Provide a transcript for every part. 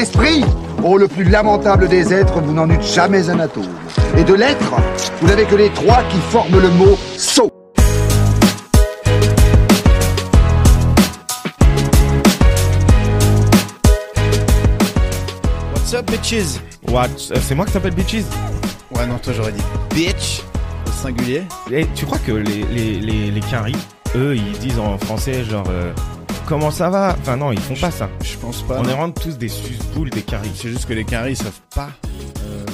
d'esprit, oh, le plus lamentable des êtres, vous n'en eûtes jamais un atome. Et de lettres, vous n'avez que les trois qui forment le mot sot. What's up, bitches? C'est moi qui t'appelle bitches? Ouais, non, toi j'aurais dit bitch au singulier. Et tu crois que les Quinri, eux, ils disent en français genre comment ça va? Enfin non, ils font pas ça. Je pense pas. On est vraiment tous des suce-boules des Quinri. C'est juste que les Quinri ils savent pas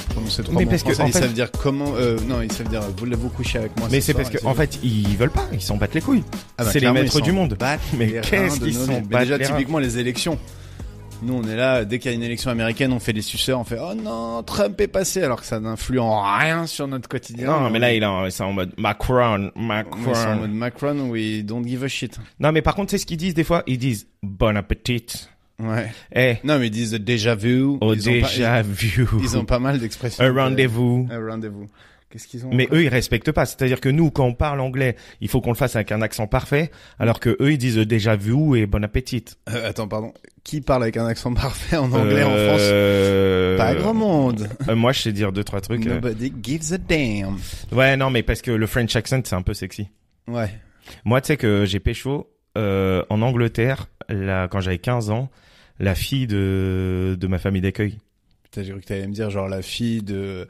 prononcer trois Mais mots parce que, français. en Ils fait- savent dire comment. Non, ils savent dire voulez-vous coucher avec moi? Mais ce c'est soir parce que Et en fait, ils veulent pas, ils s'en battent les couilles. Ah bah, c'est les clairement, maîtres ils du s'en monde. battent Mais les qu'est-ce reins de qu'ils nos sont nez. Mais battent déjà les reins. typiquement les élections. Nous on est là dès qu'il y a une élection américaine, on fait les suceurs, on fait oh non Trump est passé alors que ça n'influe en rien sur notre quotidien. Non, mais là, c'est en mode Macron. Ouais, c'est en mode Macron, we don't give a shit. Non, mais par contre, c'est ce qu'ils disent des fois. Ils disent bon appétit. Ouais. Eh, Non, mais ils disent déjà vu. au Ils ont pas- déjà vu. Ils ont pas mal d'expressions. Un rendez-vous. Un rendez-vous. Qu'est-ce qu'ils ont? Mais eux, ils respectent pas. C'est-à-dire que nous, quand on parle anglais, il faut qu'on le fasse avec un accent parfait, alors que eux, ils disent déjà vu et bon appétit. Attends, pardon. Qui parle avec un accent parfait en anglais en France? Pas grand monde. Moi, je sais dire deux, trois trucs. Nobody gives a damn. Ouais, non, mais parce que le French accent, c'est un peu sexy. Ouais. Moi, tu sais que j'ai pécho en Angleterre, là, quand j'avais 15 ans, la fille de ma famille d'accueil. Putain, j'ai cru que t'allais me dire genre la fille de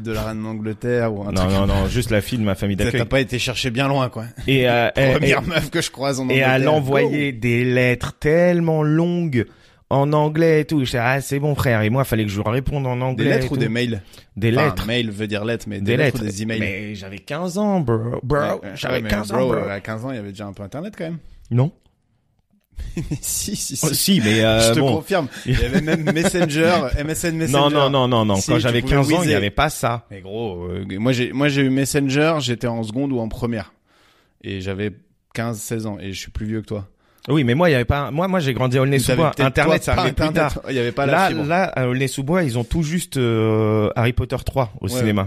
la reine d'Angleterre ou un truc. Non, juste la fille de ma famille d'accueil. T'as pas été chercher bien loin, quoi. Et, Première meuf que je croise en et Angleterre. elle envoyait des lettres tellement longues en anglais et tout. Je disais, ah, c'est bon, frère. Et moi, fallait que je lui réponde en anglais. Des lettres et ou tout. des mails? Des Enfin, lettres. mail veut dire lettres, mais Des lettres. ou des emails. Mais j'avais 15 ans, bro. Ouais, J'avais mais 15 bro, ans, bro. à 15 ans, il y avait déjà un peu internet quand même. Non? Si. Oh, si, mais Je te bon. confirme. Il y avait même Messenger, MSN Messenger. Non. Si, Quand tu j'avais pouvais 15 ans, il whizzer. n'y avait pas ça. Mais gros, moi j'ai eu Messenger, j'étais en seconde ou en première. Et j'avais 15-16 ans et je suis plus vieux que toi. Oui, mais moi, il y avait pas, moi, j'ai grandi à Aulnay-sous-Bois. T'avais peut-être Internet, toi ça pas arrivait plus Internet. tard. Il y avait pas la fibre. Là, à Aulnay-sous-Bois, ils ont tout juste, Harry Potter 3 au Ouais. cinéma.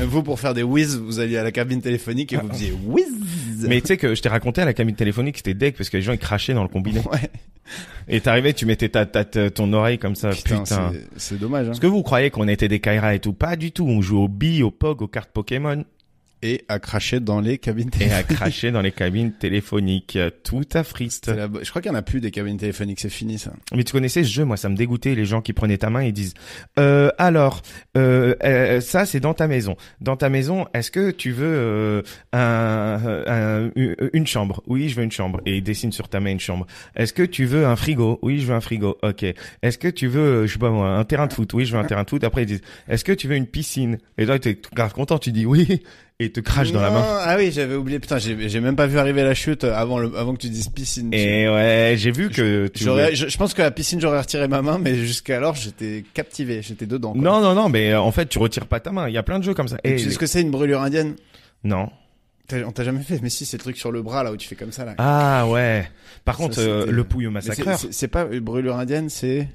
Vous, pour faire des whiz, vous alliez à la cabine téléphonique et vous faisiez whiz. Mais tu sais que je t'ai raconté à la cabine téléphonique, c'était deck parce que les gens, ils crachaient dans le combiné. Ouais. Et t'arrivais, tu mettais ton oreille comme ça. Putain. C'est dommage, hein. Est-ce que vous croyez qu'on était des Kaira et tout? Pas du tout. On joue au billes, au POG, aux cartes Pokémon. Et à cracher dans les cabines Et à téléphoniques. cracher dans les cabines téléphoniques. Tout à friste. Je crois qu'il y en a plus des cabines téléphoniques, c'est fini, ça. Mais tu connaissais ce jeu, moi ça me dégoûtait, les gens qui prenaient ta main et disent alors ça c'est dans ta maison. Dans ta maison, est-ce que tu veux une chambre? Oui, je veux une chambre. Et ils dessinent sur ta main une chambre. Est-ce que tu veux un frigo? Oui, je veux un frigo. OK. Est-ce que tu veux je sais pas moi, un terrain de foot? Oui, je veux un terrain de foot. Après ils disent est-ce que tu veux une piscine? Et toi t'es grave content, tu dis oui et ils te crachent dans la main. Ah oui, j'avais oublié. Putain, j'ai même pas vu arriver la chute avant que tu dises piscine. Et ouais, j'ai vu que tu je pense que la piscine, j'aurais retiré ma main, mais jusqu'alors, j'étais captivé. J'étais dedans, quoi. Non, mais en fait, tu retires pas ta main. Il y a plein de jeux comme ça. Et tu sais ce que c'est une brûlure indienne? Non. On t'a jamais fait? Mais si, c'est le truc sur le bras, là, où tu fais comme ça, là. Ah ouais. Par Ça, contre, c'était- le Pouilleux Mais Massacreur, c'est pas une brûlure indienne, c'est...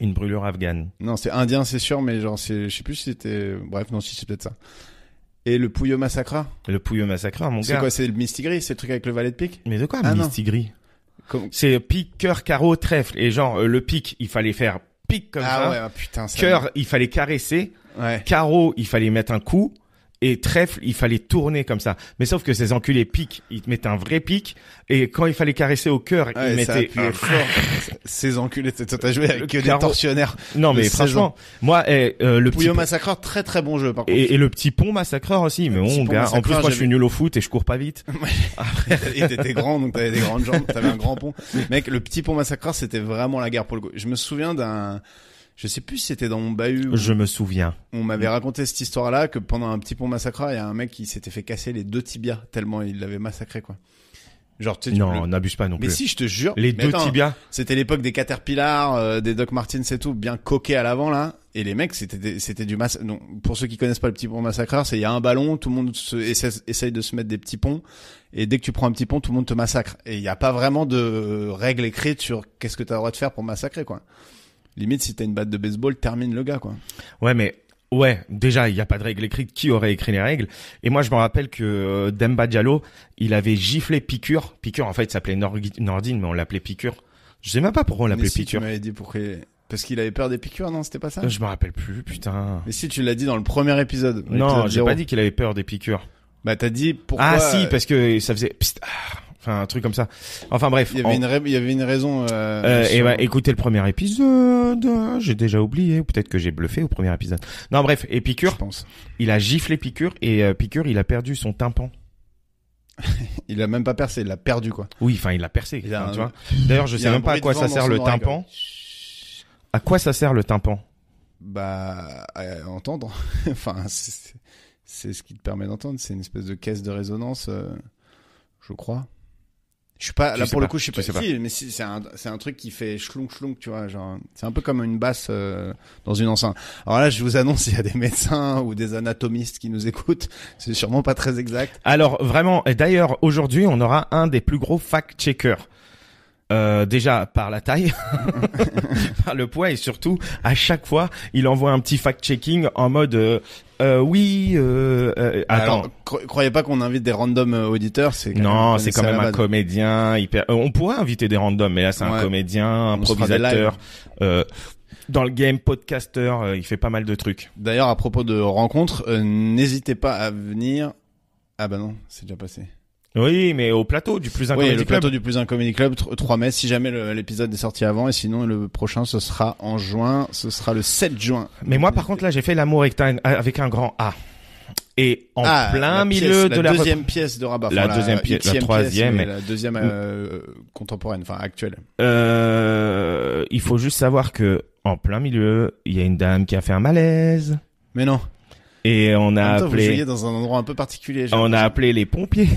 une brûlure afghane. Non, c'est indien, c'est sûr, mais genre, je sais plus si c'était... Bref, non, si, c'est peut-être ça. Et le Pouilleux Massacre? Le Pouilleux Massacreur, mon C'est gars. quoi? C'est le Mistigris? C'est le truc avec le valet de pique? Mais de quoi, Ah, non. Mistigris? Comme- C'est pique, cœur, carreau, trèfle. Et genre, le pique, il fallait faire pique comme Ah ça. ouais, ah, putain, ça... Cœur, il fallait caresser. Ouais. Carreau, il fallait mettre un coup. Et trèfle, il fallait tourner comme ça. Mais sauf que ces enculés piques, ils te mettaient un vrai pic. Et quand il fallait caresser au cœur, Ouais, ils ça mettaient... appuyait fort. Ces enculés, t'as joué avec que des Carreau. tortionnaires. Non, mais de 16 franchement, moi, le petit... Pouilleux Massacreur, très très bon jeu, par contre. Et le petit pont massacreur aussi. Mais petit bon, pont gars. En plus, massacreur, moi, je suis nul au foot et je cours pas vite. Et t'étais grand, donc t'avais des grandes jambes, t'avais un grand pont. Mec, le petit pont Massacreur, c'était vraiment la guerre pour le go. Je me souviens je sais plus si c'était dans mon bahut ou Je me souviens. on m'avait raconté cette histoire-là, que pendant un petit pont Massacreur, il y a un mec qui s'était fait casser les 2 tibias, tellement il l'avait massacré, quoi. Genre, tu sais, Non, n'abuse pas non mais plus. si, je te jure. Les Mais deux attends, tibias. C'était l'époque des Caterpillar, des Doc Martens et tout, bien coqués à l'avant, là. Et les mecs, c'était du massacre. Donc, pour ceux qui connaissent pas le petit pont Massacreur, c'est il y a un ballon, tout le monde essaye de se mettre des petits ponts. Et dès que tu prends un petit pont, tout le monde te massacre. Et il y a pas vraiment de règles écrites sur qu'est-ce que t'as le droit de faire pour massacrer, quoi. Limite, si t'as une batte de baseball, termine le gars, quoi. Ouais, mais ouais, déjà, il n'y a pas de règles écrites. Qui aurait écrit les règles? Et moi, je me rappelle que Demba Diallo, il avait giflé Piqûre. Piqûre, en fait, il s'appelait Nordine, mais on l'appelait Piqûre. Je sais même pas pourquoi on l'appelait Mais si, Piqûre. tu m'avais dit pourquoi. Parce qu'il avait peur des piqûres, non? C'était pas ça? Je me rappelle plus, putain. Mais si, tu l'as dit dans le premier épisode. Non, Épisode j'ai 0. pas dit qu'il avait peur des piqûres. Bah, t'as dit pourquoi. Ah si, parce que ça faisait enfin un truc comme ça. Enfin bref. Il y avait une raison. Et bah, écoutez le premier épisode. J'ai déjà oublié, ou peut-être que j'ai bluffé au premier épisode. Non bref, et je Piqûre, pense. il a giflé Piqûre et Piqûre, il a perdu son tympan. Il a même pas percé, il l'a perdu, quoi. Oui, enfin il l'a percé. Il a enfin, un- tu vois. D'ailleurs, je il y sais a un même pas à bruit quoi de ça vent sert dans le son oreille, tympan. À quoi ça sert le tympan? Bah, à entendre. Enfin, c'est ce qui te permet d'entendre. C'est une espèce de caisse de résonance, je crois. Je suis pas, Tu là sais pour le pas, coup, je suis tu pas, sais pas. si, mais c'est un truc qui fait schlunk schlunk, tu vois, genre, c'est un peu comme une basse, dans une enceinte. Alors là, je vous annonce, il y a des médecins ou des anatomistes qui nous écoutent. C'est sûrement pas très exact. Alors vraiment, et d'ailleurs aujourd'hui, on aura un des plus gros fact-checkers. Déjà par la taille, par le poids et surtout à chaque fois il envoie un petit fact-checking en mode oui attends. Alors, croyez pas qu'on invite des random auditeurs, c'est quand Non, même, c'est quand même un comédien hyper. On pourrait inviter des randoms, mais là c'est un Ouais. comédien, On se fera des improvisateur, dans le game podcaster, il fait pas mal de trucs. D'ailleurs, à propos de rencontres, n'hésitez pas à venir. Ah bah non, c'est déjà passé. Oui, mais au plateau du plus un Oui, comedy le club. plateau du Plus un Comedy Club, 3 mai, si jamais l'épisode est sorti avant, et sinon le prochain ce sera en juin, ce sera le 7 juin. Mais moi par contre là j'ai fait l'amour avec un grand A. Et en plein la milieu de la la deuxième pièce de Rabat. La Enfin, deuxième pièce, la Xème troisième, mais mais- la deuxième contemporaine, enfin actuelle. Il faut juste savoir que en plein milieu, il y a une dame qui a fait un malaise Mais non. et on En a même temps, vous appelé jouiez dans un endroit un peu particulier. j'ai on a l'impression. appelé les pompiers.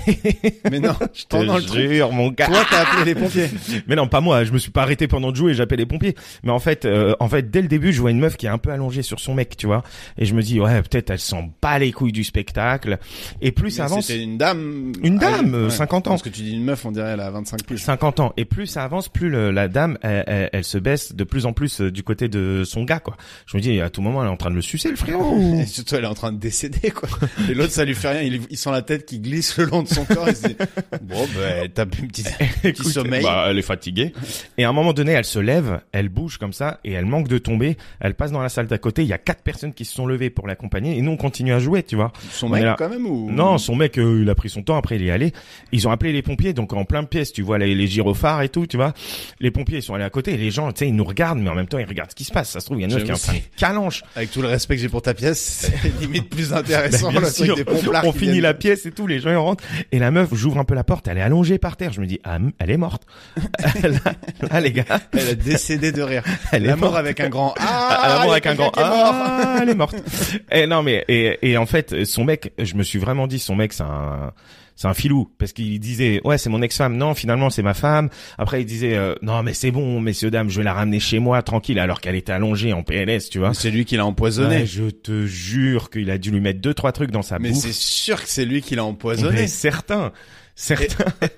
Mais non, Je pendant le te truc. jure, mon gars. Toi, t'as appelé les pompiers. Mais non, pas moi. Je me suis pas arrêté pendant de jouer. J'appelais les pompiers. Mais en fait, dès le début, je vois une meuf qui est un peu allongée sur son mec, tu vois. Et je me dis, ouais, peut-être elle s'en bat les couilles du spectacle. Et plus ça Mais avance, C'était une dame. Une dame, ouais. 50 ans. Parce que tu dis une meuf, on dirait elle a 25 plus. 50 ans. Et plus ça avance, plus la dame, elle se baisse de plus en plus du côté de son gars, quoi. Je me dis, à tout moment, elle est en train de le sucer, le frérot. Et surtout, elle est en train de décéder, quoi. Et l'autre, ça lui fait rien. Il sent la tête qui glisse le long de son corps. Il se dit, bon, ben, t'as un petit Écoute, sommeil. bah, elle est fatiguée. Et à un moment donné, elle se lève, elle bouge comme ça, et elle manque de tomber. Elle passe dans la salle d'à côté. Il y a 4 personnes qui se sont levées pour l'accompagner. Et nous, on continue à jouer, tu vois. Son On est mec, là. quand même, ou? Non, son mec, il a pris son temps. Après, il est allé. Ils ont appelé les pompiers, donc en plein pièce, tu vois les gyrophares et tout, tu vois. Les pompiers, ils sont allés à côté. Et les gens, tu sais, ils nous regardent, mais en même temps, ils regardent ce qui se passe. Ça se trouve, il y a une meuf qui est en train de calanche. Avec tout le respect que j'ai pour ta pièce, c'est limite plus intéressant, Ben, bien le truc sûr. des pomplards On qui finit viennent. la pièce et tout, les gens ils rentrent et la meuf, j'ouvre un peu la porte, elle est allongée par terre. Je me dis, ah, elle est morte. là, les gars, Elle a décédé de rire. elle est L'amour morte. avec un grand L'amour avec un grand qui est mort. ah, elle est morte. Et non mais et en fait, son mec, je me suis vraiment dit, son mec, c'est un filou parce qu'il disait ouais c'est mon ex-femme, non finalement c'est ma femme. Après il disait non mais c'est bon messieurs dames, je vais la ramener chez moi tranquille, alors qu'elle était allongée en PLS, tu vois. C'est lui qui l'a empoisonné. Ouais, je te jure qu'il a dû lui mettre 2-3 trucs dans sa Mais bouffe. c'est sûr que c'est lui qui l'a Mais empoisonné. certain.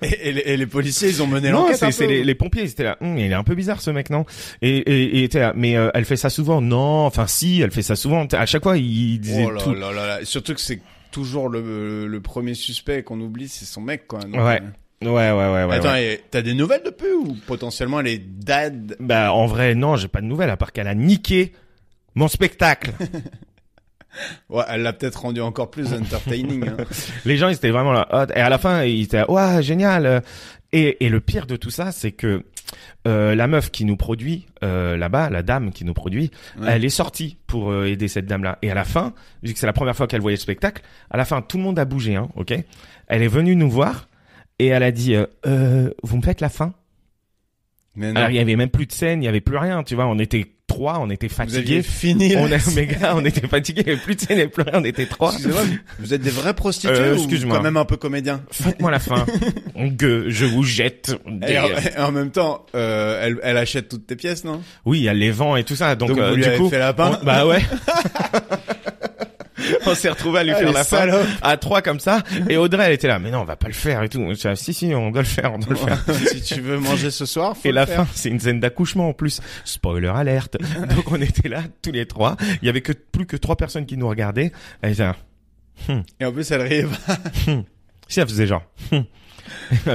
Et les policiers, ils ont mené Non, l'enquête un c'est peu. les pompiers, ils étaient là. Il est un peu bizarre ce mec, non? Et était là. Mais elle fait ça souvent. Non, enfin si, elle fait ça souvent. À chaque fois, il disait Oh là tout. là là là. Surtout que c'est toujours le premier suspect qu'on oublie, c'est son mec, quoi. Donc, Ouais. Ouais. Attends, ouais. et t'as des nouvelles depuis ou potentiellement elle est dead? Bah en vrai, non, j'ai pas de nouvelles à part qu'elle a niqué mon spectacle. Ouais, elle l'a peut-être rendu encore plus entertaining. Hein. Les gens, ils étaient vraiment là. Et à la fin, ils étaient là, ouais, génial. Et le pire de tout ça, c'est que la meuf qui nous produit là-bas, la dame qui nous produit, Ouais. elle est sortie pour aider cette dame-là. Et à la fin, vu que c'est la première fois qu'elle voyait le spectacle, à la fin, tout le monde a bougé, hein, ok. Elle est venue nous voir et elle a dit, vous me faites la fin? Mais non. Alors il y avait même plus de scène, il y avait plus rien, tu vois. On était 3, on était Vous aviez fatigués. fini. On était fatigués, il y avait plus de scène, il y avait plus rien, on était 3. Excusez-moi, vous êtes des vrais prostituées ou excuse-moi. quand même un peu comédiens? Faites-moi la fin. Que je vous jette. Et en même temps, elle achète toutes tes pièces, non? Oui, elle les vend et tout ça. Donc, vous lui du avez coup, fait la pain? bah ouais. On s'est retrouvé à lui faire les la fin salopes. à 3 comme ça. Et Audrey, elle était là. Mais non, on va pas le faire et tout. Je dis, ah, si, on doit le faire, on doit le faire. Si tu veux manger ce soir, faut Et le la faire. fin, c'est une scène d'accouchement en plus. Spoiler alerte. Donc on était là tous les 3. Il y avait plus que 3 personnes qui nous regardaient. Elle disait, Et en plus, elle riait pas. si elle faisait genre. Oh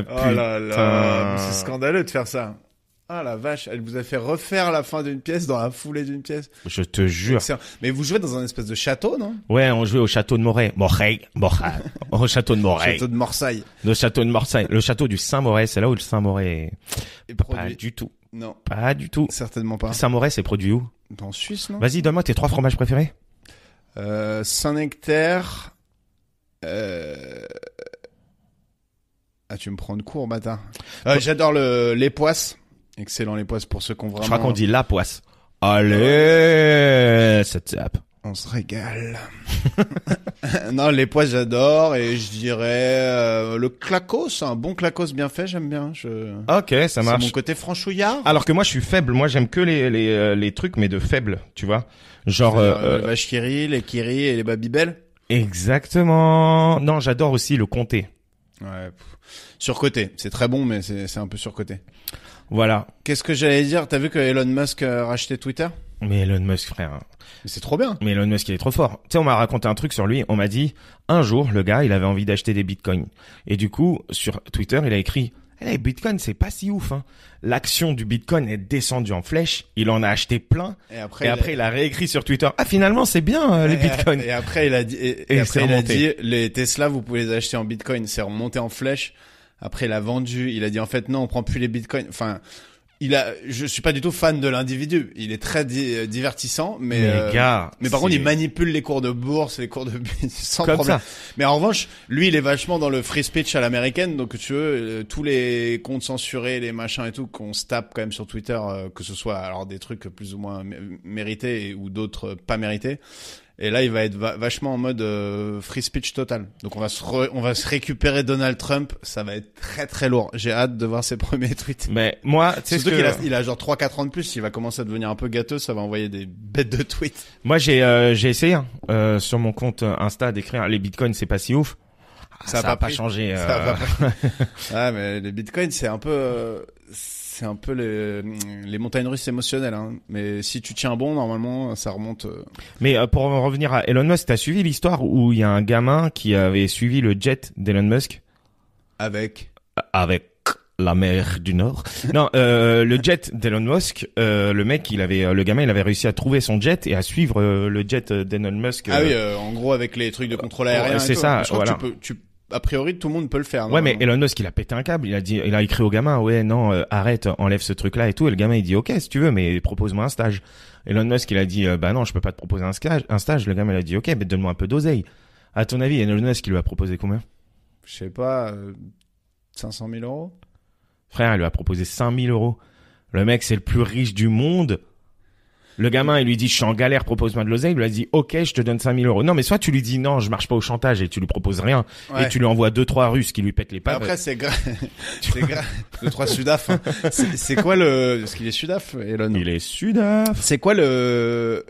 là là, Putain. c'est scandaleux de faire ça. Ah la vache, elle vous a fait refaire la fin d'une pièce dans la foulée d'une pièce. Je te jure. Excellent. Mais vous jouez dans un espèce de château, non? Ouais, on jouait au château de Moret. Au château de Moret. Château de Marseille. Le château de Marseille. Le château du Saint-Moret, c'est là où le Saint-Moret Et Pas produit. du tout. Non, Pas du tout. certainement pas. Saint-Moret, c'est produit où? En Suisse, non? Vas-y, donne-moi tes 3 fromages préférés. Saint-Nectaire. Ah, tu me prends de court, bâtard. J'adore les poisses. Excellent, les poisses pour ceux qui ont vraiment... Je crois qu'on dit la poisse. Allez, ça tape. On se régale. Non, les poisses, j'adore. Et je dirais le clacos, un bon clacos bien fait, j'aime bien. Ok, ça C'est marche. mon côté franchouillard. Alors que moi, je suis faible. Moi, j'aime que les trucs, mais de faible, tu vois. Genre, Les vaches qui rient, les kiri et les babybel. exactement. Non, j'adore aussi le comté. Ouais. Surcoté. C'est très bon, mais c'est un peu surcoté. Voilà. Qu'est-ce que j'allais dire? T'as vu que Elon Musk a racheté Twitter? Mais Elon Musk, frère. Mais c'est trop bien. Mais Elon Musk, il est trop fort. Tu sais, on m'a raconté un truc sur lui. On m'a dit, un jour, le gars, il avait envie d'acheter des bitcoins. Et du coup, sur Twitter, il a écrit, les bitcoins, c'est pas si ouf, hein. L'action du bitcoin est descendue en flèche. Il en a acheté plein. Et après, il a réécrit sur Twitter. Ah, finalement, c'est bien, les bitcoins. Et après, il a dit, Et après, c'est il a remonté. dit, les Tesla, vous pouvez les acheter en bitcoin. C'est remonté en flèche. Après, il a vendu. Il a dit, en fait, non, on prend plus les bitcoins. Enfin, je suis pas du tout fan de l'individu. Il est très divertissant, mais gars. mais par contre, il manipule les cours de bourse, les cours de sans comme problème. ça. Mais en revanche, lui, il est vachement dans le free speech à l'américaine. Donc, tu veux, tous les comptes censurés, les machins et tout, qu'on se tape quand même sur Twitter, que ce soit alors des trucs plus ou moins mérités ou d'autres pas mérités. Et là, il va être vachement en mode free speech total. Donc, on va se récupérer Donald Trump. Ça va être très très lourd. J'ai hâte de voir ses premiers tweets. Mais moi, tu sais ce Surtout que... qu'il a genre 3-4 ans de plus. Il va commencer à devenir un peu gâteux. Ça va envoyer des bêtes de tweets. Moi, j'ai essayé, sur mon compte Insta d'écrire les bitcoins, c'est pas si ouf. Ça a a pas pas pris. changé. Ça a pas pris. Ah, mais les bitcoins, c'est un peu les montagnes russes émotionnelles, hein. Mais si tu tiens bon, normalement, ça remonte. Mais pour en revenir à Elon Musk, t'as suivi l'histoire où il y a un gamin qui avait suivi le jet d'Elon Musk Avec la mer du Nord. Non, le jet d'Elon Musk, le gamin, il avait réussi à trouver son jet et à suivre le jet d'Elon Musk. Ah oui, en gros, avec les trucs de contrôle aérien. c'est et tout. ça, Je crois voilà. que a priori, tout le monde peut le faire. Ouais, mais normalement. Elon Musk, il a pété un câble. Il a écrit au gamin, ouais, non, arrête, enlève ce truc-là et tout. Et le gamin, il dit, ok, si tu veux, mais propose-moi un stage. Elon Musk, il a dit, bah non, je peux pas te proposer un stage. Le gamin, il a dit, ok, mais donne-moi un peu d'oseille. À ton avis, Elon Musk, il lui a proposé combien? Je sais pas, 500 000 euros. Frère, il lui a proposé 5 000 euros. Le mec, c'est le plus riche du monde. Le gamin, il lui dit, je suis en galère, propose-moi de l'oseille. Il lui a dit, ok, je te donne 5 000 euros. Non, mais soit tu lui dis, non, je marche pas au chantage et tu lui proposes rien. Ouais. Et tu lui envoies 2-3 Russes qui lui pètent les pattes. Après, c'est grave. C'est grave. 2-3 Sudaf. Hein. C'est quoi parce qu'il est Sudaf, Elon? Il est sudaf. C'est quoi le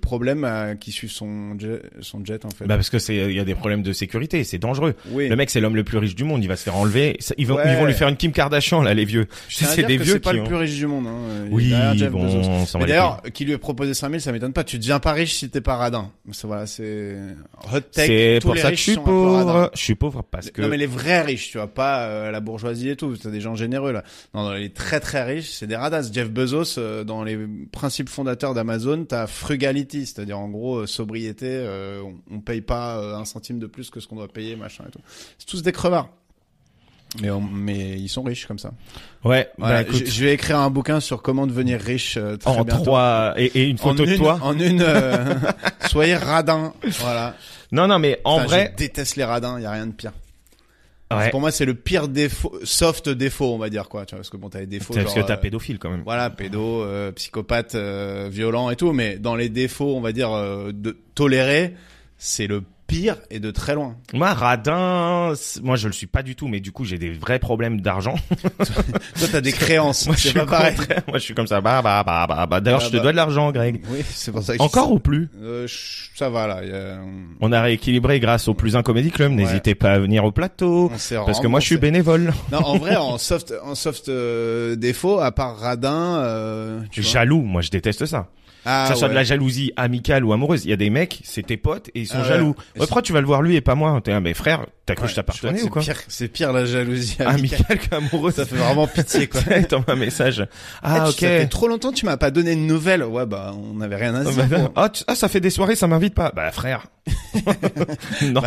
problème qui suit son jet, en fait? Bah, parce que il y a des problèmes de sécurité. C'est dangereux. Oui. Le mec, c'est l'homme le plus riche du monde. Il va se faire enlever. Ils vont Ouais. lui faire une Kim Kardashian, là, les vieux. C'est des vieux c'est pas qui le ont... plus riche du monde, hein. Il est Oui, derrière Jeff bon, Bezos. on s'en Mais va les d'ailleurs, qui lui a proposé 5 000, ça m'étonne pas. Tu deviens pas riche si t'es pas radin. Voilà, c'est hot tech. C'est Tous pour les ça que riches je suis sont un peu radins. pauvre. Je suis pauvre parce que... Non, mais les vrais riches, tu vois, pas la bourgeoisie et tout. T'as des gens généreux, là. Non, les très très riches, c'est des radasses. Jeff Bezos, dans les principes fondateurs d'Amazon, t'as frugality, c'est-à-dire en gros sobriété. On paye pas un centime de plus que ce qu'on doit payer, machin et tout. C'est tous des crevards. Mais ils sont riches comme ça. Ouais, Voilà, bah écoute, je vais écrire un bouquin sur comment devenir riche très en bientôt. 3 et une photo de toi. En une, soyez radin. Voilà. Non, mais en Putain, vrai, je déteste les radins. Y a rien de pire. ouais. Pour moi, c'est le pire défaut, soft défaut, on va dire quoi. Tu vois, parce que bon, t'as des défauts. Parce genre, que t'as pédophile quand même. Voilà, pédo, psychopathe, violent et tout. Mais dans les défauts, on va dire de tolérer, c'est le pire et de très loin. Moi, radin, moi je le suis pas du tout, mais du coup j'ai des vrais problèmes d'argent. Toi, t'as des créances. Moi je C'est suis pas pareil. contraire. Moi je suis comme ça. D'ailleurs, je te dois de l'argent, Greg. Oui, c'est pour ça que Encore ou plus? ça va là. On a rééquilibré grâce au Plus Un Comedy Club. N'hésitez pas à venir au plateau. On s'est Parce que moi je suis remboursé. bénévole. Non, en vrai, en soft défaut, à part radin, tu vois. Jaloux, moi je déteste ça. Ah, Que ça soit de ouais. la jalousie amicale ou amoureuse. Il y a des mecs, c'est tes potes et ils sont Ah ouais. jaloux. Et pourquoi tu vas le voir lui et pas moi? T'es mais frère, t'as cru que je t'appartenais ou quoi? C'est pire la jalousie Amical qu'amoureux. Ça fait vraiment pitié, quoi. T'envoies un message. Ah, ok. Ça fait trop longtemps que tu m'as pas donné de nouvelles. Ouais, bah, on n'avait rien à se dire. Ça fait des soirées, ça m'invite pas. Bah, frère. Non.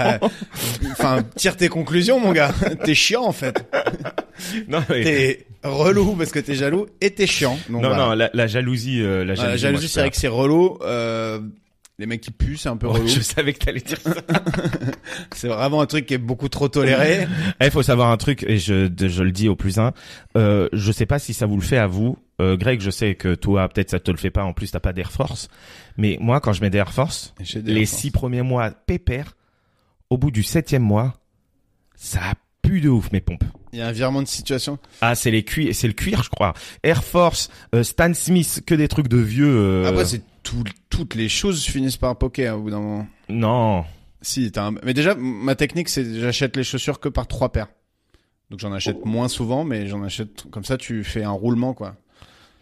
Enfin, tire tes conclusions, mon gars. T'es chiant, en fait. Non, mais... T'es relou parce que t'es jaloux et t'es chiant. Donc, non, la jalousie, la jalousie, c'est vrai que c'est relou. Les mecs qui puent, c'est un peu relou. Je savais que t'allais dire ça. C'est vraiment un truc qui est beaucoup trop toléré. Faut savoir un truc, et je le dis au plus un. Je sais pas si ça vous le fait à vous. Greg, je sais que toi, peut-être ça te le fait pas. En plus, t'as pas d'Air Force. Mais moi, quand je mets des Air Force, les 6 premiers mois pépère, au bout du 7e mois, ça pue de ouf mes pompes. Il y a un virement de situation. Ah, c'est le cuir, je crois. Air Force, Stan Smith, que des trucs de vieux. Après, c'est toutes les choses finissent par poker au bout d'un moment. Non. Si, mais déjà, ma technique, c'est j'achète les chaussures que par 3 paires. Donc j'en achète moins souvent, mais j'en achète comme ça, tu fais un roulement, quoi.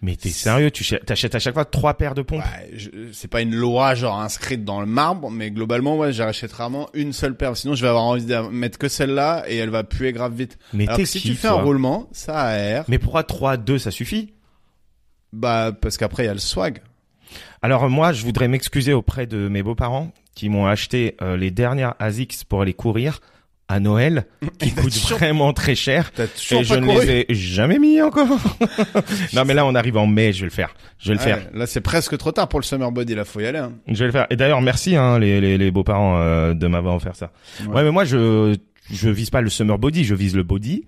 Mais t'es sérieux, t'achètes à chaque fois 3 paires de pompes? Ouais, c'est pas une loi genre inscrite dans le marbre, mais globalement, ouais, j'achète rarement une seule paire. Sinon, je vais avoir envie de mettre que celle-là et elle va puer grave vite. Mais alors que si tu fais un roulement, ça aère. Mais pourquoi 3, 2, ça suffit? Bah, parce qu'après, il y a le swag. Alors moi, je voudrais m'excuser auprès de mes beaux-parents qui m'ont acheté les dernières ASICS pour aller courir à Noël, qui coûtent vraiment très cher. Et je ne les ai jamais mis encore. Non, mais là, on arrive en mai, je vais le faire. Faire. Là, c'est presque trop tard pour le summer body, là, faut y aller. Hein. Je vais le faire. Et d'ailleurs, merci les beaux-parents de m'avoir offert ça. Ouais, mais moi, je vise pas le summer body, je vise le body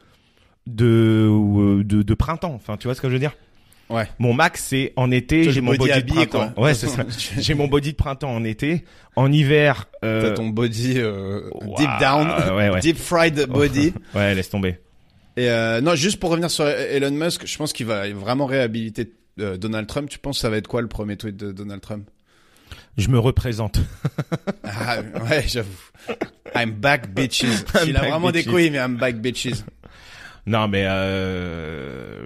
de printemps. Enfin, tu vois ce que je veux dire? Ouais. Mon max, c'est en été, j'ai mon body de printemps. Quoi. Ouais, c'est ça. J'ai mon body de printemps en été. En hiver, t'as ton body deep down, ouais. deep fried body. Ouais, laisse tomber. Et non, juste pour revenir sur Elon Musk, je pense qu'il va vraiment réhabiliter Donald Trump. Tu penses que ça va être quoi le premier tweet de Donald Trump? Je me représente. Ah, ouais, j'avoue. I'm back, bitches. Il a vraiment des couilles, mais I'm back, bitches. Non, mais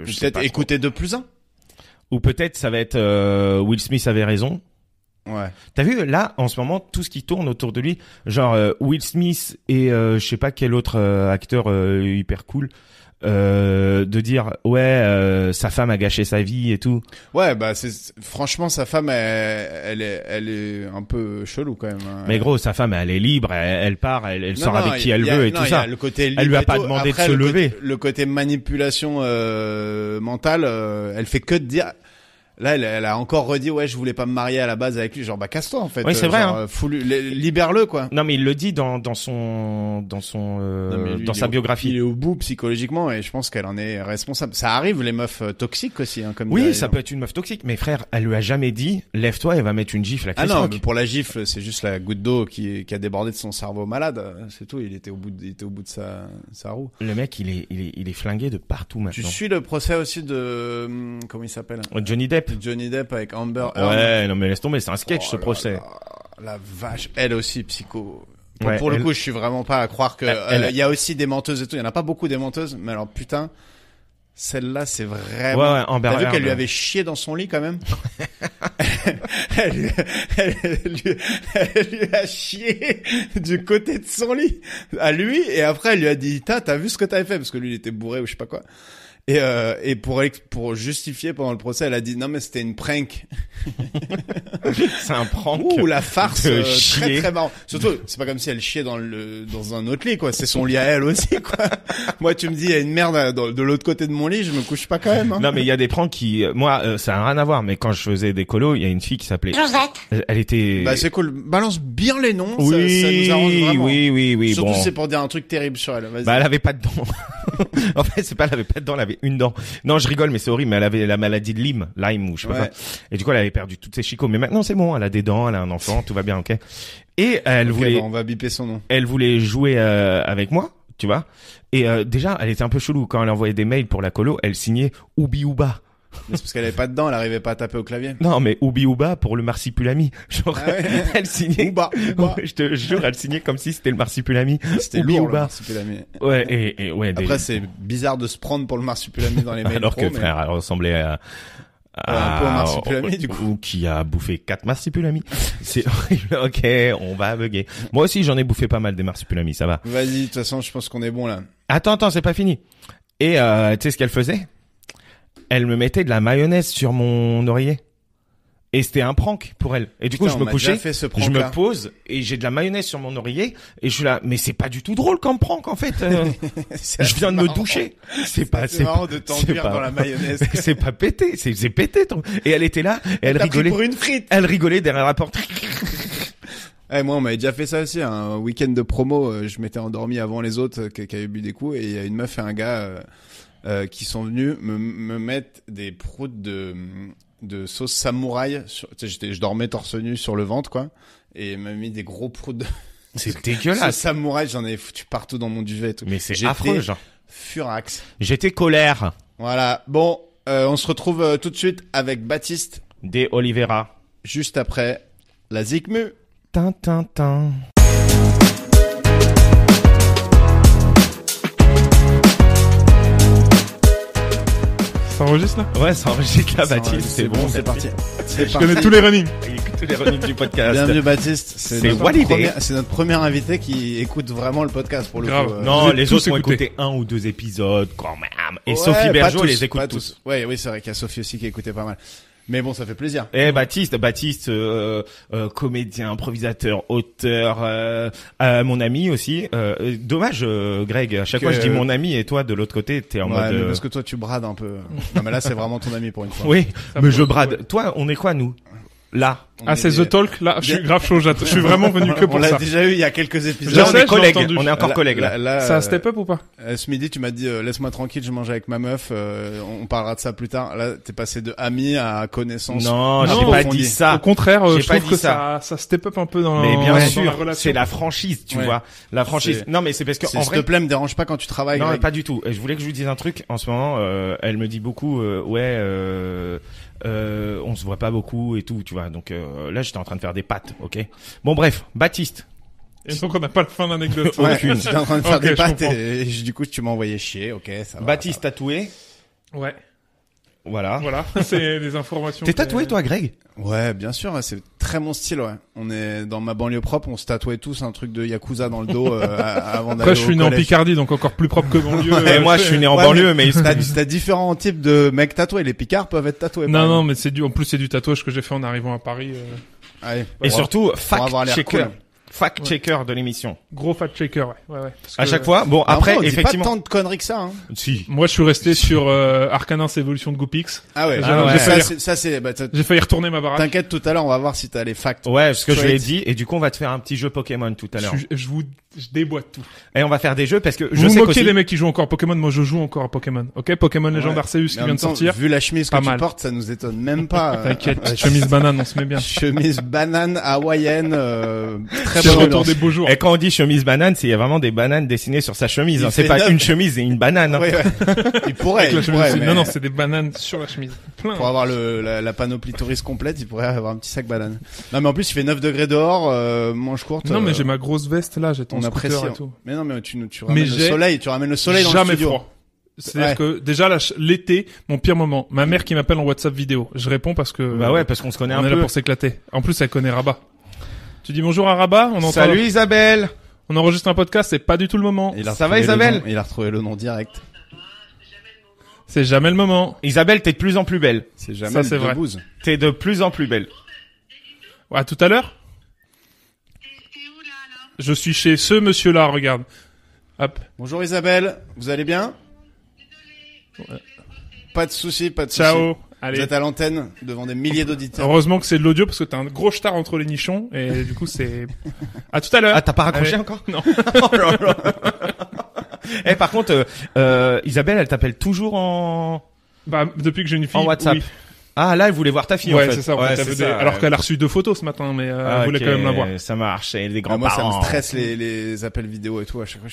peut-être écouter 2+1. Ou peut-être ça va être Will Smith avait raison. Ouais. T'as vu là en ce moment tout ce qui tourne autour de lui, genre Will Smith et je sais pas quel autre acteur hyper cool de dire ouais sa femme a gâché sa vie et tout. Ouais, bah franchement sa femme elle est un peu chelou quand même. Hein. Mais gros, sa femme elle est libre, elle part, elle sort avec qui elle veut et tout ça. Le côté elle lui a pas demandé de se lever. Le côté manipulation mentale, elle fait que de dire. Là, elle a encore redit, ouais, je voulais pas me marier à la base avec lui. Genre, bah, casse-toi, en fait. Oui, c'est vrai, hein. Libère-le, quoi. Non, mais il le dit dans sa biographie. Il est au bout psychologiquement et je pense qu'elle en est responsable. Ça arrive, les meufs toxiques aussi, hein, comme oui, ça peut être une meuf toxique. Mais frère, elle lui a jamais dit, lève-toi et va mettre une gifle à Chris Rock. Ah non, mais pour la gifle, c'est juste la goutte d'eau qui a débordé de son cerveau malade. C'est tout. Il était au bout de sa roue. Le mec, il est flingué de partout maintenant. Tu suis le procès aussi de, comment il s'appelle? Johnny Depp avec Amber. Ouais, non mais laisse tomber, c'est un sketch ce procès. La vache, elle aussi psycho. Ouais, pour le coup, je suis vraiment pas à croire que il y a aussi des menteuses et tout. Il y en a pas beaucoup des menteuses, mais alors putain, celle-là c'est vraiment. Ouais, Amber. T'as vu qu'elle lui avait chié dans son lit quand même. elle lui a chié du côté de son lit à lui et après elle lui a dit t'as vu ce que t'avais fait parce que lui il était bourré ou je sais pas quoi. Et pour justifier pendant le procès, elle a dit non mais c'était une prank. C'est un prank. Ouh, la farce très très marrant. Surtout, c'est pas comme si elle chiait dans un autre lit quoi, c'est son lit à elle aussi quoi. Moi tu me dis il y a une merde de l'autre côté de mon lit, je me couche pas quand même hein. Non mais il y a des pranks qui moi ça a rien à voir mais quand je faisais des colos, il y a une fille qui s'appelait Josette. Elle était bah c'est cool, balance bien les noms, oui, ça nous arrange vraiment. Oui, surtout bon. c'est pour dire un truc terrible sur elle. Vas-y. Bah elle avait pas de dents. En fait, c'est pas elle avait pas de dents, elle avait une dent. Non, je rigole mais c'est horrible, mais elle avait la maladie de Lyme ou je sais pas quoi. Et du coup, elle avait perdu toutes ses chicots mais maintenant c'est bon, elle a des dents, elle a un enfant, tout va bien, OK. Et elle voulait on va biper son nom. Elle voulait jouer avec moi, tu vois. Et déjà, elle était un peu chelou quand elle envoyait des mails pour la colo, elle signait Oubi Ouba. Mais c'est parce qu'elle avait pas de dents, elle arrivait pas à taper au clavier. Non, mais Oubi Ouba pour le marsipulami. Genre, elle signait. Ouba. Ouais, je te jure, elle signait comme si c'était le marsipulami. C'était lourd, le marsupilami. Ouais, et ouais. Après, c'est bizarre de se prendre pour le marsupilami dans les mails. Alors pro, que frère, elle ressemblait Un peu au marsupilami, du coup. Ou qui a bouffé 4 marsupilami. C'est horrible. Ok, on va bugger. Moi aussi, j'en ai bouffé pas mal des marsupilami, ça va. Vas-y, de toute façon, je pense qu'on est bon là. Attends, c'est pas fini. Et tu sais ce qu'elle faisait? Elle me mettait de la mayonnaise sur mon oreiller. Et c'était un prank pour elle. Et du coup, Putain, je on me m'a couchais, déjà fait ce je prank-là. me pose et j'ai de la mayonnaise sur mon oreiller et je suis là. Mais c'est pas du tout drôle comme prank en fait. Je viens de me doucher. C'est marrant de c'est t'enduire pas- dans la mayonnaise. c'est pas pété, c'est pété. Et elle était là et elle T'as pris rigolait. pour une frite. Elle rigolait derrière la porte. Eh, moi, on m'avait déjà fait ça aussi. Un week-end de promo, je m'étais endormi avant les autres qui avaient bu des coups et il y a une meuf et un gars qui sont venus me mettre des proutes de sauce samouraï. Tu sais, je dormais torse nu sur le ventre, quoi. Et il m'a mis des gros proutes de C'est sauce dégueulasse. samouraï. J'en ai foutu partout dans mon duvet et tout. Mais c'est J'étais affreux, genre. furax. J'étais colère. Voilà. Bon, on se retrouve tout de suite avec Baptiste, Des Oliveira. juste après la Zikmu. Tin. Ça enregistre là? Ouais, ça enregistre là, Ça Baptiste. enregistre, C'est bon, c'est parti. C'est Je parti. connais tous les running. Il écoute tous les runnings du podcast. Bienvenue Baptiste. C'est notre Walidé. c'est notre premier invité qui écoute vraiment le podcast pour le Grave. coup. Non, Vous êtes les tous autres ont écoutés. écouté 1 ou 2 épisodes quand même. Et Ouais, Sophie pas Bergeau tous, les écoute pas tous. Ouais, oui, c'est vrai qu'il y a Sophie aussi qui écoutait pas mal. Mais bon, ça fait plaisir. Eh Baptiste, comédien, improvisateur, auteur, mon ami aussi. Dommage, Greg. À chaque Que- fois, je dis mon ami et toi de l'autre côté, t'es en Ouais, mode. mais parce que toi, tu brades un peu. Non, mais là, c'est vraiment ton ami pour une fois. Oui, Ça mais peut- je brade. Toi, on est quoi nous? Là. On Ah, est c'est des- The Talk, là, je suis grave chaud, je suis vraiment venu que On pour l'a ça. déjà eu il y a quelques épisodes. Je Là, on sais, est je l'ai collègues. entendu. On est encore collègues là. Ça a step up ou pas? Ce midi, tu m'as dit laisse-moi tranquille, je mange avec ma meuf. On parlera de ça plus tard. Là, t'es passé de ami à connaissance. Non, j'ai Non, pas approfondie. dit ça. Au contraire, J'ai je pas trouve dit que ça step up un peu dans, Mais bien dans la sûr, relation. c'est la franchise, tu Ouais. vois. La franchise. C'est- Non, mais c'est parce que en S'il te vrai. plaît, me dérange pas quand tu travailles. Non, Greg. pas du tout. Je voulais que je vous dise un truc. En ce moment, elle me dit beaucoup, on se voit pas beaucoup et tout, tu vois. Donc là, j'étais en train de faire des pâtes, ok. Bon, bref, Baptiste. Et donc, on n'a pas la fin d'anecdote. Ouais, aucune. j'étais en train de faire Ok, des je pâtes comprends. et du coup, tu m'as envoyé chier. Ok, ça va. Baptiste tatoué. Ouais. Voilà. Voilà. C'est des informations. T'es que- tatoué, toi, Greg? Ouais, bien sûr, ouais, c'est très mon style, ouais. On est dans ma banlieue propre, on se tatouait tous un truc de Yakuza dans le dos avant d'aller Après, je suis né en collège. Picardie, donc encore plus propre que banlieue. Et moi, je suis né en Ouais, banlieue, mais T'as différents types de mecs tatoués. Les Picards peuvent être tatoués. par Non, non, exemple. mais c'est en plus, c'est du tatouage que j'ai fait en arrivant à Paris. Allez, et pour surtout, avoir l'air fact-checker. cool. Fact-checker de l'émission. Gros fat shaker, ouais. Parce À que- chaque fois. Bon, Alors, après, on dit effectivement. pas tant de conneries que ça, hein. Si. Moi, je suis resté sur Arcanins Evolution de Goopix. Ah ouais, Ah ouais. ça c'est, bah, J'ai failli retourner ma baraque. t'inquiète, tout à l'heure, on va voir si t'as les facts. Ouais, ce que je lui ai Straight. dit. Et du coup, on va te faire un petit jeu Pokémon tout à l'heure. Je déboîte tout. Et on va faire des jeux parce que je Vous sais moquez qu'aussi. les mecs qui jouent encore à Pokémon, moi je joue encore à Pokémon. Ok, Pokémon Légende Ouais. Arceus Mais qui en vient même de temps, sortir. Vu la chemise que Pas tu mal. portes, ça nous étonne même pas. T'inquiète, chemise banane, on se met bien. Chemise banane hawaïenne, très C'est le bonne retour ambiance. des beaux jours. Et quand on dit chemise banane, c'est il y a vraiment des bananes dessinées sur sa chemise. Il Hein. C'est fait pas neuf. une chemise et une banane. Hein. Ouais, ouais. Il pourrait, Avec la il chemise pourrait, aussi. mais Non, non, c'est des bananes sur la chemise. Plein. pour avoir la panoplie touriste complète, il pourrait avoir un petit sac banane. Non, mais en plus, il fait 9 degrés dehors, manche courte. Non, mais j'ai ma grosse veste là, j'ai ton on scooter apprécie. et tout. Mais non, mais tu ramènes le j'ai soleil, tu ramènes le soleil dans le Jamais studio. froid. C'est-à-dire Ouais. que déjà l'été, mon pire moment. Ma mère qui m'appelle en WhatsApp vidéo. Je réponds parce que Bah ouais, parce qu'on se connaît on un est là peu. pour s'éclater. En plus, elle connaît Rabat. Tu dis bonjour à Rabat, on entend. Salut Isabelle. On enregistre un podcast, c'est pas du tout le moment. Il a Ça va, retrouvé le Isabelle nom- Il a retrouvé le nom direct. C'est jamais le moment. Isabelle, t'es de plus en plus belle. C'est jamais Ça, c'est vrai. Debouze. T'es de plus en plus belle. À tout à l'heure. Je suis chez ce monsieur-là, regarde. Hop. Bonjour Isabelle, vous allez bien? Pas de soucis, pas de soucis. Ciao. Vous Allez. êtes à l'antenne devant des milliers d'auditeurs. Heureusement que c'est de l'audio parce que t'as un gros star entre les nichons et du coup c'est. À tout à l'heure. Ah, t'as pas raccroché Allez. encore? Non. Oh là là. Eh, par contre, Isabelle, elle t'appelle toujours en Bah depuis que j'ai une fille. en WhatsApp. Oui. Ah, là, elle voulait voir ta fille, Ouais, en fait. c'est ça. En fait, elle veut alors qu'elle a reçu 2 photos ce matin, mais elle voulait ok, quand même la voir. Ça marche. Et les Ah, moi, ça grands-parents. me stresse les appels vidéo et tout. À chaque fois,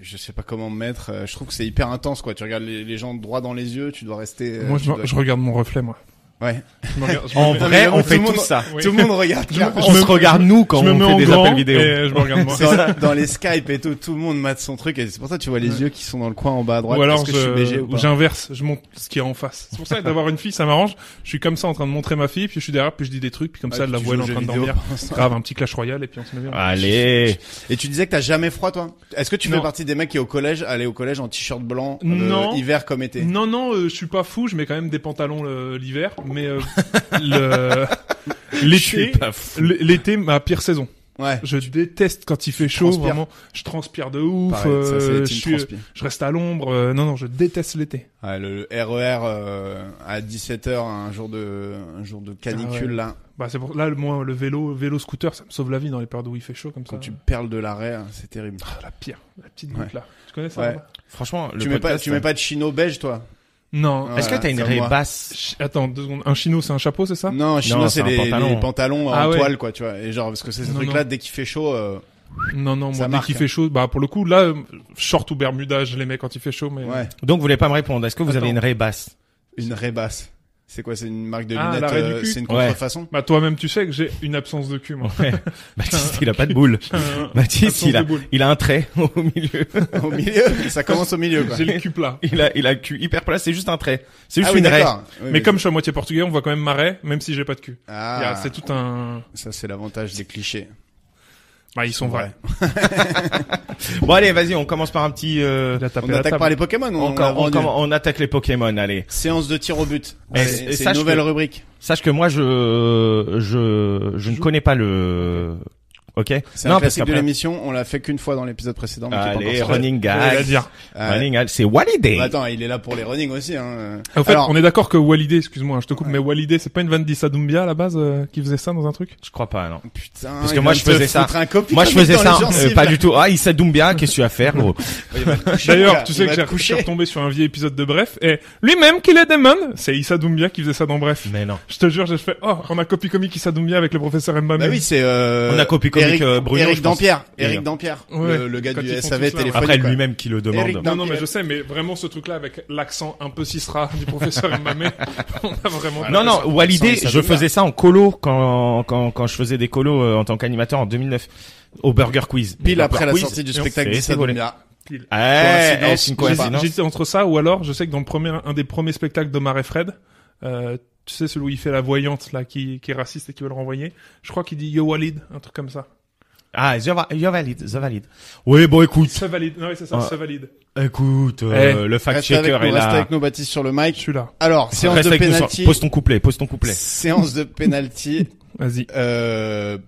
je sais pas comment me mettre. Je trouve que c'est hyper intense, quoi. Tu regardes les gens droit dans les yeux, tu dois rester. Moi, tu dois- je regarde mon reflet, moi. Ouais. Je me regarde- je me En mets- vrai, on tout fait le monde- tout ça. Oui. Tout le monde regarde. clairement. On se regarde nous quand je me on mets fait en des grand appels vidéo. et je me regarde moi. Dans les Skype et tout le monde mate son truc et c'est pour ça que tu vois les yeux qui sont dans le coin en bas à droite. Ou alors Est-ce que je suis BG ou pas j'inverse, je montre ce qui est en face. C'est pour ça que d'avoir une fille, ça m'arrange. Je suis comme ça en train de montrer ma fille, puis je suis derrière, puis je dis des trucs, puis comme ça, elle la voit, elle est en train de dormir. Grave, un petit clash royal, et puis on se met bien. Allez. Et tu disais que t'as jamais froid toi. Est-ce que tu fais Non. partie des mecs qui allaient au collège en t-shirt blanc, Non. hiver comme été? Non, non, je suis pas fou, je mets quand même des pantalons l'hiver, mais le l'été, l'été, ma pire saison. Ouais. Je déteste quand il fait chaud, transpires. vraiment. Je transpire de ouf. Pareil, ça, c'est team je suis, transpi. je reste à l'ombre. Non, non, je déteste l'été. Ouais, le RER à 17h un jour de canicule ouais. là, Bah c'est pour là moi le vélo scooter, ça me sauve la vie dans les périodes où il fait chaud comme quand ça. tu perles de l'arrêt, hein, c'est terrible. Ah, la pire, la petite Ouais. goutte là. Tu connais ça? Ouais. là Franchement, le Tu mets pas de chino beige toi? Non. Ouais. Est-ce que t'as une c'est raie moi. basse? Attends 2 secondes. Un chino, c'est un chapeau, c'est ça? Non, chino Non, c'est c'est un pantalon. les pantalons Ah en ouais. toile quoi, tu vois. Et genre parce que c'est ce Non, truc là non. dès qu'il fait chaud Non, non, Ça moi dès marque, qu'il hein. fait chaud, bah pour le coup là, short ou bermuda, je les mets quand il fait chaud, mais. ouais, Donc vous voulez pas me répondre. Est-ce que vous avez Attends. une raie basse? une raie basse. C'est quoi, c'est une marque de Ah, lunettes, l'arrêt du cul. c'est une Ouais. contrefaçon? Bah toi-même tu sais que j'ai une absence de cul moi. Ouais. Baptiste, il a pas de boule. Baptiste, Absence il a un trait au milieu. Au milieu, ça commence au milieu quoi. J'ai le cul plat. Il a le cul hyper plat. C'est juste un trait. C'est juste Ah oui, une raie. d'accord. Oui, Mais comme je suis à moitié portugais, on voit quand même ma raie, même si j'ai pas de cul. ah, C'est tout un. ça c'est l'avantage des clichés. Bah ils sont vrais. Bon allez, vas-y, on commence par un petit. Il a tapé On la attaque table. par les Pokémon ou on a vendu On attaque les Pokémon. Allez. Séance de tir au but. Et C'est sache une nouvelle que- rubrique. Sache que moi je ne connais pas le. Ok. C'est un classique de l'émission, on l'a fait qu'une fois dans l'épisode précédent. Mais qui est pas Allez, encore sorti. running J'allais la gag. dire. Running gag. C'est Walidé. Bah, attends, il est là pour les running aussi. Hein. En fait, Alors, on est d'accord que Walidé, excuse-moi, je te coupe, mais Walidé, c'est pas une vanne d'Issa Doumbia à la base qui faisait ça dans un truc? Je crois pas, non. putain, Parce que il moi, vient je de te faisais ça. foutre un copie Moi, je comique faisais dans ça. les gencives, Pas là. du tout. Ah, Issa Doumbia, qu'est-ce que tu vas faire, gros? Il va te coucher, D'ailleurs, gars. tu Il sais va que te je suis coucher. retombé sur un vieil épisode de Bref, et lui-même qui est démon, c'est Issa Doumbia qui faisait ça dans Bref. Mais non. Je te jure, j'ai fait, oh, on a copie comique Issa Doumbia avec le professeur Mbamé. Bah oui, c'est On a copie comique, Bruno, Eric je pense. Dampierre. Et, Eric Dampierre. Ouais. Le gars Quand du ils font SAV tout ça, ouais. téléphonique. Après, quoi. lui-même qui le demande. Eric Non, non, mais je sais, mais vraiment ce truc-là avec l'accent un peu cisra du professeur Mbamé, on a vraiment... Non, non, Sans Walidé, Issa je Doumbia. faisais ça en colo quand je faisais des colos en tant qu'animateur en 2009 au Burger Quiz. Pile Burger après la Quiz, sortie du et on spectacle s'est d'Issa volé. Doumbia. Pile. Eh, Coïncidence, c'est une je sais pas. coïncidence. J'hésitais entre ça ou alors, je sais que dans un des premiers spectacles d'Omar et Fred, tu sais, celui où il fait la voyante, là, qui est raciste et qui veut le renvoyer, je crois qu'il dit Yo Walid, un truc comme ça. Ah, je valide. Oui, bon, écoute. Ça valide. Non, oui, c'est ça, Ah. ça valide. Écoute, le Reste avec fact-checker nous, est reste là. avec nous, Baptiste, sur le Je mic. suis là. Alors, séance Reste de avec nous sur- penalty. Pose ton couplet. Séance de penalty. Vas-y.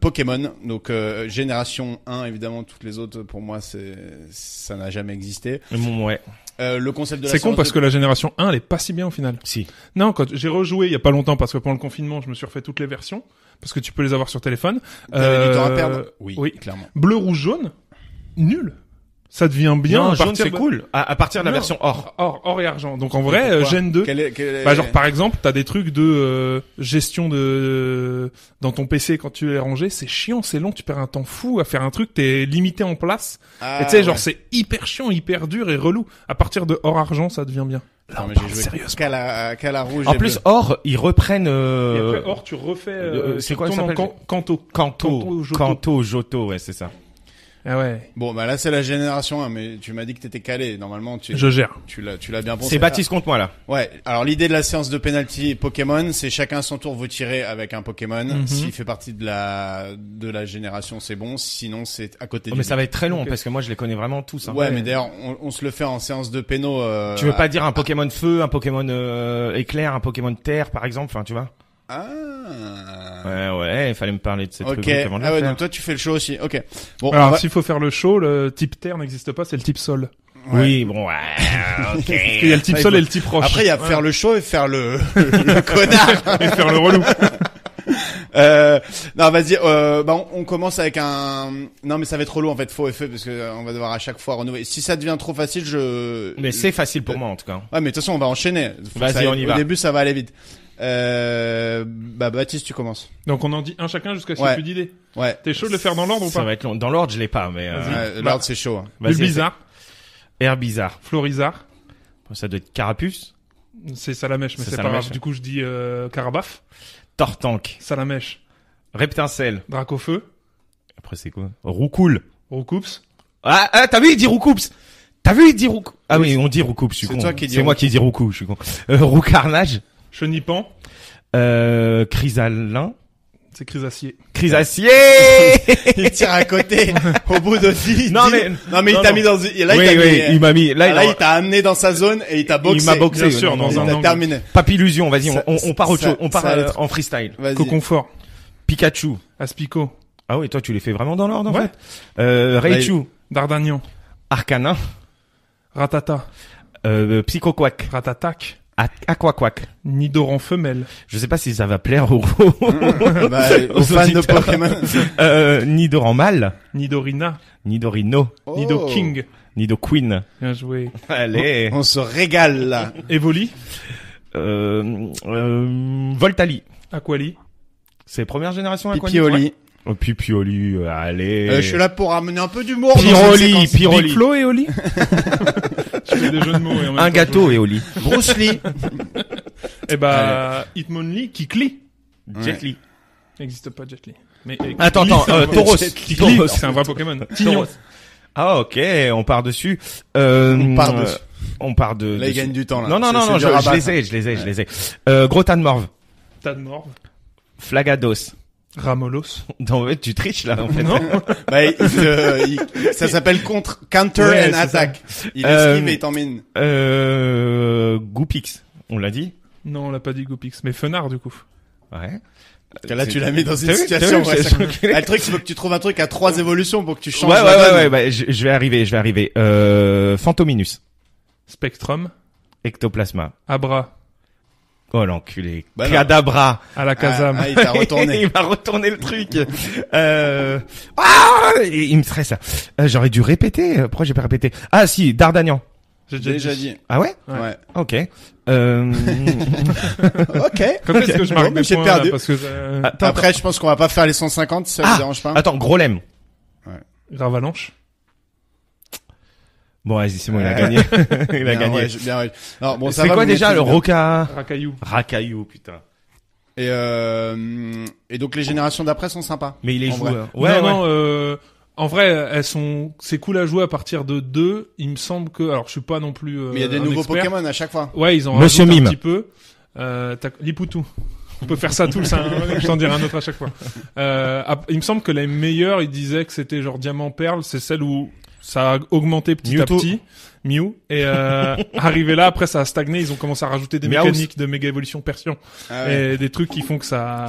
Pokémon, donc génération 1 évidemment, toutes les autres pour moi ça n'a jamais existé. Bon, ouais. Le concept de la C'est con séance parce de- que la génération 1, elle est pas si bien au final. Si. Non, quand j'ai rejoué il y a pas longtemps parce que pendant le confinement, je me suis refait toutes les versions parce que tu peux les avoir sur téléphone. T'avais du temps à perdre. oui. Clairement. Bleu, rouge, jaune, nul. Ça devient bien Non, à jaune, partir c'est de- cool. À partir de la Non. version or. Or et argent. Donc en vrai, Pourquoi Gen 2. Quel est- Bah genre par exemple, t'as des trucs de gestion de dans ton PC quand tu es rangé, c'est chiant, c'est long, tu perds un temps fou à faire un truc, t'es limité en place. Ah, et tu sais, genre ouais. c'est hyper chiant, hyper dur et relou. À partir de or argent, ça devient bien. Attends, mais on parle j'ai joué sérieusement. qu'à la rouge. En et plus, bleu. or, ils reprennent, Et après or, tu refais. c'est tu quoi ça tournes en s'appelle canto. Kanto, Joto, ouais, c'est ça. Ah ouais. Bon, bah là c'est la génération 1, mais tu m'as dit que t'étais calé. Normalement, Je gère. tu l'as bien pensé. C'est Baptiste contre moi, là. Ouais. Alors l'idée de la séance de penalty Pokémon, c'est chacun son tour vous tirez avec un Pokémon. Mhm. S'il fait partie de la génération, c'est bon. Sinon, c'est à côté. Oh, du mais ça va être très long, Ok. parce que moi, je les connais vraiment tous, hein. Ouais, mais d'ailleurs, on se le fait en séance de péno. Tu veux pas dire un Pokémon feu, un Pokémon éclair, un Pokémon terre, par exemple, enfin, tu vois? Ah. Ouais, il fallait me parler de ces Ok. trucs avant de Ah le ouais, faire. donc toi tu fais le show aussi. Ok. Bon. Alors on va- s'il faut faire le show, le type terre n'existe pas, c'est le type sol. Ouais. Oui, bon, ouais, ok. Parce qu'il y a le type Ouais, sol il et le type roche. Après, il y a Ouais. faire le show et faire le connard. Et faire le relou. Non, vas-y. Bah, on commence avec un. Non, mais ça va être relou en fait. Faux effet parce que on va devoir à chaque fois renouveler. Si ça devient trop facile, Mais c'est facile pour moi, en tout cas. Ouais, mais de toute façon, on va enchaîner. Faut que Vas-y, ça- on y Au va. début, ça va aller vite. Bah, Baptiste, tu commences. Donc on en dit un chacun jusqu'à ce qu'il Ouais. n'y ait plus d'idées. Ouais. T'es chaud de le faire dans l'ordre ou Ça pas? va être long. Dans l'ordre, je l'ai pas, mais, Ouais, Bah, l'ordre, c'est chaud. hein. vas-y, Bulbizarre, Air bizarre. Florizarre, Ça doit être Carapuce. C'est Salamèche, mais C'est c'est pas Salamèche. grave. Du coup, je dis Carabaf, Tortank. Salamèche, Reptincelle. Dracofeu, Après, c'est quoi? Roucoule. Roucoups, T'as vu, il dit Roucoups. T'as vu, il dit Roucoups. Ah oui, on dit Roucoups, je suis C'est con. toi qui dis C'est moi qui dis Roucou, je suis con. Roucarnage. Chenipan, Chrysalin. c'est Chrysacier. Chrysacier. Il tire à côté, au bout de 10. Non, mais- il non, t'a non. mis dans, là, Oui, il t'a oui, il mis, m'a mis, là, il t'a amené dans sa zone et il t'a boxé. il m'a boxé. Bien sûr, dans Il un t'a angle. terminé. Papillusion, vas-y, Ça- on part autre ça- chose. On part ça allait être- en freestyle. Vas-y. Coconfort, Pikachu. Aspico, Ah oui, toi, tu les fais vraiment dans l'ordre, en Ouais. fait. Raichu. Dardagnan, Arcanin. Ratata, Psychoquack. Ratatac, Aquaquack. Nidoran femelle, Je sais pas si ça va plaire aux Bah, aux aux fans de auditeurs. Pokémon. Nidoran mâle. Nidorina, Nidorino. Nido Oh. King. Nido Queen. Bien joué. Allez. On se régale, là. Evoli, Voltali. Aquali, C'est première génération Aquanis. Pipioli. Oh, Pipioli, allez. Je suis là pour ramener un peu d'humour. dans Piroli, cette séquence. Piroli. Big Flo et Oli. Je fais des jeux de mots. Et en même Un temps, gâteau et Oli. Bruce Lee. Eh bah, Hitmonlee, Kikli. Jet Li. N'existe pas Jet Li. Mais Attends, Kikli, c'est un vrai- Tauros. Kikli, Tauros. c'est un vrai Pokémon. Tignon. Ah, ok, on part dessus. On part dessus. On part de... Là, il dessus. gagne du temps, là. Non, non, C'est- non, c'est non, dur à je battre. les ai. Gros tas de morve. Tadmorve. Flagados. Ramolos. Non, ouais, tu triches, là, en fait. Non. Bah, ça s'appelle counter Ouais, and c'est attack. Il Euh, esquive et il t'emmène. Goupix. On l'a dit? Non, on l'a pas dit Gopix. Mais Fenard, du coup. Ouais. Là, tu l'as mis dans une T'as vu, situation. t'as vu, ouais, c'est- ça- Ah, le truc, c'est que tu trouves un truc à 3 évolutions pour que tu changes Ouais, la donne. ouais, bah, je vais arriver. Fantominus. Spectrum. Ectoplasma. Abra. Oh, l'enculé. Bah non. Cadabra. Alakazam. Ah, il t'a retourné. Il m'a retourné le truc. Il me stresse. J'aurais dû répéter. Pourquoi j'ai pas répété? Ah, si, Dardagnan. J'ai Déjà dit. Ah ouais? Ouais. Ok. Ok. Quand est-ce que je marque Bon, bah, des j'ai points, perdu. là, parce que, Après, je pense qu'on va pas faire les 150 si ça vous dérange pas. Attends, Grolem. Gravalanche. Bon, vas-y, c'est bon, il a gagné. Il a Bien, gagné. ouais, bien, ouais. Non, bon, ça C'est va, quoi vous déjà le maîtrisez bien. Roca? Racaillou. Racaillou, putain. Et donc les générations d'après sont sympas. Mais il est En joué. vrai. hein. Ouais, non, ouais. non, en vrai, c'est cool à jouer à partir de 2. Il me semble que, alors je suis pas non plus, Mais il y a des un nouveaux expert. Pokémon à chaque fois. Ouais, ils en Monsieur rajoutent Mime. un petit peu. T'as Lipoutou. On peut faire ça tout, je t'en dirai un autre à chaque fois. Il me semble que la meilleure, il disait que c'était genre Diamant Perle, c'est celle où ça a augmenté petit Mewtwo. à petit. Mew. Et arrivé là, après ça a stagné, ils ont commencé à rajouter des Meowth. mécaniques de méga évolution Persian. Ah ouais. Et des trucs qui font que ça...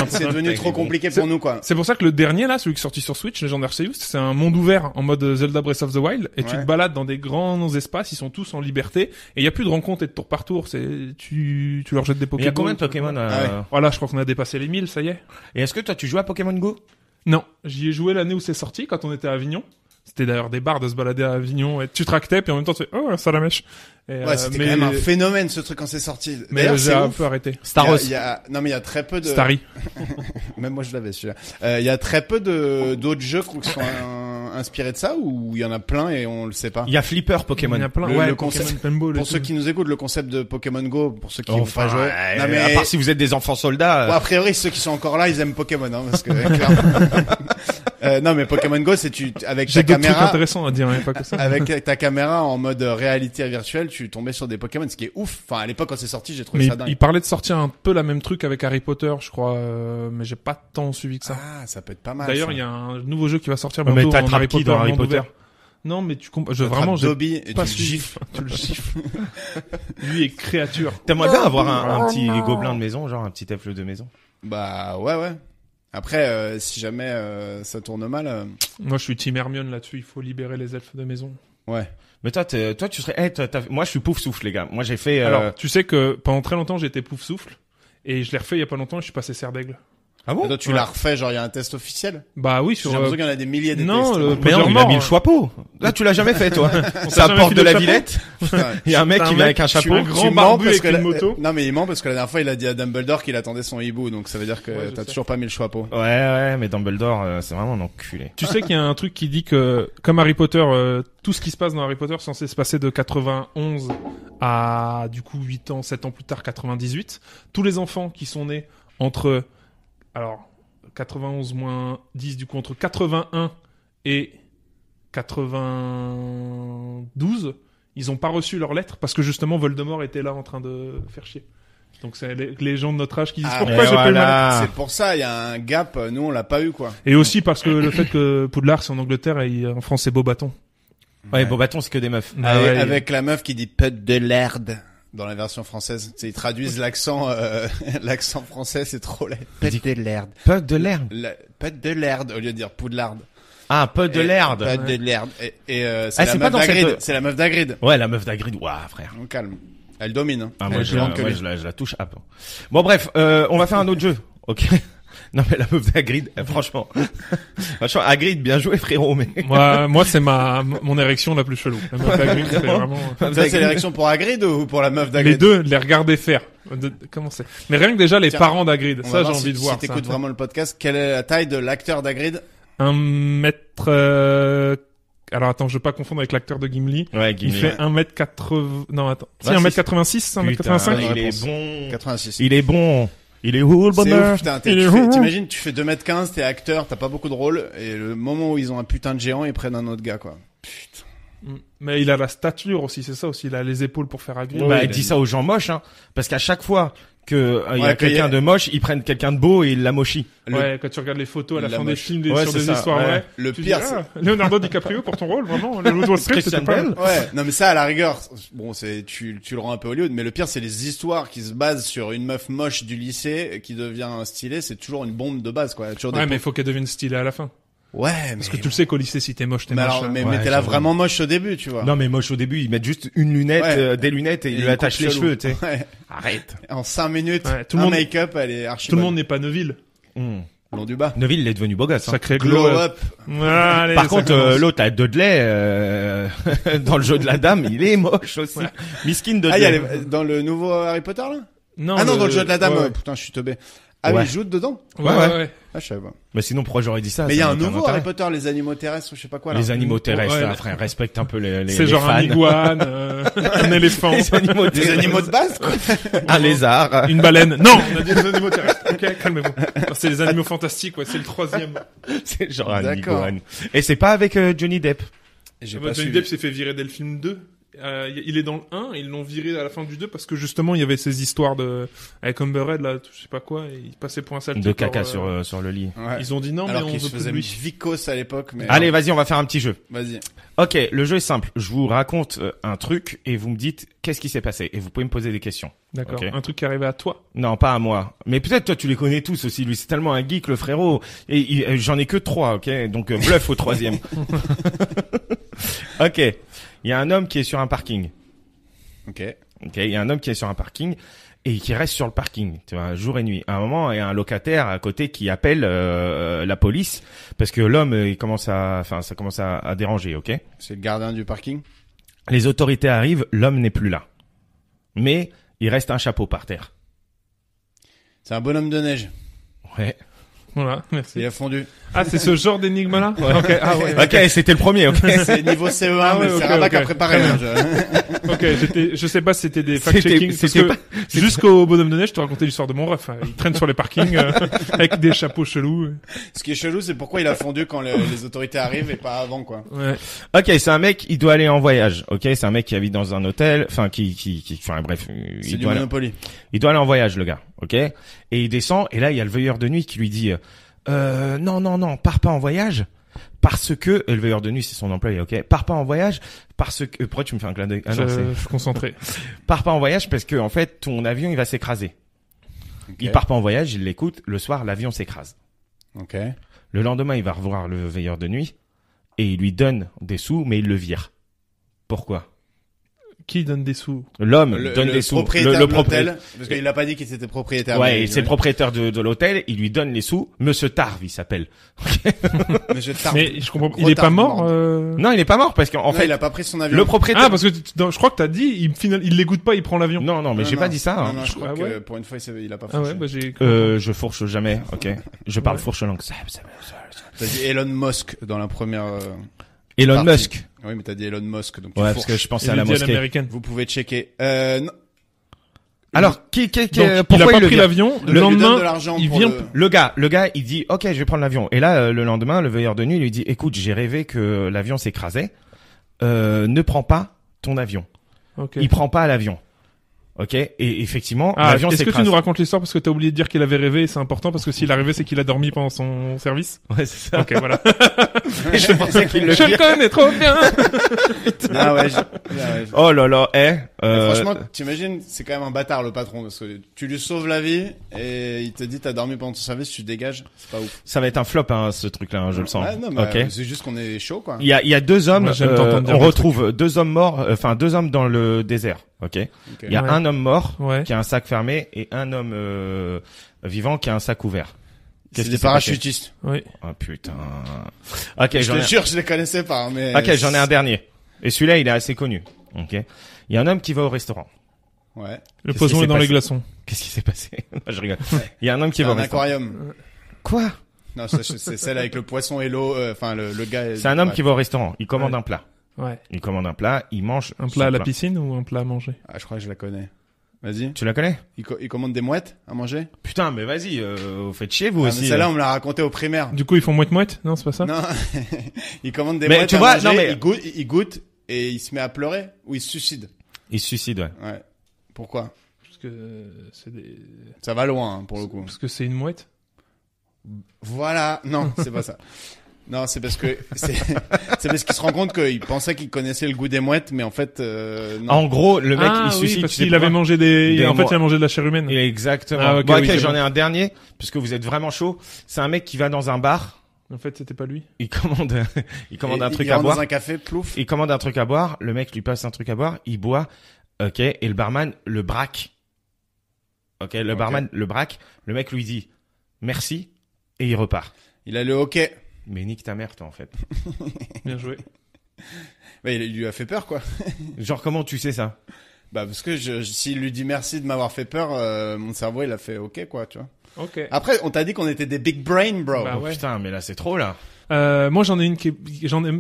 C'est devenu trop compliqué pour nous, quoi. C'est pour ça que le dernier là, celui qui est sorti sur Switch, Legendary Arceus, c'est un monde ouvert en mode Zelda Breath of the Wild et tu Ouais. te balades dans des grands espaces, ils sont tous en liberté et il y a plus de rencontres et de tour par tour, c'est tu leur jettes des Il Pokémon. y a combien de Pokémon Ah ouais. Voilà, je crois qu'on a dépassé les 1000, ça y est. Et est-ce que toi tu joues à Pokémon Go? Non, j'y ai joué l'année où c'est sorti quand on était à Avignon. C'était d'ailleurs des bars de se balader à Avignon et tu tractais puis en même temps tu fais oh ça la mèche. Et, Ouais, c'était mais- quand même un phénomène, ce truc, quand c'est sorti. Mais D'ailleurs, j'ai c'est un ouf. peu arrêté. Staros. Non, mais il y a très peu de... Starry. Même moi, je l'avais, celui-là. Il y a très peu d'autres jeux qui sont inspirés de ça, ou il y en a plein et on le sait pas? Il y a Flipper Pokémon. Il y a plein. Le Ouais, concept- Pokémon Pinball et Pour tout. ceux qui nous écoutent, le concept de Pokémon Go, pour ceux qui n'ont Enfin, pas joué. Non, mais... à part si vous êtes des enfants soldats. Bon, a priori, ceux qui sont encore là, ils aiment Pokémon, hein, parce que, clairement. Non, mais Pokémon Go, c'est avec J'ai ta d'autres trucs caméra, intéressants à dire, hein, pas que ça. avec ta caméra en mode réalité virtuelle, tu tombais sur des Pokémon, ce qui est ouf. Enfin, à l'époque, quand c'est sorti, j'ai trouvé Mais ça dingue. il parlait de sortir un peu la même truc avec Harry Potter, je crois, mais j'ai pas tant suivi que ça. Ah, ça peut être pas mal. D'ailleurs, ça. il y a un nouveau jeu qui va sortir Ouais, mais bientôt en t'attrapes Harry qui Potter, dans Harry monde Potter ouvert. Non, mais T'attrapes vraiment, j'ai Dobby et pas tu le suivi. gifles. Tu le gifles. Lui est créature. T'aimerais bien avoir un petit gobelin de maison, genre un petit elfe de maison. Bah, ouais. Après, si jamais ça tourne mal, Moi, je suis Team Hermione là-dessus. Il faut libérer les elfes de maison. ouais. Mais toi, tu serais, moi, je suis pouf souffle, les gars. Moi, j'ai fait, Alors, tu sais que pendant très longtemps, j'étais Pouf Souffle. Et je l'ai refait il y a pas longtemps et je suis passé Serre d'Aigle. Ah bon? Attends, tu l'as refait, genre il y a un test officiel? Bah oui, J'ai sur l'impression qu'il y en a des milliers de non, tests. le- Mais non, Plusieurs il a morts, mis le hein. chapeau. Là, tu l'as jamais fait, toi. t'a Ça jamais porte filé de le la chapeau Villette. Putain. Il y a un mec T'as qui un vient mec avec un qui a chapeau. un grand Tu mens barbu parce avec que une moto. Non mais il ment parce que la dernière fois il a dit à Dumbledore qu'il attendait son hibou, donc ça veut dire que Ouais, je t'as sais. toujours pas mis le chapeau. Ouais, mais Dumbledore, c'est vraiment un enculé. Tu sais qu'il y a un truc qui dit que, comme Harry Potter, tout ce qui se passe dans Harry Potter est censé se passer de 91 à, du coup, 8 ans, 7 ans plus tard, 98. Tous les enfants qui sont nés entre, alors, 91 moins 10, du coup, entre 81 et 92, ils ont pas reçu leur lettre parce que justement Voldemort était là en train de faire chier. Donc c'est les gens de notre âge qui disent Ah, pourquoi et j'ai pas eu ma lettre. voilà. C'est pour ça, il y a un gap, nous on l'a pas eu quoi. Et aussi parce que le fait que Poudlard c'est en Angleterre et en France c'est Beaubaton. Ouais, Beaubaton, c'est que des meufs. Ah ouais, Avec la meuf qui dit pute de l'erde dans la version française. Tu sais, ils traduisent l'accent, l'accent français, c'est trop laid. Pute de l'erde. Pas de l'herbe. Pute de l'erde au lieu de dire Poudlard. Ah, pas de l'herbe. Pute de l'erde. Et c'est Ah, la c'est meuf pas dans cette- d'Hagrid. C'est la meuf d'Hagrid. Ouais, la meuf d'Agrid. Ouah, frère. On calme. Elle domine. Hein. Ah, Elle moi, est je plus grande que lui. la touche à peu. Bon, bref, on va faire un autre jeu. Ok. Non, mais la meuf d'Agrid, franchement. Franchement, Hagrid, bien joué, frérot, mais. Moi c'est mon érection la plus chelou. La meuf d'Hagrid, c'est vraiment... Ça, c'est l'érection pour Hagrid ou pour la meuf Les d'Hagrid? deux, les regarder faire. Comment c'est? Mais rien que déjà les Tiens, parents d'Hagrid, On va ça j'ai voir envie de voir. Si t'écoutes vraiment le podcast, quelle est la taille de l'acteur d'Hagrid? 1 mètre... Alors attends, je veux pas confondre avec l'acteur de Gimli. Ouais, Il Guinée. fait 1m80... Non, attends. Si, Ouais, 1m86, 1m85. il est réponse. bon. 86. Il est bon. Il est où, le C'est bonheur? ouf, putain. Il est où T'imagines, tu fais 2m15, t'es acteur, t'as pas beaucoup de rôle, et le moment où ils ont un putain de géant, ils prennent un autre gars, quoi. Putain. Mais il a la stature aussi, c'est ça aussi. Il a les épaules pour faire Hagrid. Bah, il il a dit dit. ça aux gens moches, hein. Parce qu'à chaque fois que il y a Ouais, quelqu'un qu'il y a- de moche, ils prennent quelqu'un de beau et ils l'amochient. Ouais, quand tu regardes les photos à la La fin des moche. films, Ouais, sur c'est des ça, histoires ouais. vraies. Le Tu pire, dis, Leonardo DiCaprio pour ton rôle, vraiment. Le Wall Street, c'était Christian pas... Bale. Ouais, non mais ça à la rigueur, bon tu le rends un peu Hollywood, mais le pire c'est les histoires qui se basent sur une meuf moche du lycée qui devient stylée, c'est toujours une bombe de base quoi. Toujours Ouais, des mais il faut qu'elle devienne stylée à la fin. ouais, Parce que tu le sais qu'au lycée, si t'es moche, t'es mais moche. alors, hein. mais Ouais, t'es là j'avoue. vraiment moche au début, tu vois. Non, mais moche au début, ils mettent juste une lunette, Ouais. des lunettes et ils Et lui une attachent coupe les chelou. cheveux, tu sais. Ouais. Arrête. En 5 minutes, Ouais, tout le un monde- make-up, elle est archi Tout le bonne. monde n'est pas Neville. Long du bas. Neville, il est devenu beau gosse. Hein. Sacré Glow glow. up. Allez, Par ça contre, commence. l'autre, là, Dudley, dans le jeu de la dame, il est moche aussi. Ouais. Miskin Dudley. Ah, il y a dans le nouveau Harry Potter là? Non, Ah non, dans le jeu de la dame. Ouais, Putain, je suis teubé. Ah Ouais. oui, il joue dedans? ouais. Ouais. ouais. Ah, je savais pas. Mais sinon, pourquoi j'aurais dit ça? Mais il y Ça a un n'a aucun nouveau intérêt. Harry Potter, les animaux terrestres, ou je sais pas quoi là. Les animaux terrestres, Ouais, là, frère, respecte un peu les C'est genre fans. un iguane, un éléphant, Les animaux Des terrestres. animaux de base, quoi. Un lézard. une baleine. Non, on a dit les animaux terrestres. Ok, calmez-vous. Non, c'est les animaux fantastiques, ouais. C'est le 3e. C'est genre un D'accord. iguane. Et c'est pas avec Johnny Depp. J'ai Johnny pas suivi. Depp s'est fait virer dès le film 2. Il est dans le 1, ils l'ont viré à la fin du 2 parce que justement il y avait ces histoires avec Amber Heard là, je sais pas quoi, et il passait pour un sale De type, caca alors, sur le lit. Ouais. Ils ont dit non, Alors mais on qu'il veut se plus faisait de lui. vicos à l'époque, mais. Allez, vas-y, on va faire un petit jeu. Vas-y. Ok, le jeu est simple. Je vous raconte un truc et vous me dites qu'est-ce qui s'est passé. Et vous pouvez me poser des questions. D'accord. Ok. Un truc qui arrivait à toi. Non, pas à moi. Mais peut-être toi, tu les connais tous aussi. Lui, c'est tellement un geek, le frérot. Et j'en ai que 3, ok. Donc bluff au 3e. Ok. Il y a un homme qui est sur un parking. Ok. Ok. Il y a un homme qui est sur un parking et qui reste sur le parking, tu vois, jour et nuit. À un moment, il y a un locataire à côté qui appelle la police parce que l'homme, ça commence à déranger, ok. C'est le gardien du parking. Les autorités arrivent, l'homme n'est plus là. Mais il reste un chapeau par terre. C'est un bonhomme de neige. Ouais. Voilà, merci. Il a fondu. Ah, c'est ce genre d'énigme là. Ok. Ah ouais. Ok, c'était le premier, ok. C'est niveau CE1, Ah ouais, mais c'est ok, Rabat ok. qui a préparé. hein, je- Ok, je sais pas si c'était des fact-checking. Parce c'était que jusqu'au bonhomme de neige, je te racontais l'histoire de mon ref. Il traîne sur les parkings avec des chapeaux chelous. Ce qui est chelou, c'est pourquoi il a fondu quand les autorités arrivent et pas avant, quoi. Ouais. Ok, c'est un mec, il doit aller en voyage. Ok, c'est un mec qui habite dans un hôtel, enfin enfin bref, C'est il du doit aller, Monopoly. il doit aller en voyage, le gars. Ok, et il descend et là il y a le veilleur de nuit qui lui dit non, pars pas en voyage parce que le veilleur de nuit c'est son employé. Ok, pars pas en voyage parce que pourquoi tu me fais un clin d'œil? Ah non, Je suis concentré. pars pas en voyage parce que en fait ton avion il va s'écraser. Ok. Il part pas en voyage, il l'écoute. Le soir l'avion s'écrase. Ok. Le lendemain il va revoir le veilleur de nuit et il lui donne des sous mais il le vire. Pourquoi? Qui donne des sous? L'homme donne des sous. Propriétaire Le de l'hôtel, parce qu'il a pas dit qu'il était propriétaire. Ouais, mais- c'est le propriétaire de l'hôtel. Il lui donne les sous. Monsieur Tarve, il s'appelle. Mais je tarde. Mais je comprends. Il Gros est pas mort. tard, Non, il est pas mort parce qu'en Non, fait, il a pas pris son avion. le propriétaire. Ah, parce que je crois que t'as dit, il l'écoute pas, il prend l'avion. Non, non, mais j'ai Non, pas non. dit ça. Non, Hein. non, je crois Ah que ouais pour une fois, il a pas Ah fourché. ouais, bah j'ai. Je fourche jamais. Ok. Je parle Ouais. fourche langue. T'as dit Elon Musk dans la première. Elon partie. Musk. Oui, mais t'as dit Elon Musk, donc tu Ouais, fourches. parce que je pensais Il à la lui dit à mosquée. l'américaine. Vous pouvez checker. Non. Alors, Donc, il pourquoi a pas le pris vire l'avion. Le Il lui donne de lendemain, l'argent il pour vient. Le gars, il dit, ok, je vais prendre l'avion. Et là, le lendemain, le veilleur de nuit lui dit, écoute, j'ai rêvé que l'avion s'écrasait. Ne prends pas ton avion. Ok. Il prend pas l'avion. Ok. Et effectivement, Ah, l'avion est-ce que tu s'écrase. nous racontes l'histoire parce que t'as oublié de dire qu'il avait rêvé et c'est important parce que s'il a rêvé c'est qu'il a dormi pendant son service. Ouais, c'est ça. Ok, voilà. Je pensais qu'il le Je le connais trop bien. Ah ouais. Oh là là, Franchement, t'imagines, c'est quand même un bâtard le patron parce que tu lui sauves la vie et il te dit t'as dormi pendant ton service, tu dégages, c'est pas ouf. ça va être un flop, hein, ce truc-là, hein, je le sens. Ouais, non, mais Ok. c'est juste qu'on est chaud quoi. Il y a deux hommes, Moi, j'aime t'entendre dire on des retrouve deux hommes morts, enfin deux hommes dans le désert. Ok. Ok. Il y a Ouais. un homme mort Ouais. qui a un sac fermé et un homme vivant qui a un sac ouvert. C'est qui des s'est passé parachutistes. Oui. Ah putain. Ok, Je j'en te ai. jure, je les connaissais pas, mais. Ok, j'en ai un dernier. Et celui-là, il est assez connu. Ok. Il y a un homme qui va au restaurant. Ouais. Le Qu'est-ce poison qui est dans s'est les passé glaçons. Qu'est-ce qui s'est passé? Non, je rigole. Il y a un homme qui C'est va au un restaurant. aquarium. Quoi? Non, c'est celle avec le poisson et l'eau. Enfin, le gars. C'est un homme ouais. qui va au restaurant. Il commande Ouais. un plat. Ouais. Il commande un plat. Il mange Un son plat à la piscine ou un plat à manger? Ah, je crois que je la connais. Vas-y. Tu la connais? Il commande des mouettes à manger. Putain, mais vas-y, vous faites chier vous Ah, aussi. mais celle-là, on me l'a raconté au primaire. Du coup, ils font moite-moite? Non, c'est pas ça? Non, il commande des Mais mouettes tu à vois, manger, non, mais- il goûte et il se met à pleurer ou il se suicide. Il se suicide, ouais. Ouais. Pourquoi? Parce que c'est des... Ça va loin hein, pour le coup. Parce que c'est une mouette? Voilà. Non, c'est pas ça. Non, c'est parce que c'est parce qu'il se rend compte qu'il pensait qu'il connaissait le goût des mouettes, mais en fait non. En gros, le mec, Ah il oui, suicide. parce tu sais qu'il avait pourquoi mangé en fait, il a mangé de la chair humaine. Exactement. Ah, ok, Bon, oui, ok, c'est j'en bon. ai un dernier, puisque vous êtes vraiment chaud. C'est un mec qui va dans un bar. En fait, c'était pas lui. Il commande Et un truc il à rentre boire. dans un café, plouf. Il commande un truc à boire. Le mec lui passe un truc à boire. Il boit. Ok. Et le barman le braque. Ok. Le Ok. barman le braque. Le mec lui dit merci et il repart. Il a le hockey. Mais nique ta mère, toi, en fait. Bien joué. Bah, il lui a fait peur quoi. Genre, comment tu sais ça? Bah parce que s'il lui dit merci de m'avoir fait peur, mon cerveau il a fait ok quoi, tu vois. Ok. Après, on t'a dit qu'on était des big brain, bro. Bah Oh, ouais. putain, mais là, c'est trop, là. Moi, j'en ai une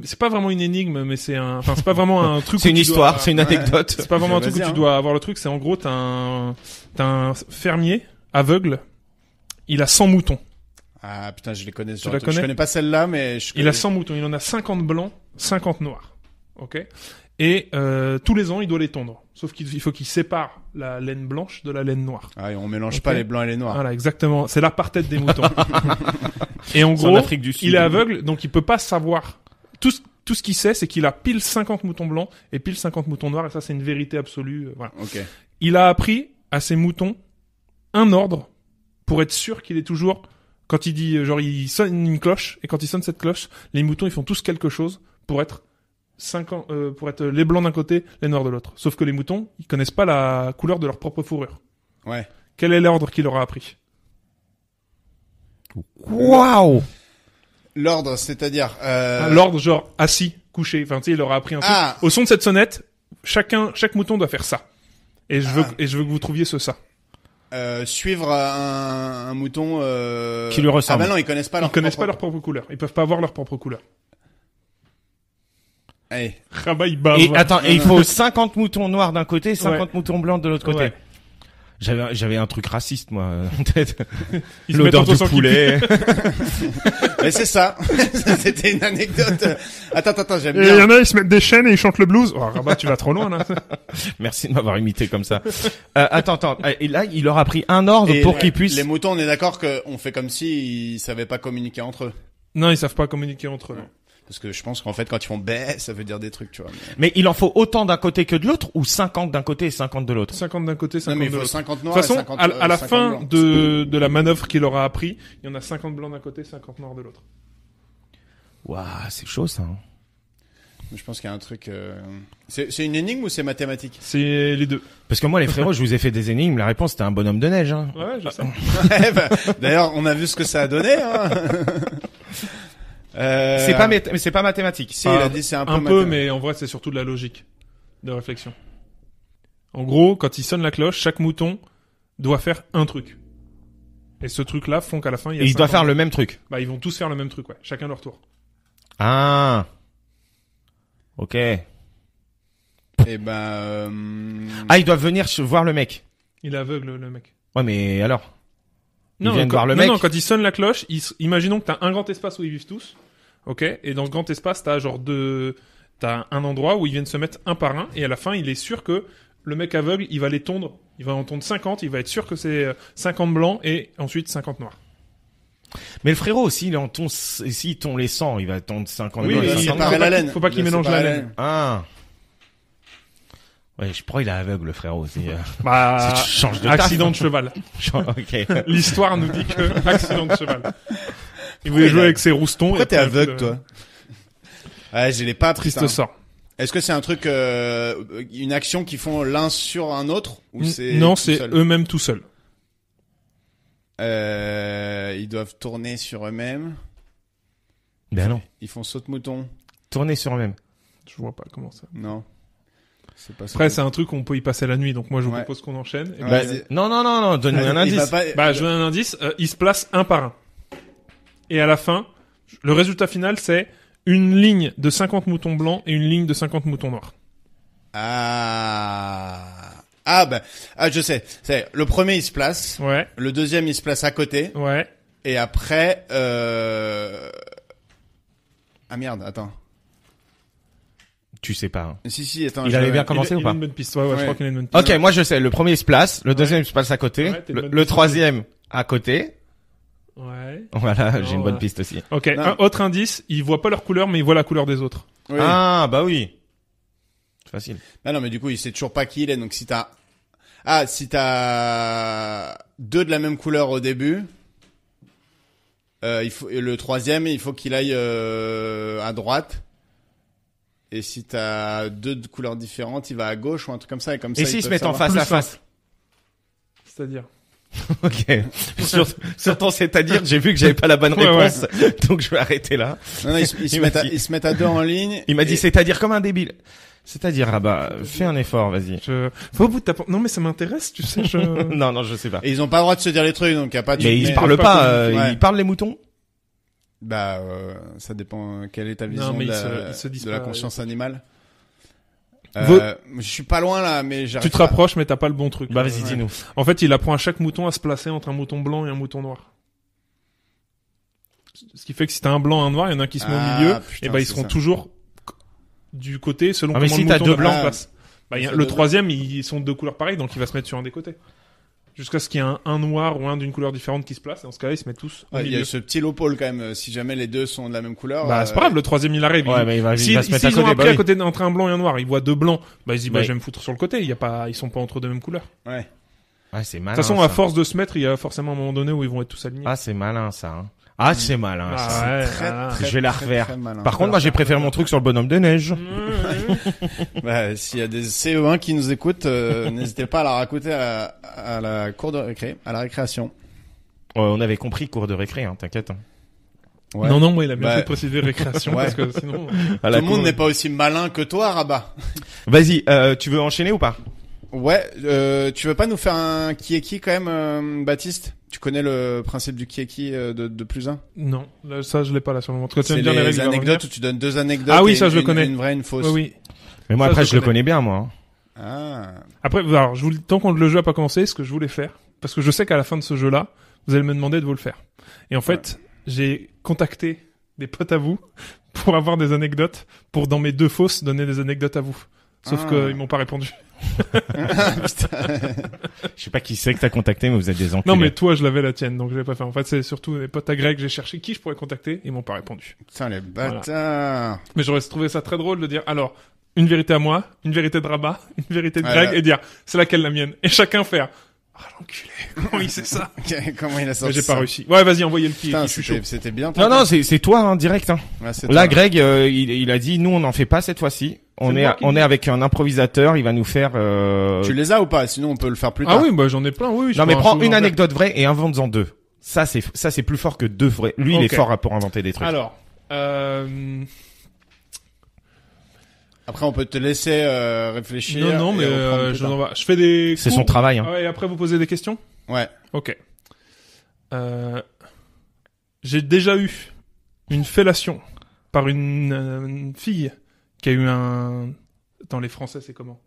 c'est pas vraiment une énigme, mais c'est pas vraiment un truc. C'est où une tu histoire, dois- c'est une anecdote. C'est pas vraiment un truc où Vas-y, tu hein. dois avoir le truc. C'est en gros, t'as un fermier aveugle. Il a 100 moutons. Ah putain, je les connais. Tu la Je connais connais pas celle-là, mais je Il a 100 moutons. Il en a 50 blancs, 50 noirs. Ok. Et tous les ans, il doit les tondre. Sauf qu'il faut qu'il sépare la laine blanche de la laine noire. Ah, et on mélange Ok. pas les blancs et les noirs. Voilà, exactement. C'est l'apartheid des moutons. Et en C'est en gros, Afrique du Sud. il est aveugle, donc il peut pas savoir. Tout ce qu'il sait, c'est qu'il a pile 50 moutons blancs et pile 50 moutons noirs. Et ça, c'est une vérité absolue. Voilà. Ok. Il a appris à ses moutons un ordre pour être sûr qu'il est toujours. Quand il dit, genre, il sonne une cloche, et quand il sonne cette cloche, les moutons, ils font tous quelque chose pour être pour être les blancs d'un côté, les noirs de l'autre. Sauf que les moutons, ils connaissent pas la couleur de leur propre fourrure. Ouais. Quel est l'ordre qu'il leur a appris? Waouh! L'ordre, c'est-à-dire. L'ordre, genre, assis, couché. Enfin, tu sais, il leur a appris un truc. Ah. Au son de cette sonnette, chaque mouton doit faire ça. Et je veux Ah. que vous trouviez ce ça. Suivre un mouton Qui lui ressemble. Ah bah non, ils connaissent pas Ils leur connaissent propre- pas leur propre couleur. Ils peuvent pas avoir leur propre couleur. Allez. Rabat, il bave. Et attends, et il faut 50 moutons noirs d'un côté, 50 moutons blancs de l'autre côté. Ouais. J'avais un truc raciste, moi, en tête. Ils se L'odeur mettent du entre poulet. Mais c'est ça. C'était une anecdote. Attends, j'aime Et il y bien. en a, ils se mettent des chaînes et ils chantent le blues. Oh, Rabat, tu vas trop loin, là. Merci de m'avoir imité comme ça. Attends. Et là, il leur a pris un ordre Et pour qu'ils puissent. Les moutons, on est d'accord qu'on fait comme si ils savaient pas communiquer entre eux. Non, ils savent pas communiquer entre eux. non. Parce que je pense qu'en fait, quand ils font bé, ça veut dire des trucs, tu vois. Mais il en faut autant d'un côté que de l'autre, ou 50 d'un côté et 50 de l'autre? 50 d'un côté, Non, 50 mais de il faut l'autre. 50 De noirs toute façon, et 50 à la 50 fin blancs. de la manœuvre qu'il leur a appris, il y en a 50 blancs d'un côté, 50 noirs de l'autre. Waouh, c'est chaud, ça. Hein. Je pense qu'il y a un truc. C'est une énigme ou c'est mathématique? C'est les deux. Parce que moi, les frérots, je vous ai fait des énigmes. La réponse, c'était un bonhomme de neige. Hein. Ouais, je sais. Ouais, bah, d'ailleurs, on a vu ce que ça a donné. Hein. C'est pas mathématique. Si, il a dit c'est un peu. Un peu, mais en vrai, c'est surtout de la logique de réflexion. En gros, quand il sonne la cloche, chaque mouton doit faire un truc. Et ce truc-là font qu'à la fin, il y a. Et il doit 50. faire le même truc. Bah, ils vont tous faire le même truc, ouais. Chacun leur tour. Ah. Ok. Et ben. Ah, ils doivent venir voir le mec. Il est aveugle, le mec. Ouais, mais alors? Ils Non, viennent quand, voir le non, mec. non, quand il sonne la cloche, imaginons que t'as un grand espace où ils vivent tous. Ok? Et dans ce grand espace, t'as t'as un endroit où ils viennent se mettre un par un, et à la fin, il est sûr que le mec aveugle, il va les tondre. Il va en tondre 50, il va être sûr que c'est 50 blancs, et ensuite 50 noirs. Mais le frérot aussi, s'il tond les 100, il va tondre 50 Oui, blancs et il 50 sépare noirs. la laine. Faut pas qu'il Il mélange sépare la laine. Ah. Ouais, je crois qu'il est aveugle, le frérot aussi. Bah, Ça change de taf. accident de cheval. Ok. L'histoire nous dit que accident de cheval. Il voulait jouer avec ses roustons. Pourquoi et t'es après, aveugle, toi? Ouais, je l'ai pas appris. Triste sort. Est-ce que c'est un truc, une action qu'ils font l'un sur un autre ou c'est Non, tout c'est seul eux-mêmes tout seuls. Ils doivent tourner sur eux-mêmes. Ben non. Ils font saute-mouton. Tourner sur eux-mêmes. Je vois pas comment ça. Non. C'est pas ça. Après, c'est un truc où on peut y passer la nuit, donc moi je vous Ouais. propose qu'on enchaîne. Et Ouais. puis, Non, donne-nous un Il va indice. pas- bah, je donne un indice. Ils se placent un par un. Et à la fin, le résultat final, c'est une ligne de 50 moutons blancs et une ligne de 50 moutons noirs. Je sais. C'est le premier il se place, Ouais, le deuxième il se place à côté ouais. et après ah merde, attends. Tu sais pas. Hein. Si, attends. Il avait bien commencé ou Il a pas? une bonne piste. Ouais, je Ouais. crois qu'il a une bonne piste. Ok, moi je sais. Le premier il se place, le deuxième il se place à côté, Ouais, t'es une bonne le piste. troisième à côté. Ouais. Voilà, Non, j'ai une bonne voilà. piste aussi. Ok. Non. Un autre indice, ils voient pas leur couleur, mais ils voient la couleur des autres. Oui. Ah, bah oui. C'est facile. Ah non, mais du coup, il sait toujours pas qui il est. Donc si t'as deux de la même couleur au début, il faut le troisième, il faut qu'il aille à droite. Et si t'as deux de couleurs différentes, il va à gauche ou un truc comme ça. Et comme ça, Et ils s'ils se peuvent mettent en savoir. face Plus à face? C'est-à-dire. Ok. sur ton c'est-à-dire, j'ai vu que j'avais pas la bonne Ouais, réponse. Donc je vais arrêter là. Non, ils Il se m'a mettent dit. ils se mettent à deux en ligne. Il m'a dit et- c'est-à-dire comme un débile. C'est-à-dire, ah bah, fais un effort, vas-y. Faut au bout de ta... Non, mais ça m'intéresse, tu sais, Non, je sais pas. Et ils ont pas le droit de se dire les trucs, donc y a pas de. Mais ils mais- parlent pas pas, communiquer. Ouais. ils parlent les moutons? Bah, ça dépend. Quelle est ta vision mais de, ils se disent de la pas, conscience animale? Vo- Je suis pas loin là, mais j'arrive Tu te pas. rapproches, mais t'as pas le bon truc. Bah, vas-y, Ouais. dis-nous. En fait, il apprend à chaque mouton à se placer entre un mouton blanc et un mouton noir. Ce qui fait que si t'as un blanc et un noir, il y en a un qui se met Ah, au milieu, putain, et bah ils c'est seront ça. toujours du côté selon Ah, mais comment si le t'as mouton deux de blanc blancs- se place. Bah, C'est le deux troisième, ils sont de deux couleurs pareilles, donc il va se mettre sur un des côtés. Jusqu'à ce qu'il y ait un noir ou un d'une couleur différente qui se place, et dans ce cas-là, ils se mettent tous au Ouais, il y milieu. a ce petit loophole quand même. Si jamais les deux sont de la même couleur. Bah, c'est pas grave, le troisième il arrive. Ouais, mais il va se mettre à S'ils ont côté, appris bah à oui. côté entre un blanc et un noir, ils voient deux blancs, bah ils se disent bah Ouais. je vais me foutre sur le côté, ils sont pas entre deux mêmes couleurs. Ouais. Ouais, c'est De malin. toute façon, ça. à force de se mettre, il y a forcément un moment donné où ils vont être tous alignés. Ah, c'est malin, ça, hein. Ah, c'est malin, ça. Ah ouais, Très, voilà. très, Je vais la très, refaire. très malin. Par contre, moi, j'ai préféré mon truc sur le bonhomme de neige. Bah, s'il y a des CE1 qui nous écoutent, n'hésitez pas à la raconter à la cour de récré, à la récréation. On avait compris cours de récré, hein, t'inquiète. Ouais. Non, non, moi, il a bien Bah, fait de préciser récréation, ouais. parce que sinon... À Tout la le monde cour. n'est pas aussi malin que toi, Rabat. Vas-y, tu veux enchaîner ou pas? Ouais, tu veux pas nous faire un qui est qui quand même, Baptiste? Tu connais le principe du qui est qui de plus un? Non, là, ça, je l'ai pas là sur le moment. Quand tu C'est viens de dire les règles, il va anecdotes où revenir. tu donnes deux anecdotes. Ah oui, et ça, je le connais. Une vraie, une fausse. Oui, oui. Mais moi, Ça, après, je je le connais. connais bien, moi. hein. Ah. Après, alors, tant qu'on le jeu a pas commencé, ce que je voulais faire, parce que je sais qu'à la fin de ce jeu-là, vous allez me demander de vous le faire. Et en fait, j'ai contacté des potes à vous pour avoir des anecdotes, pour dans mes deux fausses donner des anecdotes à vous. Sauf Ah. qu'ils m'ont pas répondu. Je sais pas qui c'est que t'as contacté, mais vous êtes des enculés. Non, mais toi, je l'avais la tienne, donc je l'ai pas fait. En fait, c'est surtout les potes à Greg, j'ai cherché qui je pourrais contacter, ils m'ont pas répondu. Putain, les bâtards. Mais j'aurais trouvé ça très drôle de dire, alors, une vérité à moi, une vérité de Rabat, une vérité de Ouais, Greg, ouais. et dire, c'est laquelle la mienne? Et chacun faire, Ah, l'enculé. Comment il sait ça? Comment il a Mais sorti j'ai ça? pas réussi. Ouais, vas-y, envoyez le Putain, qui chaud. c'était bien. Non, c'est toi, hein, direct, hein. Ouais, c'est Là, toi. Greg, il a dit, nous, on n'en fait pas cette fois-ci. On C'est moi qui est dis. avec un improvisateur, il va nous faire, Tu les as ou pas? Sinon, on peut le faire plus tard. Ah oui, bah j'en ai plein, oui. non, mais prends une anecdote. anecdote vraie et invente-en deux. Ça, c'est plus fort que deux vrais. Lui, il est Ok. fort pour inventer des trucs. Alors, Après, on peut te laisser réfléchir. non, mais et reprendre plus tard. je fais des C'est cours. son travail, hein. Ah ouais, et après vous posez des questions? Ouais. Ok. J'ai déjà eu une fellation par une fille qui a eu un... Dans les Français, c'est comment?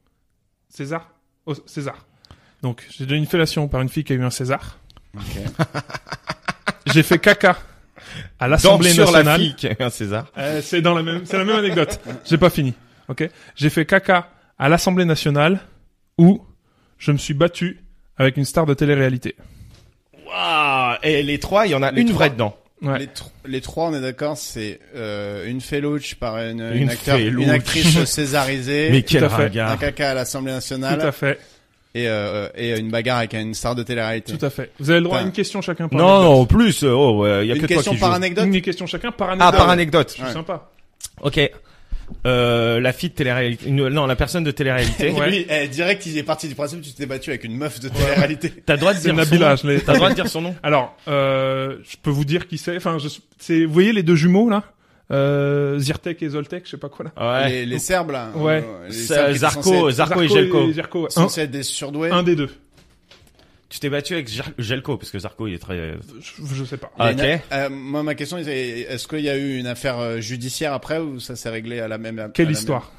César? Oh, César. Donc, j'ai déjà eu une fellation par une fille qui a eu un César. Ok. J'ai fait caca à Donc, l'Assemblée sur la nationale. fille qui a eu un César. C'est la même anecdote. J'ai pas fini. Ok. J'ai fait caca à l'Assemblée nationale où je me suis battu avec une star de télé-réalité. Waouh! Et les trois, il y en a Les une trois. vraie dedans. Ouais. Les trois, on est d'accord, c'est une félouche par Une une félouche. actrice césarisée, Mais quel à fait. un regard. caca à l'Assemblée Tout nationale à fait. et une bagarre avec une star de télé-réalité. Tout à fait. Vous avez le droit à Putain. une question chacun par Non, anecdote. non, en plus, oh, il y a Une que toi question qui par joue. anecdote. Une question chacun par Ah, anecdote. par anecdote. Je suis sympa. Ok. La fille de télé-réalité. Non, la personne de télé-réalité. Ouais. Lui, direct, il est parti du principe que tu t'es battu avec une meuf de télé-réalité. T'as le droit de C'est dire son Nabila, nom. je l'ai. T'as le droit de dire son nom. Alors, je peux vous dire qui c'est. Enfin, c'est, vous voyez les deux jumeaux, là? Zyrtec et Zoltek, je sais pas quoi, là. Ouais. Les Serbes, là. Ouais. Les Ça, Serbes qui étaient Zarco et Jelko. Zarko, ouais. censés être des surdoués. Un des deux. Tu t'es battu avec Jelko, parce que Zarco, il est très... Je sais pas. Ah, Il y a ok. moi, ma question, est-ce qu'il y a eu une affaire judiciaire après ou ça s'est réglé à la même Quelle à la histoire?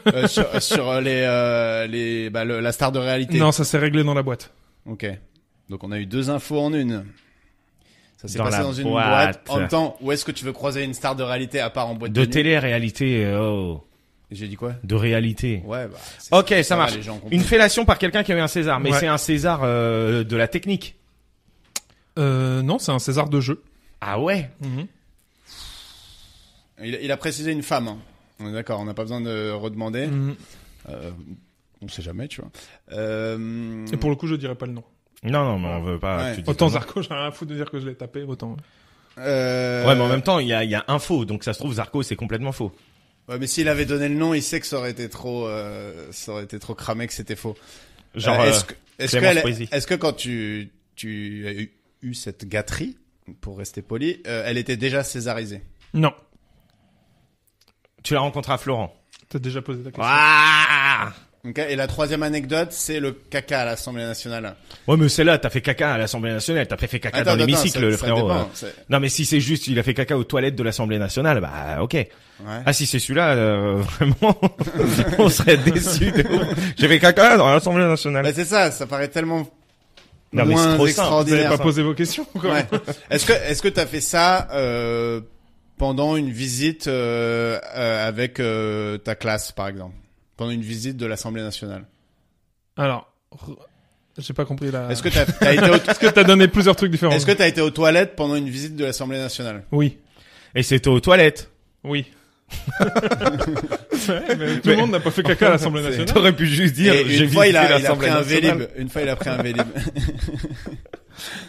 même- sur la star de réalité. Non, ça s'est réglé dans la boîte. Ok. Donc on a eu deux infos en une. Ça s'est Dans passé la dans une boîte. boîte. En même temps, où est-ce que tu veux croiser une star de réalité à part en boîte De nuit télé-réalité, oh. J'ai dit quoi? De réalité. Ouais, bah. Ok, ça va, marche. les gens comprennent. Une fellation par quelqu'un qui a eu un César, mais Ouais. c'est un César de la technique. Non, c'est un César de jeu. Ah ouais. Mhm. Il a précisé une femme. Hein. On est d'accord, on n'a pas besoin de redemander. Mhm. On sait jamais, tu vois. Et pour le coup, je dirais pas le nom. Non, mais on veut pas. Ouais. Tu dis Autant ton nom. Zarko, j'ai rien à foutre de dire que je l'ai tapé, autant. Ouais, mais en même temps, il y a un faux, donc ça se trouve Zarko, c'est complètement faux. Ouais, mais s'il avait donné le nom, il sait que ça aurait été trop cramé que c'était faux. Genre, Clémence Poésy. est-ce que quand tu as eu cette gâterie, pour rester poli, elle était déjà césarisée? Non. tu l'as rencontré à Florent. T'as déjà posé ta question. Ah Ok, et la troisième anecdote, c'est le caca à l'Assemblée nationale. ouais, mais celle-là, t'as fait caca à l'Assemblée nationale, t'as pas fait caca dans l'hémicycle, le frérot. dépend, c'est- Non, mais si c'est juste, il a fait caca aux toilettes de l'Assemblée nationale, bah, ok. Ouais. Ah, si c'est celui-là, vraiment, on serait déçus de ouf. J'ai fait caca dans l'Assemblée nationale. Bah, c'est ça paraît tellement Non, mais c'est moins trop simple. Vous avez extraordinaire. pas ça. posé vos questions encore. Ouais. Est-ce que t'as fait ça pendant une visite avec ta classe, par exemple, pendant une visite de l'Assemblée nationale? Alors, j'ai pas compris la. Est-ce que t'as été Est-ce que t'as donné plusieurs trucs différents? est-ce que t'as été aux toilettes pendant une visite de l'Assemblée nationale? Oui. Et c'était aux toilettes. Oui. Ouais, mais tout le monde n'a pas fait caca à l'Assemblée nationale. T'aurais pu juste dire, Et j'ai une fois, il visité a l'Assemblée pris un nationale. Vélib. Une fois, il a pris un Vélib.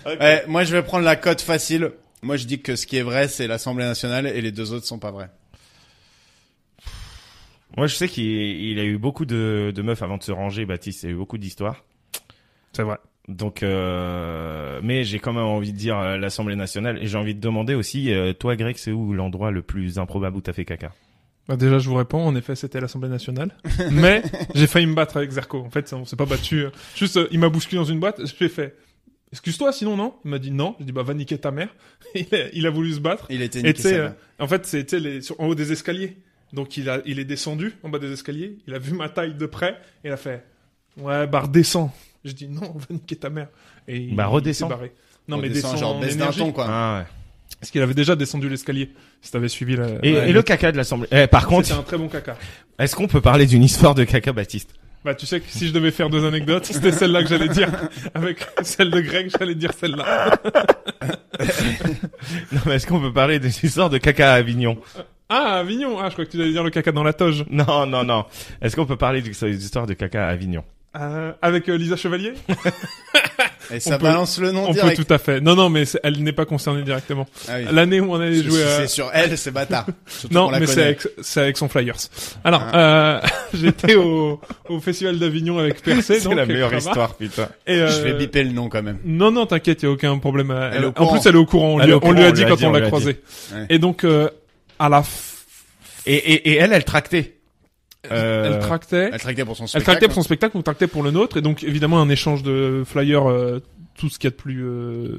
Ouais, moi, je vais prendre la cote facile. Moi, je dis que ce qui est vrai, c'est l'Assemblée nationale et les deux autres sont pas vrais. Moi, je sais qu'il a eu beaucoup de meufs avant de se ranger, Baptiste. Il y a eu beaucoup d'histoires. C'est vrai. Donc, mais j'ai quand même envie de dire l'Assemblée nationale. Et j'ai envie de demander aussi, toi, Greg, c'est où l'endroit le plus improbable où t'as fait caca? Bah déjà, je vous réponds. En effet, c'était à l'Assemblée nationale. Mais j'ai failli me battre avec Zarko. En fait, on s'est pas battu. Juste, il m'a bousculé dans une boîte. J'ai fait, excuse-toi, sinon non. Il m'a dit non. J'ai dit, bah va niquer ta mère. Il a voulu se battre. Il était Et niqué tu sais, sa mère. en fait, c'est tu sais, en haut des escaliers. Donc il est descendu en bas des escaliers. Il a vu ma taille de près. Et il a fait, ouais, bah redescends. J'ai dit non, va niquer ta mère. Et Bah, il redescends. s'est barré. Non, mais Redescend, descends genre en baisse d'un énergie. ton, quoi. Ah ouais. Parce qu'il avait déjà descendu l'escalier. Si t'avais suivi la. Et le caca de l'Assemblée. Par contre, C'était un très bon caca. est-ce qu'on peut parler d'une histoire de caca, Baptiste? Bah, tu sais que si je devais faire deux anecdotes, c'était celle-là que j'allais dire. Avec celle de Greg, j'allais dire celle-là. Non, mais est-ce qu'on peut parler d'une histoire de caca à Avignon? Ah, Avignon. Ah, je crois que tu allais dire le caca dans la toge. Non, non, non. Est-ce qu'on peut parler d'une histoire de caca à Avignon? Avec Lisa Chevalier. Et ça balance le nom On direct. peut tout à fait. Non, mais elle n'est pas concernée directement. Ah oui. L'année où on allait jouer C'est sur elle, c'est bâtard. Surtout non, qu'on la mais connaît. c'est avec son Flyers. Alors, j'étais au Festival d'Avignon avec Percé. C'est donc, la meilleure là-bas. histoire, putain. Et, Je vais biper le nom quand même. Non, t'inquiète, y a aucun problème. Elle est au En courant. plus, elle est au courant. On lui a dit quand on l'a croisée. Ouais. Et donc, à la Et elle tractait. elle tractait. Elle tractait pour son Elle spectacle. tractait pour son spectacle, on tractait pour le nôtre, et donc évidemment un échange de flyers, tout ce qu'il y a de plus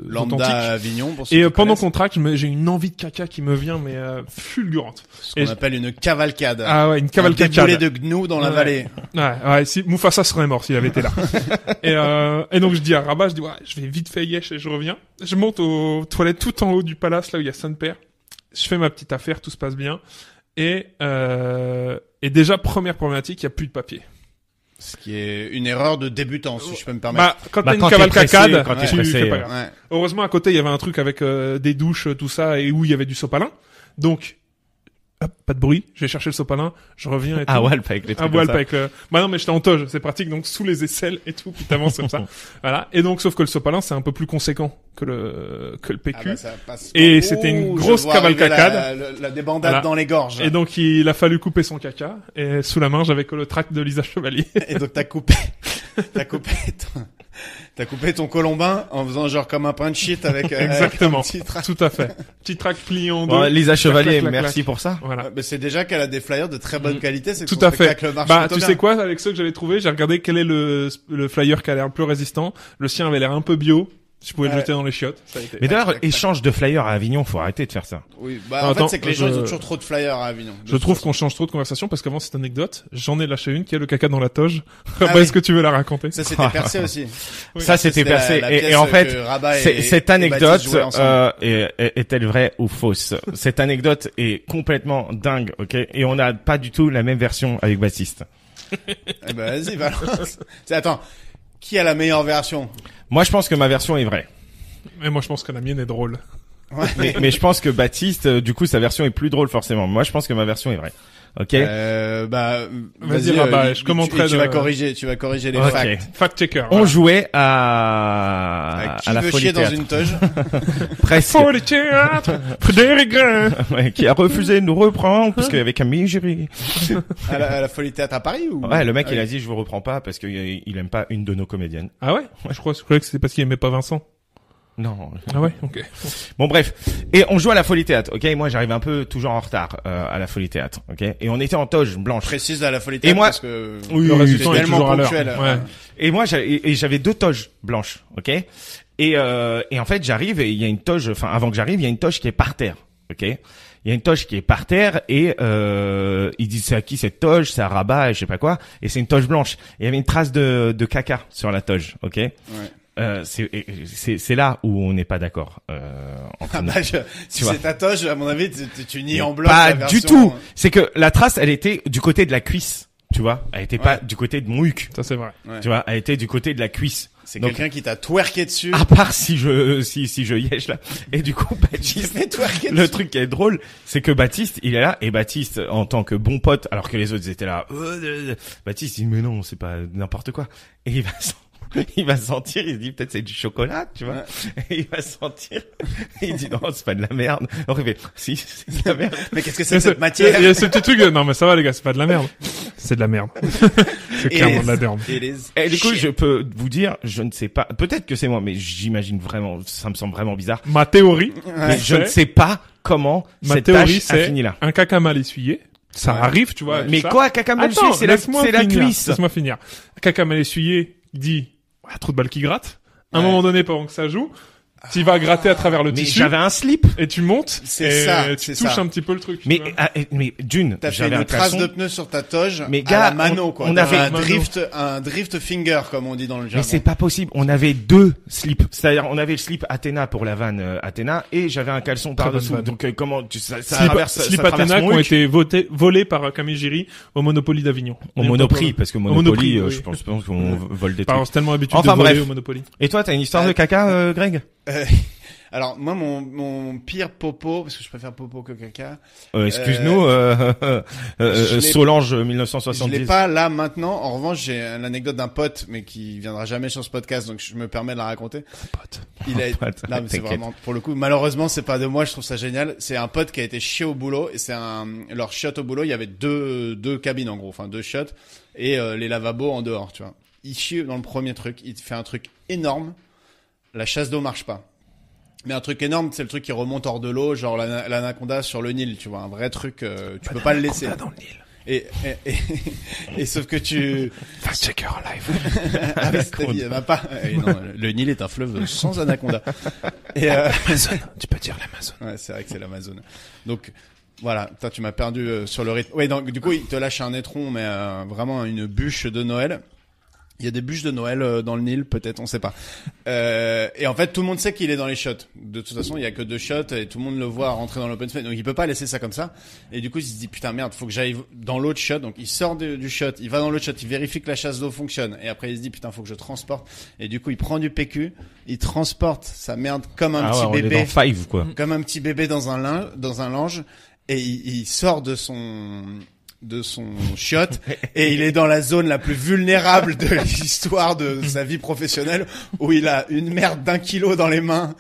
Lambda authentique. à Avignon pour ceux Et qui pendant connaissent. qu'on traque, j'ai une envie de caca qui me vient, mais fulgurante. Ce qu'on et appelle une cavalcade. Ah ouais, une Un cavalcade. déboulé de gnous dans la Ouais. vallée. Ouais, si Mufasa serait mort s'il avait été là. et donc je dis à Rabat, je dis ouais, je vais vite fait yesh et je reviens. Je monte aux toilettes tout en haut du palace, là où il y a Saint-Père. Je fais ma petite affaire, tout se passe bien. Et déjà, première problématique, il y a plus de papier. Ce qui est une erreur de débutant, si je peux me permettre. Bah, quand Bah, t'as une quand t'es cavalcade, pressé, quand t'es tu pressé, fais pas ouais. gaffe. Ouais. Heureusement, à côté, il y avait un truc avec des douches, tout ça, et où il y avait du sopalin. Donc, hop, pas de bruit. Je vais chercher le sopalin, je reviens et tout. Ah ouais, avec les Ah trucs ouais, comme ça. avec le... Bah non, mais j'étais en toge, c'est pratique, donc sous les aisselles et tout, puis t'avances comme ça. Voilà. Et donc, sauf que le sopalin, c'est un peu plus conséquent que le PQ. Ah bah, ça passe Et pas. c'était une Ouh, grosse je vois arriver cavalcade. la débandade Voilà. dans les gorges. Et donc, il a fallu couper son caca, et sous la main, j'avais que le tract de Lisa Chevalier. Et donc t'as coupé ton colombin en faisant genre comme un pain de shit avec Exactement. un petit tract. Tout à fait. Petit tract plié en deux. Bon, Lisa Chevalier, Clac, clac, clac, merci pour ça. Voilà. Mais c'est déjà qu'elle a des flyers de très bonne qualité, c'est que Tout son à fait. spectacle marche Bah, plutôt tu bien. sais quoi, avec ceux que j'avais trouvé, j'ai regardé quel est le flyer qui a l'air le plus résistant. Le sien avait l'air un peu bio. Je pouvais le Ouais. jeter dans les chiottes. Ça a été. Mais d'ailleurs, tac, tac. échange de flyers à Avignon, faut arrêter de faire ça. Oui, bah Non, en attends, fait c'est que les gens ils je- ont toujours trop de flyers à Avignon. Je trouve qu'on change trop de conversation parce qu'avant cette anecdote, j'en ai lâché une qui a le caca dans la toge. Ah Est-ce oui. que tu veux la raconter? Ça c'était percé aussi. Ça, c'était C'était la- percé. la Et pièce en que fait, Rabat cette et cette Baptiste anecdote jouaient ensemble. est-elle vraie ou fausse? Cette anecdote est complètement dingue, ok? Et on n'a pas du tout la même version avec Baptiste. Eh ben vas-y, balance. Attends, qui a la meilleure version? Moi, je pense que ma version est vraie. Mais moi, je pense que la mienne est drôle. Ouais. Mais je pense que Baptiste, du coup, sa version est plus drôle forcément. Moi, je pense que ma version est vraie. Ok? Bah Vas-y, Rabat, je commenterai tu de- vas corriger les Ok. facts. Fact checker. On voilà. jouait à Qui la veut Folie chier dans Théâtre. une toge? Presque. Folie théâtre, Frédéric Grain. Ouais, qui a refusé de nous reprendre parce qu'il y avait Camille Jury. à la Folie Théâtre à Paris ou? Ouais, le mec, Ah il oui. a dit je vous reprends pas parce qu'il aime pas une de nos comédiennes. Ah ouais? Je croyais que c'était parce qu'il aimait pas Vincent. Non. Ah ouais? Ok. Bon bref, et on joue à la Folie Théâtre, ok. Moi j'arrive un peu toujours en retard à la Folie Théâtre, ok. Et on était en toge blanche. Précise à la Folie Théâtre moi- parce que Oui, Le oui, résultat c'est est tellement toujours à l'heure. ponctuel. Ouais. Et moi j'avais deux toges blanches, ok. Et en fait j'arrive et il y a une toge, enfin avant que j'arrive il y a une toge qui est par terre, ok. Il y a une toge qui est par terre et il dit c'est à qui cette toge, c'est à Rabat et je sais pas quoi. Et c'est une toge blanche. Et il y avait une trace de caca sur la toge, ok. Ouais. C'est là où on n'est pas d'accord. Entre Ah nous. bah, si vois. c'est ta toge, à mon avis, tu nies en bloc. Pas la du version- tout. C'est que la trace, elle était du côté de la cuisse. Tu vois, elle était pas du côté de mon huc. Ça, c'est vrai. Ouais. Tu vois, elle était du côté de la cuisse. C'est Donc- quelqu'un qui t'a twerké dessus. À part si je yèche là. Et du coup, J'ai Baptiste, fait twerker le dessus. truc qui est drôle, c'est que Baptiste, il est là, et Baptiste, en tant que bon pote, alors que les autres étaient là, Baptiste, il dit, mais non, c'est pas n'importe quoi. Et il va sentir, il se dit, peut-être c'est du chocolat, tu vois. Ouais. Et il va sentir, et il dit, non, c'est pas de la merde. Alors il fait, si, c'est de la merde. Mais qu'est-ce que Et c'est que ce- cette matière? Il y a ce petit truc de, non mais ça va les gars, c'est pas de la merde. C'est de la merde. C'est clairement de la merde. Et du coup, je peux vous dire, je ne sais pas, peut-être que c'est moi, mais j'imagine vraiment, ça me semble vraiment bizarre. Ma théorie, Mais je ne sais pas comment ma cette théorie tâche a c'est fini là. un caca mal essuyé. Ça Ouais. arrive, tu vois. Ouais. tout Mais ça. quoi, caca mal Attends, essuyé, laisse-moi c'est la finir, cuisse. Laisse-moi finir. Caca mal essuyé dit, trou de balle qui gratte. À un Ouais. moment donné, pendant que ça joue, tu vas gratter à travers le Mais tissu j'avais un slip. et tu montes C'est et ça, tu c'est touches ça. un petit peu le truc. tu Mais, vois. mais d'une, T'as fait j'avais une un trace caleçon. de pneu sur ta toge. Mais à gars, la mano, quoi. on T'avais avait- un drift finger, comme on dit dans le jargon. Mais c'est pas possible. On avait deux slips. C'est-à-dire, on avait le slip Athéna pour la vanne Athéna et j'avais un caleçon Très par-dessous. bonne vanne. Donc, comment, ça Slip, traverse, Slip ça traverse Athena qui mon ont huc. été volés par Camille Giry au Monopoly d'Avignon. Au Monoprix, parce que Monoprix, Monopoly, oui. je pense qu'on vole des trucs. Pardon, c'est tellement habitué Enfin, de voler bref. au Monopoly. Et toi, t'as une histoire de caca, Greg? Alors moi mon pire popo, parce que je préfère popo que caca. Excuse-nous, je l'ai- Solange Je 1970. l'ai pas là maintenant. En revanche, j'ai l'anecdote d'un pote, mais qui viendra jamais sur ce podcast, donc je me permets de la raconter. Il a, Pote, là, mais c'est t'inquiète. vraiment, pour le coup, malheureusement, c'est pas de moi, je trouve ça génial. C'est un pote qui a été chié au boulot, et leur shot au boulot, il y avait deux cabines, en gros, enfin, 2 shots, et, les lavabos en dehors, tu vois. Il chie dans le premier truc, il fait un truc énorme, la chasse d'eau marche pas. Mais un truc énorme, c'est le truc qui remonte hors de l'eau, genre l'anaconda sur le Nil, tu vois, un vrai truc, tu peux pas le laisser. Dans le Nil. Et sauf que tu, Fact checker en live. ah, mais c'est ta vie, elle va pas. Non, le Nil est un fleuve sans anaconda. Et Amazon. Tu peux dire l'Amazon. ouais, c'est vrai que c'est l'Amazon. Donc voilà, toi tu m'as perdu sur le rythme. Ouais, donc du coup il te lâche un étron, mais vraiment une bûche de Noël. Il y a des bûches de Noël dans le Nil, peut-être, on sait pas. Et en fait, tout le monde sait qu'il est dans les shots. De toute façon, il y a que 2 shots et tout le monde le voit rentrer dans l'open space. Donc, il peut pas laisser ça comme ça. Et du coup, il se dit, putain, merde, faut que j'aille dans l'autre shot. Donc, il sort du shot, il va dans l'autre shot, il vérifie que la chasse d'eau fonctionne. Et après, il se dit, putain, faut que je transporte. Et du coup, il prend du PQ, il transporte sa merde comme un petit On est bébé. dans Five, quoi. Comme un petit bébé dans un lange. Et il sort de son shot et il est dans la zone la plus vulnérable de l'histoire de sa vie professionnelle où il a une merde d'1 kilo dans les mains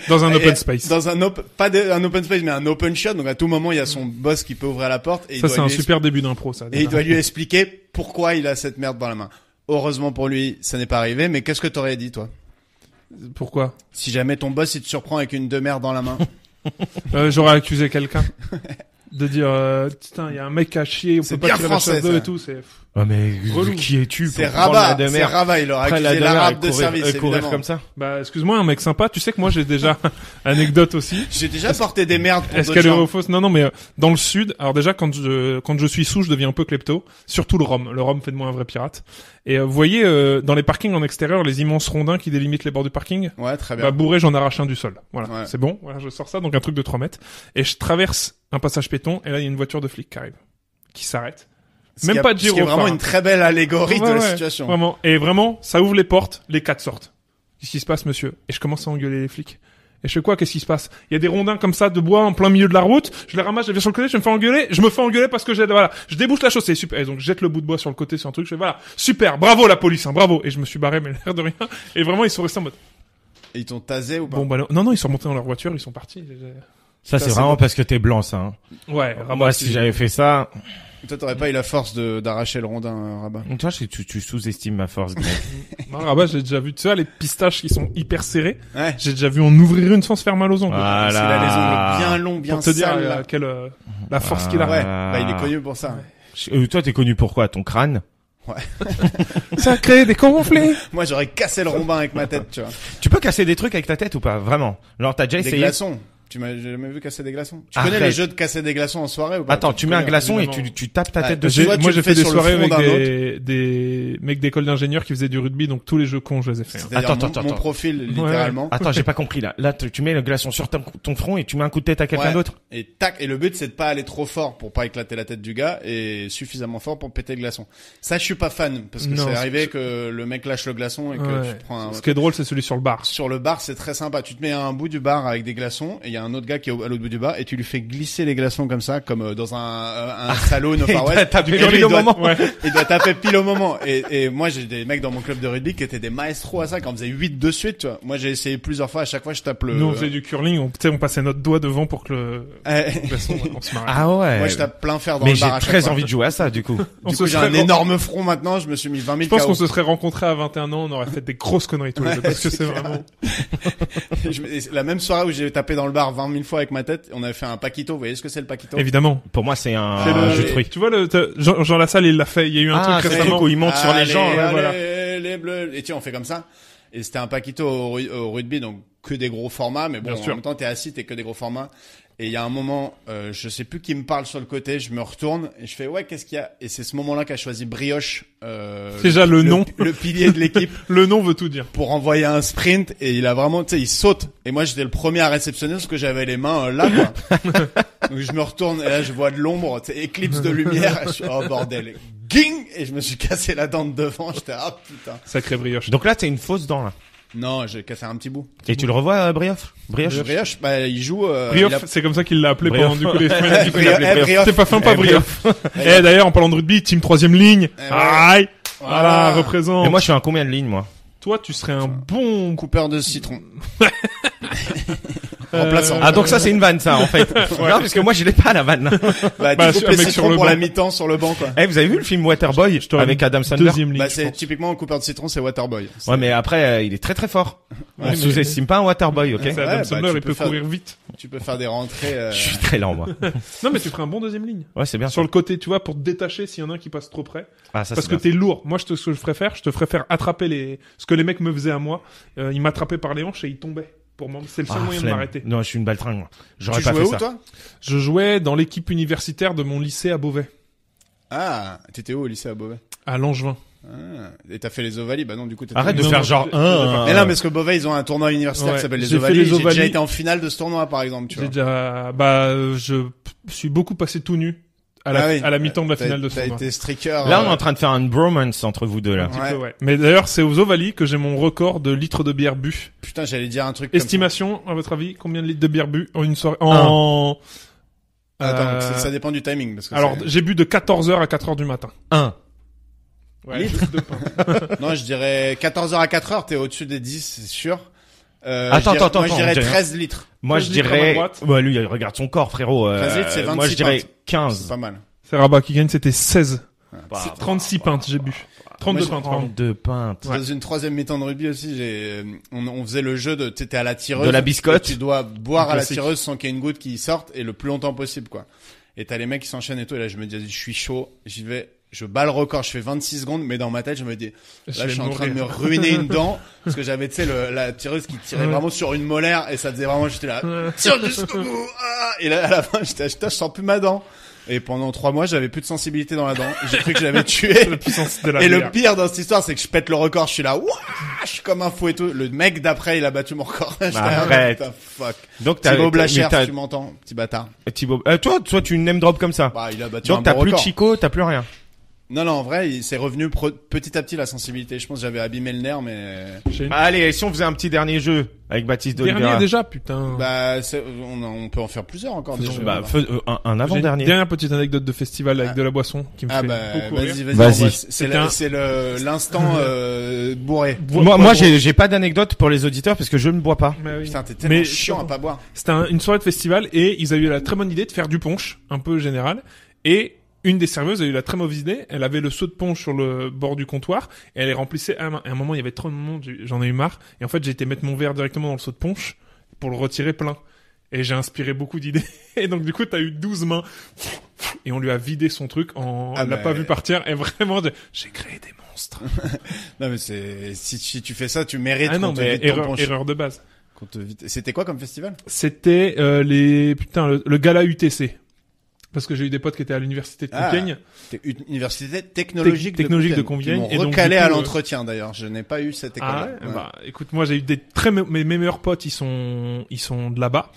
Dans un Et open space. dans un un open space mais un open shot, donc à tout moment il y a son boss qui peut ouvrir la porte et Ça, il c'est doit un lui super début d'impro, ça. et il doit lui expliquer pourquoi il a cette merde dans la main. Heureusement pour lui ça n'est pas arrivé, mais qu'est-ce que t'aurais dit toi Pourquoi? si jamais ton boss il te surprend avec une demeure dans la main? J'aurais accusé quelqu'un. De dire, putain, il y a un mec qui a chié, on C'est peut pas bien tirer la français, chasse d'eau ça. et tout, c'est... Oh, mais Relou. qui es-tu pour C'est prendre la Rabat, c'est demeure Rabat, il aurait Après la accusé demeure, l'arabe et de courir- service et courir évidemment. comme ça. Bah, excuse-moi, un mec sympa, tu sais que moi j'ai déjà anecdote aussi. J'ai déjà porté des merdes pour Est-ce d'autres qu'elle est gens. vraie ou fausse? Non, non, mais dans le sud, alors déjà quand je suis sous, je deviens un peu klepto, surtout le rhum. Le rhum fait de moi un vrai pirate. Et vous voyez dans les parkings en extérieur, les immenses rondins qui délimitent les bords du parking, Ouais, très bien. bah bourré, j'en arrache un du sol. Voilà, Ouais. c'est bon. Voilà, je sors ça, donc un truc de 3 mètres, et je traverse un passage péton, et là il y a une voiture de flic qui arrive, qui s'arrête. Même pas de Ce qui est gyrophare. vraiment une très belle allégorie de Ouais, la ouais, situation. Vraiment. Et vraiment, ça ouvre les portes, les 4 sortent. Qu'est-ce qui se passe, monsieur? Et je commence à engueuler les flics. Et je fais quoi? Qu'est-ce qui se passe? Il y a des rondins comme ça de bois en plein milieu de la route. Je les ramasse, je les vais sur le côté, je me fais engueuler. Je me fais engueuler parce que voilà, je débouche la chaussée, super. Et donc je jette le bout de bois sur le côté sur un truc. Je fais voilà, super, bravo la police, hein, bravo. Et je me suis barré, mais l'air de rien. Et vraiment, ils sont restés en mode. Et ils t'ont tasé ou pas? Bon bah non, ils sont remontés dans leur voiture, ils sont partis. Ça, Ça, c'est c'est vraiment bon. parce que t'es blanc, ça. Hein. Ouais, Moi, si j'avais fait ça, Toi, t'aurais pas eu la force d'arracher le rondin, Rabat. toi, tu sous-estimes ma force, Greg. Non, Rabat, j'ai déjà vu, tu sais, les pistaches qui sont hyper serrés. Ouais. J'ai déjà vu en ouvrir une sans se faire mal aux ongles. Voilà. Parce qu'il a les ongles bien longs, bien Pour te dire sales, là. la force qu'il a. Ouais. Ah. Bah, il est connu pour ça. Toi, t'es connu pour quoi? Ton crâne? Ça crée des conflits. Moi, j'aurais cassé le rondin avec ma tête, tu vois. Tu peux casser des trucs avec ta tête ou pas? Vraiment? Genre, t'as déjà Des essayé? glaçons. Tu m'as jamais vu casser des glaçons? Tu Arrête. connais le jeu de casser des glaçons en soirée ou pas? Attends, tu mets un connais, glaçon et évidemment. tu tapes ta Ouais, tête parce dessus. que Moi, tu j'ai le fait fais des sur le soirées front avec d'un des mecs d'école d'ingénieurs qui faisaient du rugby, donc tous les jeux cons, je les ai fait. Hein. C'est-à-dire Attends, mon attends. profil, littéralement. Attends, j'ai pas compris là. Là, tu mets le glaçon sur ton front et tu mets un coup de tête à quelqu'un Ouais. d'autre. Et tac, et le but c'est de pas aller trop fort pour pas éclater la tête du gars et suffisamment fort pour péter le glaçon. Ça, je suis pas fan parce que Non, c'est c'est- arrivé que le mec lâche le glaçon et que Ouais. tu prends un... Ce qui est drôle, c'est celui sur le bar. Sur le bar, c'est très sympa. Tu te mets à un bout du bar avec des glaçons et il y a un autre gars qui est à l'autre bout du bar et tu lui fais glisser les glaçons comme ça, comme dans un saloon au Far West. taper Et lui, pile il au doit- moment. Ouais. Il doit taper pile au moment. Et moi, j'ai des mecs dans mon club de rugby qui étaient des maestros à ça, qui en faisaient 8 de suite, tu vois. Moi, j'ai essayé plusieurs fois. À chaque fois, je tape le... Nous, on faisait du curling, tu sais, on passait notre doigt devant pour que le Eh, glaçon, on se marrait. Ah ouais. moi, je tape plein fer dans Mais le j'ai bar à chaque très fois. envie de jouer à ça, du coup. On Du se coup, j'ai serait un énorme front maintenant. Je me suis mis 20 000 Je pense KO. qu'on se serait rencontrés à 21 ans, on aurait fait des grosses conneries tous les deux, parce que c'est vraiment... Et la même soirée où j'ai tapé dans le bar 20 000 fois avec ma tête, on avait fait un paquito. Vous voyez ce que c'est le paquito? Évidemment. Pour moi, c'est C'est un jeu de fruits. Tu vois, Jean Lassalle, il l'a fait, il y a eu un truc c'est le récemment. truc où il monte sur les gens. Allez, Ouais, voilà. allez, les bleus. Et tiens, on fait comme ça. Et c'était un paquito au rugby, donc que des gros formats, mais bon, Bien en sûr. même temps, t'es assis, t'es que des gros formats. Et il y a un moment, je sais plus qui me parle sur le côté, je me retourne et je fais ouais, qu'est-ce qu'il y a? Et c'est ce moment-là qu'a choisi Brioche, Déjà, le nom. le pilier de l'équipe, Le nom veut tout dire. pour envoyer un sprint. Et il a vraiment, tu sais, il saute. Et moi, j'étais le premier à réceptionner parce que j'avais les mains là, quoi. Donc je me retourne et là, je vois de l'ombre, tu sais, éclipse de lumière. Et je suis oh bordel, ging! Et je me suis cassé la dent de devant. J'étais ah putain. Sacré brioche. Donc là, t'as une fausse dent, là. Non, j'ai cassé un petit bout. Et tu le revois, Brioche? Brioche, bah, il joue, Brioff, il a- c'est comme ça qu'il l'a appelé Brioff. pendant du coup les semaines. Du coup, il Brioff. l'appelait Brioff. C'était pas sympa, Brioff. Eh, d'ailleurs, en parlant de rugby, team 3e ligne. ouais. Aïe! Voilà, représente. Et moi, je suis un combien de lignes, moi? Toi, tu serais un bon coupeur de citron. Remplaçant. Ah, donc ça, c'est une vanne, ça, en fait. Non, parce que moi, je l'ai pas, la vanne. Bah, Bah, tu coupes un les mec citrons sur le pour banc. la mi-temps sur le banc, quoi. Eh, vous avez vu le film Waterboy t'aurais avec mis Adam Sandler? deuxième ligne. Bah, je c'est pense. typiquement un coupeur de citron, c'est Waterboy. Ouais, mais après, il est très très fort. On mais- sous-estime pas un Waterboy, ok? C'est Ouais, Adam bah, Sandler, tu il peux peut faire- courir vite. Tu peux faire des rentrées, Je suis très lent, moi. Non, mais tu ferais un bon 2e ligne. Ouais, c'est bien. Sur le côté, tu vois, pour te détacher s'il y en a un qui passe trop près. Ah, ça, Parce c'est que bien. t'es lourd. Moi, ce que je ferais faire, je te ferais faire attraper ce que les mecs me faisaient à moi. Ils m'attrapaient par les hanches et ils tombaient. C'est le seul Ah, moyen de flemme. m'arrêter. Non, je suis une baltringue, moi. J'aurais Tu pas jouais fait où, ça. toi? Je jouais dans l'équipe universitaire de mon lycée à Beauvais. Ah, t'étais où au lycée à Beauvais? À Langevin. Ah, et t'as fait les Ovalies? Bah non, du coup, t'étais... Arrête de Non, faire non, genre je- Mais non, parce que Beauvais, ils ont un tournoi universitaire Ouais, qui s'appelle les j'ai fait Ovalies. les J'ai déjà Ovalies. été en finale de ce tournoi, par exemple, tu J'ai vois. déjà, je suis beaucoup passé tout nu à Ah oui. la mi-temps de la T'as- finale de ce T'as tournoi. été streaker. Là, on est en train de faire une bromance entre vous deux, là. Un petit Ouais. peu, ouais. Mais d'ailleurs, c'est aux Ovalies que j'ai mon record de litres de bière bu. Putain, j'allais dire un truc comme ça. Estimation, à votre avis, combien de litres de bière bu en une soirée? Attends, ça dépend du timing, parce que Alors, c'est- j'ai bu de 14h à 4h du matin. 1. Ouais, Litres juste de pain. non, je dirais 14h à 4h, t'es au-dessus des 10, c'est sûr. Attends, Moi, je dirais attends, 13 litres. Moi, 13 je litres à ma dirais, droite. ouais, lui, il regarde son corps, frérot. 13 litres, c'est 26 moi, je dirais pintes. 15. C'est pas mal. C'est Rabat qui gagne, c'était 16. Bah, C'est 36 pintes, j'ai bu. 32 Moi, pintes, pardon. 32 pintes. Dans une troisième mi-temps de rugby aussi, on faisait le jeu de, t'étais à la tireuse. De la biscotte. et tu dois boire à la Classique. tireuse sans qu'il y ait une goutte qui sorte et le plus longtemps possible, quoi. Et t'as les mecs qui s'enchaînent et tout, et là, je me dis, je suis chaud, j'y vais, je bats le record, je fais 26 secondes, mais dans ma tête, je me dis, là, je suis en train de me ruiner une dent, parce que j'avais, tu sais, la tireuse qui tirait vraiment sur une molaire, et ça faisait vraiment, j'étais là, tire jusqu'au bout, ah et là, à la fin, j'étais, putain, je sens plus ma dent. Et pendant 3 mois, j'avais plus de sensibilité dans la dent. J'ai cru que je l'avais tué. La puissance de la Et bière. le pire dans cette histoire, c'est que je pète le record, je suis là, ouah, je suis comme un fou et tout. Le mec d'après, il a battu mon record. J'étais là, Arrête. putain, fuck. Donc, Thibaut Blacher, mais t'as- si tu m'entends, petit bâtard. Thibaut, toi, tu name drop comme ça. Bah, il a battu Donc, un t'as bon plus de record. Chico, t'as plus rien. Non, en vrai, il s'est revenu petit à petit la sensibilité. Je pense que j'avais abîmé le nerf, mais J'ai une- Allez, si on faisait un petit dernier jeu avec Baptiste Dernier D'Oliveira. déjà, putain. bah, on peut en faire plusieurs encore des jeux. Bah, un J'ai avant-dernier. une dernière petite anecdote de festival avec de la boisson qui me Ah fait bah, beaucoup rire. vas-y. Vas-y. C'est C'était un- l'instant bourré. Moi, j'ai pas d'anecdote pour les auditeurs parce que je ne bois pas. Mais oui. Putain, t'es tellement Mais- chiant à pas boire. C'était une soirée de festival et ils avaient eu la très bonne idée de faire du punch, un peu général. Et une des serveuses a eu la très mauvaise idée. Elle avait le seau de punch sur le bord du comptoir et elle les remplissait à main. Et à un moment, il y avait trop de monde, j'en ai eu marre. Et en fait, j'ai été mettre mon verre directement dans le seau de punch pour le retirer plein. Et j'ai inspiré beaucoup d'idées. Et donc, du coup, t'as eu 12 mains. Et on lui a vidé son truc Ah elle l'a bah, pas vu partir. Et vraiment, j'ai créé des monstres. Non, mais si tu fais ça, tu mérites Ah non, qu'on te mais vide ton punch. erreur de base. Qu'on te vide. C'était quoi comme festival? C'était le gala UTC. Parce que j'ai eu des potes qui étaient à l'université de Ah. Compiègne. C'était une université technologique, Technologique de Compiègne. Compiègne. Qui Et m'ont donc, recalé du coup, à l'entretien d'ailleurs. Je n'ai pas eu cette école. Ah ouais, bah écoute, moi j'ai eu des mes meilleurs potes, ils sont de là-bas.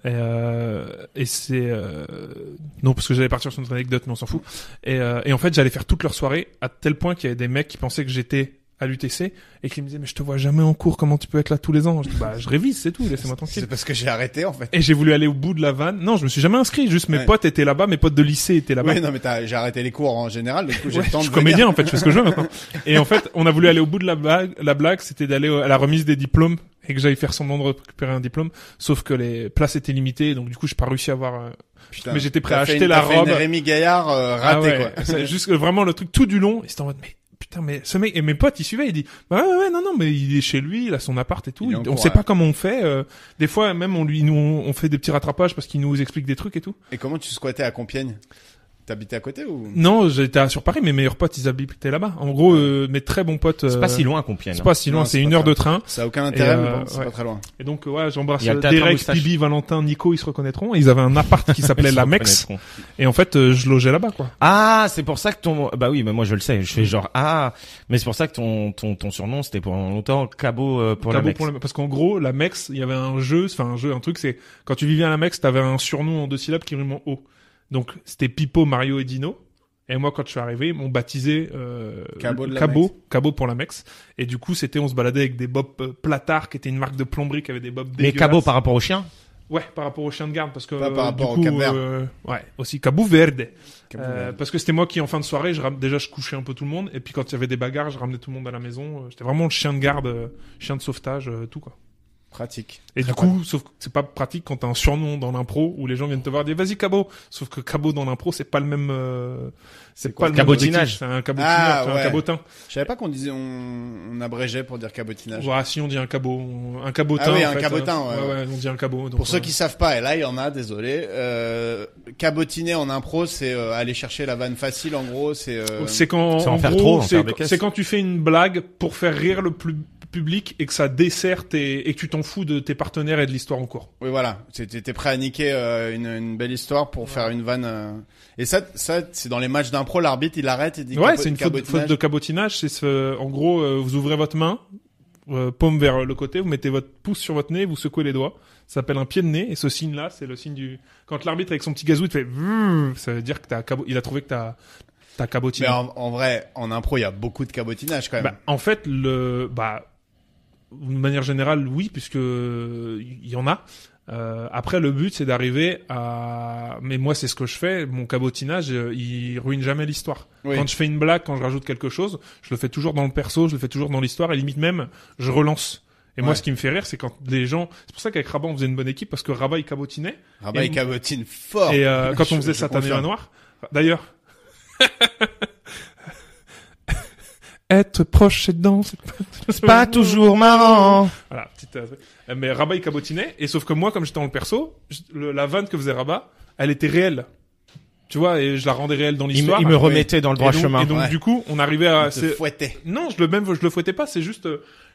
Et c'est non parce que j'allais partir sur une autre anecdote, mais on s'en fout. Et en fait, j'allais faire toute leur soirée à tel point qu'il y avait des mecs qui pensaient que j'étais à l'UTC et qui me disaient mais je te vois jamais en cours, comment tu peux être là tous les ans? Je dis bah je révise, c'est tout, laissez-moi tranquille. C'est parce que j'ai arrêté en fait. Et j'ai voulu aller au bout de la vanne. Non, je me suis jamais inscrit, juste mes Ouais. potes étaient là-bas, mes potes de lycée étaient là-bas. Ouais, non, mais j'ai arrêté les cours en général, du coup j'ai Ouais, le temps je de suis comédien en fait, je fais ce que je veux maintenant. Et en fait, on a voulu aller au bout de la blague, c'était d'aller à la remise des diplômes et que j'aille faire semblant de récupérer un diplôme, sauf que les places étaient limitées, donc du coup j'ai pas réussi à avoir. Putain, mais j'étais prêt t'as à fait acheter une- la t'as fait robe. une Rémi Gaillard raté Ah ouais, quoi. c'est juste que vraiment le truc tout du long, et c'était en mode mais putain mais ce mec et mes potes ils suivaient, ils disent bah ouais non mais il est chez lui, il a son appart et tout, Il est en on cours, sait ouais. pas comment on fait. Des fois même on fait des petits rattrapages parce qu'il nous explique des trucs et tout. Et comment tu squattais à Compiègne? T'habitais à côté ou? Non, j'étais sur Paris, mes meilleurs potes ils habitaient là-bas. En gros, mes très bons potes. C'est pas si loin qu'on Compiègne. C'est pas si loin, Non, c'est c'est une pas heure très de train. Ça a aucun intérêt, Et, mais bon, c'est ouais. pas très loin. Et donc ouais, j'embrasse Il y a le théâtre à Derek, moustache. Bibi, Valentin, Nico, ils se reconnaîtront. Ils avaient un appart qui s'appelait Ils la se Mex. reconnaîtront. Et en fait, je logeais là-bas quoi. Ah, c'est pour ça que bah oui, mais moi je le sais, je fais genre mais c'est pour ça que ton surnom c'était pour longtemps Cabot pour la Cabot Mex. parce qu'en gros, la Mex, il y avait un truc, c'est quand tu vivais à la Mex, t'avais un surnom en 2 syllabes qui rime en O. Donc c'était Pipo, Mario et Dino. Et moi, quand je suis arrivé, ils m'ont baptisé Cabot de la Mex. Cabot pour la Mex. Et du coup, on se baladait avec des bobs Platard, qui était une marque de plomberie qui avait des bobs Mais dégueulasses. Cabot par rapport au chien? Ouais, par rapport au chien de garde, parce que Pas par rapport du au coup, Cap-Vert. ouais, aussi Cabo Verde. Cabo Verde. Parce que c'était moi qui, en fin de soirée, déjà je couchais un peu tout le monde, et puis quand il y avait des bagarres, je ramenais tout le monde à la maison. J'étais vraiment le chien de garde, chien de sauvetage, tout quoi. Pratique. Et Très du coup, sauf que c'est pas pratique quand t'as un surnom dans l'impro où les gens viennent te voir et dire vas-y Cabot. Sauf que Cabot dans l'impro, c'est pas le même, c'est quoi, pas le cabotinage. même objectif. C'est un cabotinage, c'est ouais. un cabotin. Je savais pas qu'on disait, on abrégeait pour dire cabotinage. Voilà, si on dit un cabotin. Ah oui, en un fait, cabotin, hein. ouais. On dit un cabot. Donc, Pour ceux qui savent pas, et là il y en a, désolé, cabotiner en impro, c'est aller chercher la vanne facile. En gros, c'est c'est quand, c'est en en faire gros, trop, en faire des c'est caisses. c'est quand tu fais une blague pour faire rire le public et que ça dessert et que tu t'en fous de tes partenaires et de l'histoire en cours. oui voilà, t'es prêt à niquer une belle histoire pour faire une vanne. Et ça c'est dans les matchs d'impro, l'arbitre il arrête et dit Ouais, c'est une faute cabotinage. de cabotinage. En gros, vous ouvrez votre main, paume vers le côté, vous mettez votre pouce sur votre nez, vous secouez les doigts. Ça s'appelle un pied de nez. Et ce signe-là, c'est le signe du... Quand l'arbitre avec son petit gazou, il fait... Ça veut dire que il a trouvé que t'as cabotiné. Mais en vrai, en impro, il y a beaucoup de cabotinage quand même. Bah, en fait, de manière générale, oui, puisque il y en a. Après, le but, c'est d'arriver à... Mais moi, c'est ce que je fais. Mon cabotinage, il ruine jamais l'histoire. Oui. Quand je fais une blague, quand je rajoute quelque chose, je le fais toujours dans le perso, je le fais toujours dans l'histoire, et limite même, je relance. Et moi, Ouais. ce qui me fait rire, c'est quand les gens... C'est pour ça qu'avec Rabat, on faisait une bonne équipe, parce que Rabat, il cabotinait. Rabat, Et- il cabotine fort. Et quand on Je- faisait je Satané confirme. Manoir... D'ailleurs... Être proche et dans... Pas toujours marrant. Voilà, petite. Mais Rabat il cabotinait, et sauf que moi, comme j'étais dans le perso, la vanne que faisait Rabat, elle était réelle. Tu vois, et je la rendais réelle dans l'histoire. Il me remettait dans le droit et donc, chemin. Et donc Ouais. du coup, on arrivait à. Il te fouettait. Non, je le fouettais pas. C'est juste,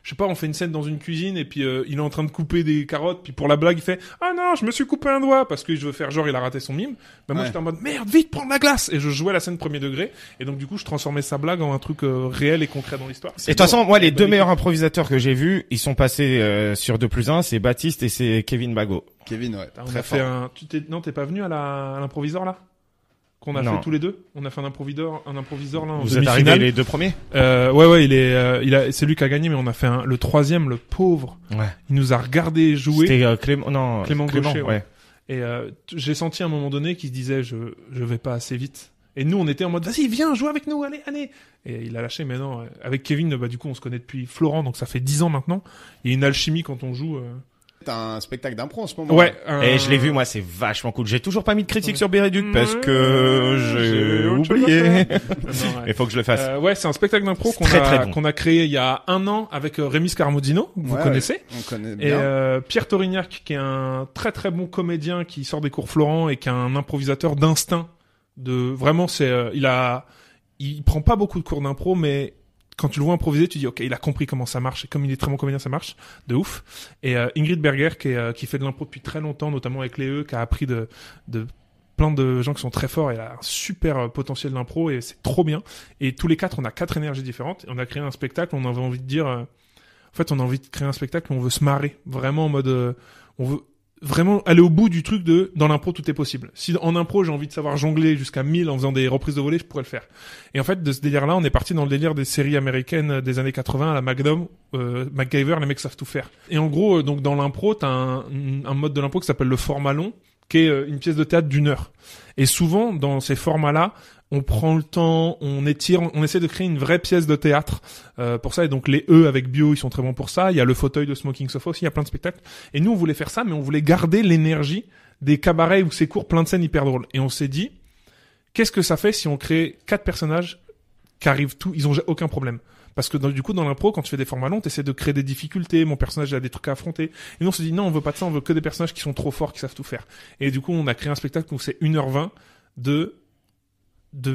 je sais pas, on fait une scène dans une cuisine et puis il est en train de couper des carottes, puis pour la blague, il fait ah non, je me suis coupé un doigt parce que je veux faire genre il a raté son mime. Ben moi Ouais. j'étais en mode merde, vite prends de la glace, et je jouais la scène premier degré, et donc du coup je transformais sa blague en un truc réel et concret dans l'histoire. Et de toute façon, moi, les Bonne deux équipe. meilleurs improvisateurs que j'ai vus, ils sont passés sur 2+1, c'est Baptiste et c'est Kevin Bagot. Kevin, ouais. On Très a fait fort. non, t'es pas venu à l'improviseur là? Qu'on a Non. fait tous les deux? On a fait un improviseur là en Vous êtes demi-finale. arrivés les deux premiers? Ouais, c'est lui qui a gagné, mais on a fait le troisième, le pauvre. Ouais. Il nous a regardé jouer. C'était Clément Gaucher, ouais. Et j'ai senti à un moment donné qu'il se disait je vais pas assez vite. Et nous on était en mode vas-y viens joue avec nous, allez. Et il a lâché. Mais non, avec Kevin, bah du coup on se connaît depuis Florent, donc ça fait 10 ans maintenant. Il y a une alchimie quand on joue. T'as un spectacle d'impro en ce moment. Ouais. Et je l'ai vu, moi, c'est vachement cool. J'ai toujours pas mis de critique sur Béréduc parce que j'ai autre chose à oublié. faire. Non, ouais. Il faut que je le fasse. Ouais, c'est un spectacle d'impro C'est très bon. qu'on a créé il y a 1 an avec Rémi Scarmodino, que vous Ouais, connaissez. ouais. On connaît Et bien. Pierre Torignac, qui est un très très bon comédien qui sort des cours Florent et qui est un improvisateur d'instinct. Vraiment, il prend pas beaucoup de cours d'impro, mais quand tu le vois improviser, tu dis ok, il a compris comment ça marche, et comme il est très bon comédien, ça marche de ouf. Et Ingrid Berger, qui fait de l'impro depuis très longtemps, notamment avec les qui a appris de plein de gens qui sont très forts, et elle a un super potentiel d'impro, et c'est trop bien. Et tous les quatre, on a 4 énergies différentes, et on a créé un spectacle, on avait envie de dire, en fait, on a envie de créer un spectacle où on veut se marrer, vraiment en mode, on veut vraiment aller au bout du truc dans l'impro, tout est possible. Si en impro, j'ai envie de savoir jongler jusqu'à 1000 en faisant des reprises de volée, je pourrais le faire. Et en fait, de ce délire-là, on est parti dans le délire des séries américaines des années 80, à la Magnum, MacGyver, les mecs savent tout faire. Et en gros, donc dans l'impro, t'as un mode de l'impro qui s'appelle le format long, qui est une pièce de théâtre d'1 heure. Et souvent, dans ces formats-là, on prend le temps, on étire, on essaie de créer une vraie pièce de théâtre pour ça. Et donc les avec Bio, ils sont très bons pour ça. Il y a le fauteuil de Smoking Sofa aussi, il y a plein de spectacles. Et nous, on voulait faire ça, mais on voulait garder l'énergie des cabarets où c'est court, plein de scènes hyper drôles. Et on s'est dit, qu'est-ce que ça fait si on crée 4 personnages qui arrivent ils ont aucun problème. Parce que du coup, dans l'impro, quand tu fais des formats longs, t'essaies de créer des difficultés. Mon personnage a des trucs à affronter. Et nous, on se dit, non, on veut pas de ça, on veut que des personnages qui sont trop forts, qui savent tout faire. Et du coup, on a créé un spectacle où c'est 1h20 de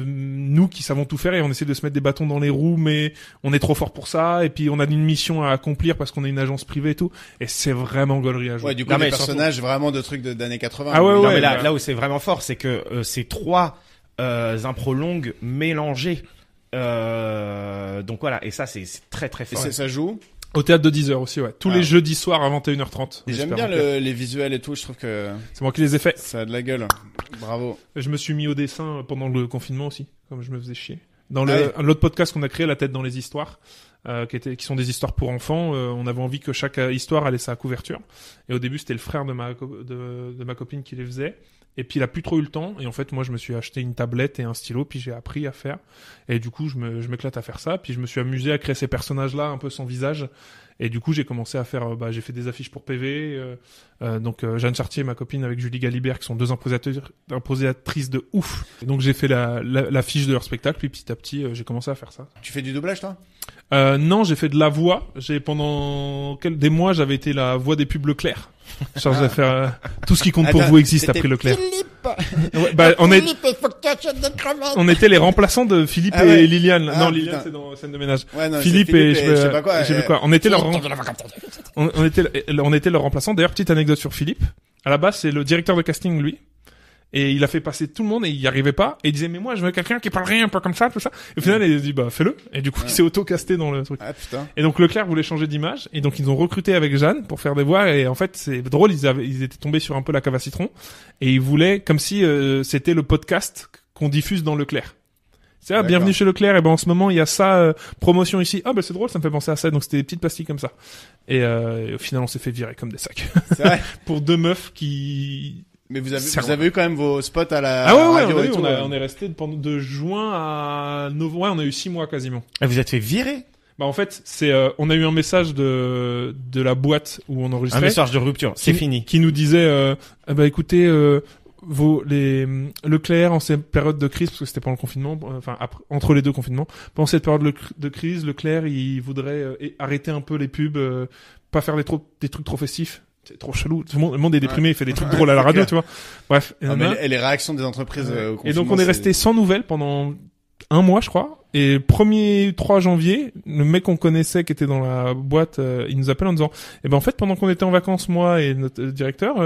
nous qui savons tout faire, et on essaie de se mettre des bâtons dans les roues, mais on est trop fort pour ça, et puis on a une mission à accomplir parce qu'on est une agence privée et tout, et c'est vraiment gaulerie à jouer. Ouais, du coup, Non, les mais personnages vraiment de trucs d'années 80. Ah ouais, Non, ouais, mais là, bah- là où c'est vraiment fort, c'est que c'est 3 impros longues mélangées. Donc voilà, et ça c'est très très Et fort. ça joue. Au théâtre de 10h aussi, ouais. Tous Ah. les jeudis soirs à 21h30. Et j'aime J'espère bien remplir. les visuels et tout. Je trouve que C'est moi qui les ai faits. ça a de la gueule. Bravo. Je me suis mis au dessin pendant le confinement aussi, comme je me faisais chier. Dans l'autre podcast qu'on a créé, La tête dans les histoires, qui sont des histoires pour enfants, on avait envie que chaque histoire allait sa couverture. Et au début, c'était le frère de ma copine qui les faisait. Et puis il a plus trop eu le temps. Et en fait, moi, je me suis acheté une tablette et un stylo, puis j'ai appris à faire. Et du coup, je m'éclate à faire ça. Puis je me suis amusé à créer ces personnages-là, un peu sans visage. Et du coup, j'ai commencé à faire, j'ai fait des affiches pour PV. Donc Jeanne Chartier et ma copine avec Julie Galibert, qui sont deux imposatrices de ouf. Et donc j'ai fait l'affiche de leur spectacle. Puis petit à petit, j'ai commencé à faire ça. Tu fais du doublage, toi? Non, j'ai fait de la voix. Pendant des mois, j'avais été la voix des pubs Leclerc. Chargé de faire tout ce qui compte pour vous existe après Leclerc. Ouais, on était les remplaçants de Philippe et Liliane. Non, Liliane c'est dans scène de ménage. Ouais, non, Philippe et je sais pas quoi. On était leurs remplaçants. D'ailleurs, petite anecdote sur Philippe. À la base, c'est le directeur de casting, lui. Et il a fait passer tout le monde et il y arrivait pas. Et il disait, mais moi, je veux quelqu'un qui parle rien, un peu comme ça, tout ça. Et au final, il a dit, bah, fais-le. Et du coup, il s'est auto-casté dans le truc. Ah, putain. Et donc, Leclerc voulait changer d'image. Et donc, ils ont recruté avec Jeanne pour faire des voix. Et en fait, c'est drôle. Ils étaient tombés sur un peu la cave à citron. Et ils voulaient, comme si, c'était le podcast qu'on diffuse dans Leclerc. C'est bienvenue chez Leclerc. Et ben, en ce moment, il y a ça, promotion ici. Ah, ben, c'est drôle, ça me fait penser à ça. Donc, c'était des petites pastilles comme ça. Et au final, on s'est fait virer comme des sacs. C'est vrai. Pour deux meufs qui... Mais vous avez eu quand même vos spots à la radio et tout. On est resté de juin à novembre. Ouais, on a eu 6 mois quasiment. Et vous êtes fait virer? Bah en fait, on a eu un message de la boîte où on enregistrait. Un message de rupture. C'est fini. Qui nous disait, bah écoutez, Leclerc en cette période de crise, parce que c'était pendant le confinement, entre les deux confinements, pendant cette période de crise, Leclerc, il voudrait arrêter un peu les pubs, pas faire des trucs trop festifs. C'est trop chelou. Tout le monde est déprimé, il fait des trucs drôles à la radio, tu vois. Bref. Mais les réactions des entreprises au confinement. Et donc on est resté sans nouvelles pendant 1 mois, je crois. Et le 3 janvier, le mec qu'on connaissait qui était dans la boîte, il nous appelle en disant, eh ben en fait, pendant qu'on était en vacances, moi et notre directeur,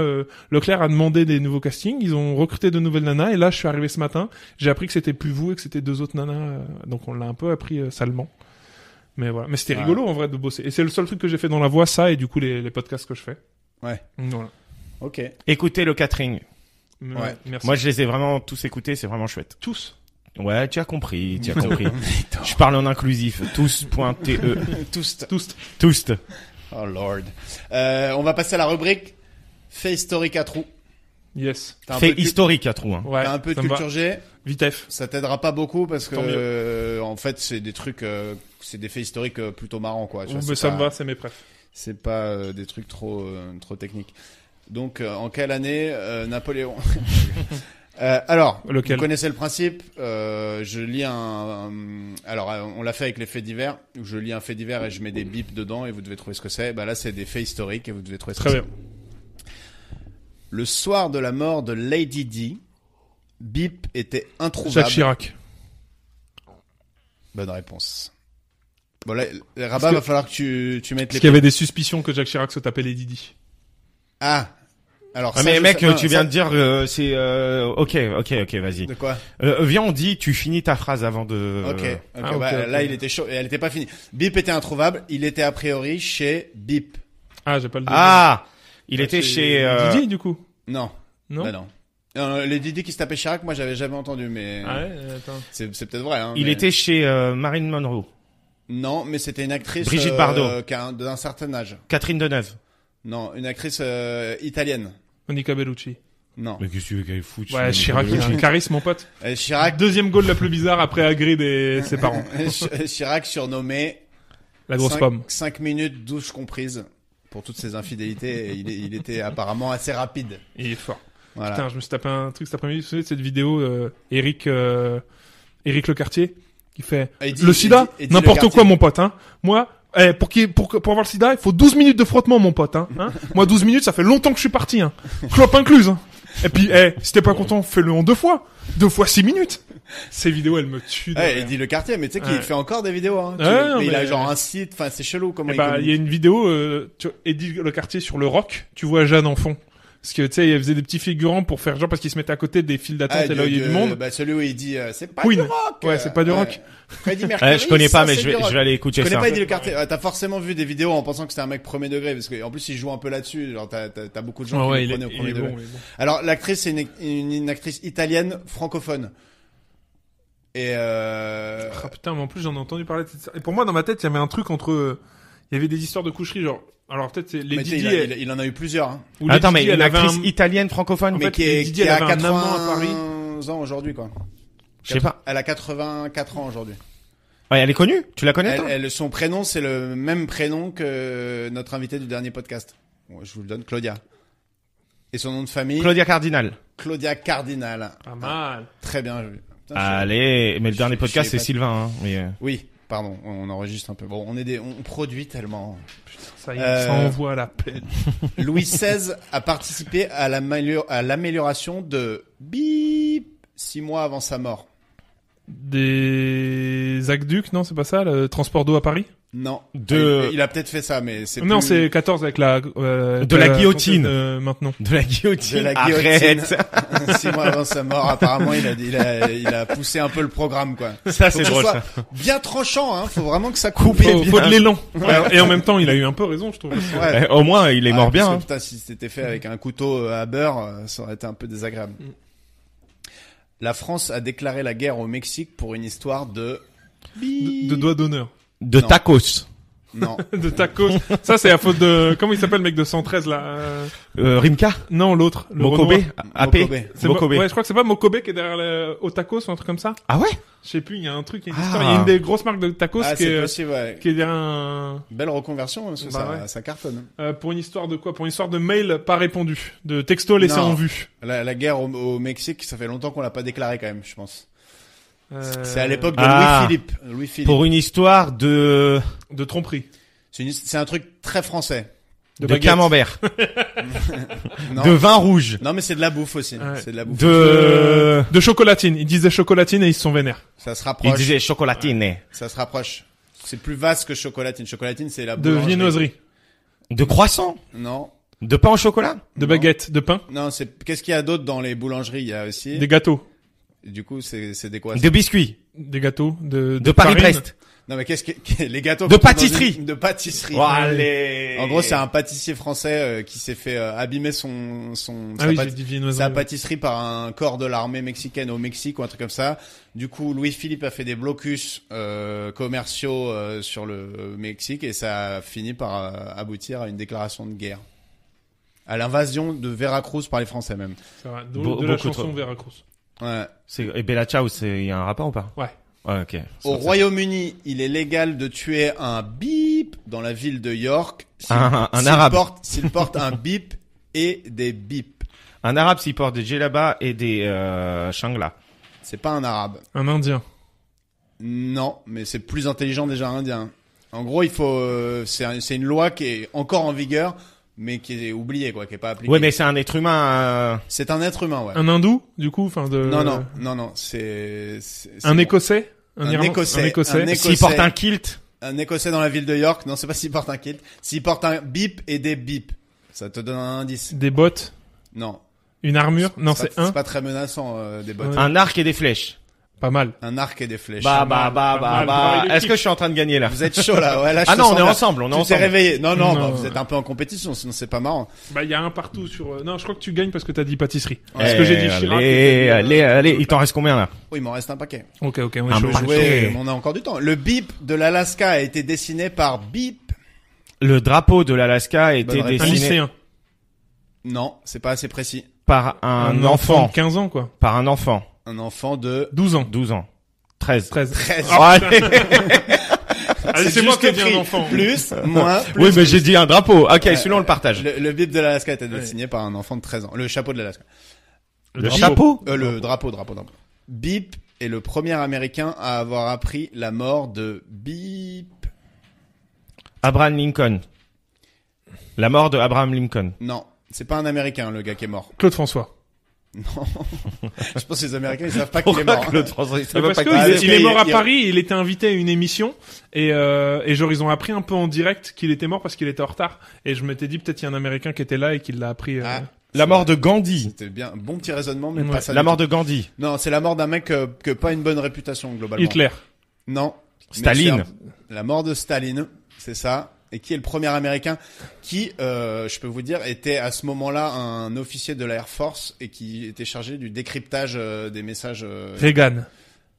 Leclerc a demandé des nouveaux castings, ils ont recruté de nouvelles nanas, et là, je suis arrivé ce matin, j'ai appris que c'était plus vous et que c'était 2 autres nanas, donc on l'a un peu appris salement. Mais voilà. Mais c'était rigolo, en vrai, de bosser. Et c'est le seul truc que j'ai fait dans la voix, ça, et du coup, les podcasts que je fais. Ouais. Voilà. Ok. Écoutez le catering. Ouais. Merci. Moi, je les ai vraiment tous écoutés, c'est vraiment chouette. Tous. Ouais, tu as compris. Je parle en inclusif. Tous.te. Tous. Oh lord. On va passer à la rubrique fait historique à trous. Yes. Fait historique à trous, hein. Ouais. T'as un peu de culture G. Vitef. Ça t'aidera pas beaucoup parce que en fait c'est des trucs, c'est des faits historiques plutôt marrants quoi. Mais ça me va, c'est mes préfs. C'est pas des trucs trop techniques. Donc en quelle année Napoléon alors, lequel? Vous connaissez le principe. Je lis alors, on l'a fait avec les faits divers. Où je lis un fait divers et je mets des bips dedans et vous devez trouver ce que c'est. Bah là, c'est des faits historiques et vous devez trouver ce que c'est. Très bien. Le soir de la mort de Lady Di, bip était introuvable. Jacques Chirac. Bonne réponse. Bon là, Rabat, va falloir que tu mettes les. Parce qu'il y avait des suspicions que Jacques Chirac se tapait Lady Di. Ah. Alors, ah, mais mec, tu viens de dire, c'est, ok, vas-y. De quoi? Viens, on dit, tu finis ta phrase avant de... Ok. Là, il était chaud, et elle était pas finie. Bip était introuvable, il était a priori chez Bip. Ah, j'ai pas le dire. Ah! Il était chez, Didi, du coup. Non. Non? Bah non. Non, les Didi qui se tapaient Chirac, moi, j'avais jamais entendu, mais. Ah ouais, attends. C'est peut-être vrai, hein. Il était chez, Marilyn Monroe. Non, mais c'était une actrice. Brigitte Bardot. D'un certain âge. Catherine Deneuve. Non, une actrice, italienne. Monica Bellucci. Non. Mais qu'est-ce que tu veux qu'elle foute? Ouais, Chirac, il a un charisme, mon pote. Chirac. Deuxième goal la plus bizarre après Hagrid et ses parents. Chirac surnommé. La grosse pomme. 5 minutes, douche comprise. Pour toutes ses infidélités, il était apparemment assez rapide. Il est fort. Voilà. Putain, je me suis tapé un truc cet après-midi. Vous vous souvenez de cette vidéo, Eric Lecartier, qui fait, le sida, n'importe quoi, mon pote, hein. Moi, pour avoir le sida, il faut 12 minutes de frottement, mon pote, hein. Moi, 12 minutes, ça fait longtemps que je suis parti, hein. Clope incluse, hein. Et puis, si t'es pas content, fais-le en 2 fois. 2 fois 6 minutes. Ces vidéos, elles me tuent. Eddie Lecartier, mais tu sais qu'il fait encore des vidéos, hein. Ouais, il a genre un site, enfin, c'est chelou, comment il y a une vidéo, Eddie Lecartier sur le rock, tu vois Jeanne en fond. Parce que tu sais, il faisait des petits figurants pour faire genre parce qu'ils se mettaient à côté des files d'attente et là où il y a du monde. Bah, celui où il dit, c'est pas Queen. du rock. Ouais, c'est pas du rock. Freddie Mercury. Je connais pas, ça, mais c'est je du vais rock. aller écouter Je connais ça. pas Eddie Le Carter. T'as forcément vu des vidéos en pensant que c'était un mec premier degré, parce que en plus il joue un peu là-dessus. Genre t'as beaucoup de gens qui le prenaient au premier degré. Bon, il est bon. Alors l'actrice c'est une actrice italienne francophone. Et Ah putain, mais en plus j'en ai entendu parler de ça. Et pour moi dans ma tête, il y avait un truc entre il y avait des histoires de coucherie genre alors peut-être c'est mais Lady tu sais, Di. il en a eu plusieurs. Hein. Ou Lady Attends, mais Di, elle une avait actrice un... italienne francophone, En Mais fait, qui Lady Di, a elle avait un amant à Paris. 80 ans aujourd'hui quoi. je sais pas. Elle a 84 ans aujourd'hui. Ouais, elle est connue? Tu la connais, toi? Son prénom c'est le même prénom que notre invité du dernier podcast. Bon, je vous le donne, Claudia. Et son nom de famille Claudia Cardinal. Claudia Cardinal. Pas mal. Très bien joué. Putain, Allez, mais le dernier je podcast, savais c'est pas. Sylvain, hein. Mais, Oui, pardon, on enregistre un peu. Bon, on produit tellement. Ça y est, ça envoie la pelle. Louis XVI a participé à l'amélioration de bip 6 mois avant sa mort. Des aqueducs, non, c'est pas ça, le transport d'eau à Paris? Non. De- Il a peut-être fait ça, mais c'est Non, plus- c'est 14 avec la De la guillotine. Maintenant. de la guillotine. de la guillotine. Arrête. 6 mois avant sa mort, apparemment, il a poussé un peu le programme, quoi. Ça, Faut c'est que ce drôle, soit ça. bien tranchant, hein. Faut vraiment que ça coupe. Faut de l'élan. Et en même temps, il a eu un peu raison, je trouve. Ouais. Au moins, il est mort Ah, bien, parce hein. que, putain, si c'était fait avec un couteau à beurre, ça aurait été un peu désagréable. La France a déclaré la guerre au Mexique pour une histoire de... De doigts d'honneur. De Non. tacos. Non. De tacos. Ça, c'est la faute de, comment il s'appelle le mec de 113, là? Rimka. Non, l'autre. Le Mokobe. Renoir. AP. Mokobe. C'est Mokobe. Ouais, je crois que c'est pas Mokobe qui est derrière au tacos ou un truc comme ça. Ah ouais? Je sais plus, il y a un truc, il y a une Ah. histoire. Il y a une des grosses marques de tacos Ah, qui c'est est possible, ouais. derrière un, Belle reconversion, parce que Bah ouais. ça cartonne. pour une histoire de quoi? Pour une histoire de mail pas répondu. De texto laissé Non. en vue. La guerre au Mexique, ça fait longtemps qu'on l'a pas déclarée quand même, je pense. C'est à Euh, l'époque de Ah. Louis-Philippe. Pour une histoire de de tromperie. C'est un truc très français. de baguette. camembert, Non. de vin rouge, Non, mais c'est de la bouffe aussi. Ouais. C'est de la bouffe. de... chocolatine. Ils disaient chocolatine et ils se sont vénères. Ça se Il rapproche. disait chocolatine. Ça se rapproche. C'est plus vaste que chocolatine. Chocolatine, c'est la De boulangerie. viennoiserie. De croissant, Non. de pain au chocolat. De Non. baguette. De pain. Non, qu'est-ce qu'il y a d'autre dans les boulangeries? Il y a aussi, Des gâteaux. du coup, c'est des quoi? De biscuits, Des gâteaux. De de farine. Paris-Brest. Non, mais les gâteaux De qu'on trouve dans pâtisserie. de pâtisserie. Oh, allez. En gros, c'est un pâtissier français qui s'est fait abîmer son Ah oui, j'ai dit viennoiserie. sa pâtisserie par un corps de l'armée mexicaine au Mexique ou un truc comme ça. Du coup, Louis-Philippe a fait des blocus commerciaux sur le Mexique et ça a fini par aboutir à une déclaration de guerre. À l'invasion de Veracruz par les Français même. C'est vrai. Beau- De la beaucoup chanson trop. Veracruz. Ouais. Et Bella Ciao, il y a un rapport ou pas? Ouais. Ouais, ok. Au Royaume-Uni, il est légal de tuer un bip dans la ville de York Un arabe. S'il porte un bip et des bips. Un arabe s'il porte des djellabas et des shangla. C'est pas un arabe. Un indien. Non, mais c'est plus intelligent déjà indien. En gros, il faut c'est une loi qui est encore en vigueur mais qui est oubliée quoi, qui est pas appliquée. Ouais, mais c'est un être humain. C'est un être humain, ouais. Un hindou, du coup, enfin de. Non, c'est Un bon. Écossais. Un Irlandais- Écossais. Un Écossais. Un S'il porte un kilt. Un Écossais dans la ville de York. Non, c'est pas s'il porte un kilt. S'il porte un bip et des bips. Ça te donne un indice. Des bottes. Non. Une armure. Non, c'est un. C'est pas très menaçant, des bottes. Ouais. Un arc et des flèches. Pas mal. Un arc et des flèches. Bah. mal. Est-ce que je suis en train de gagner là? Vous êtes chaud là, ouais, là, je Ah te non, sens on est bien. ensemble, on est Tu t'es ensemble. réveillé. Non, Non. bah, vous êtes un peu en compétition, sinon c'est pas marrant. Bah, il y a un partout sur. Non, je crois que tu gagnes parce que t'as dit pâtisserie. Parce que j'ai dit Chirac. Allez, il t'en reste combien là? Oui, il m'en reste un paquet. Ok, on est Un chaud. peu. Ouais, on a encore du temps. Le bip de l'Alaska a été dessiné par Bip. Le drapeau de l'Alaska a été Bonne réponse. Un dessiné lycéen. Non, c'est pas assez précis. par un enfant enfant. de 15 ans, quoi. Par un enfant. Un enfant de 12 ans. 12 ans. 13. 13. 13. Oh, allez. Allez, c'est moi juste qui ai dit pris. un enfant. Plus, moins, plus. Oui, mais j'ai dit un drapeau. Ok, celui-là on le partage. Le bip de l'Alaska a été dessiné par un enfant de 13 ans. Le chapeau de l'Alaska. Le chapeau? Le drapeau. Bip est le premier Américain à avoir appris la mort de Bip. Abraham Lincoln. La mort de Abraham Lincoln. Non, c'est pas un Américain, le gars qui est mort. Claude François. Non. Je pense que les Américains, ils savent pas qu'il est Pourquoi mort. Claude François, il Mais savait parce pas que qu'il- parce il est que mort à il- Paris, il était invité à une émission et genre ils ont appris un peu en direct qu'il était mort parce qu'il était en retard et je m'étais dit peut-être il y a un Américain qui était là et qui l'a appris. Ah. La mort de Gandhi. C'était bien, bon petit raisonnement, mais Ouais. pas ça. La du mort tout. de Gandhi. Non, c'est la mort d'un mec que pas une bonne réputation globalement. Hitler. Non. Staline. Mais c'est la mort de Staline, c'est ça. Et qui est le premier Américain qui, je peux vous dire, était à ce moment-là un officier de la Air Force et qui était chargé du décryptage des messages. Reagan.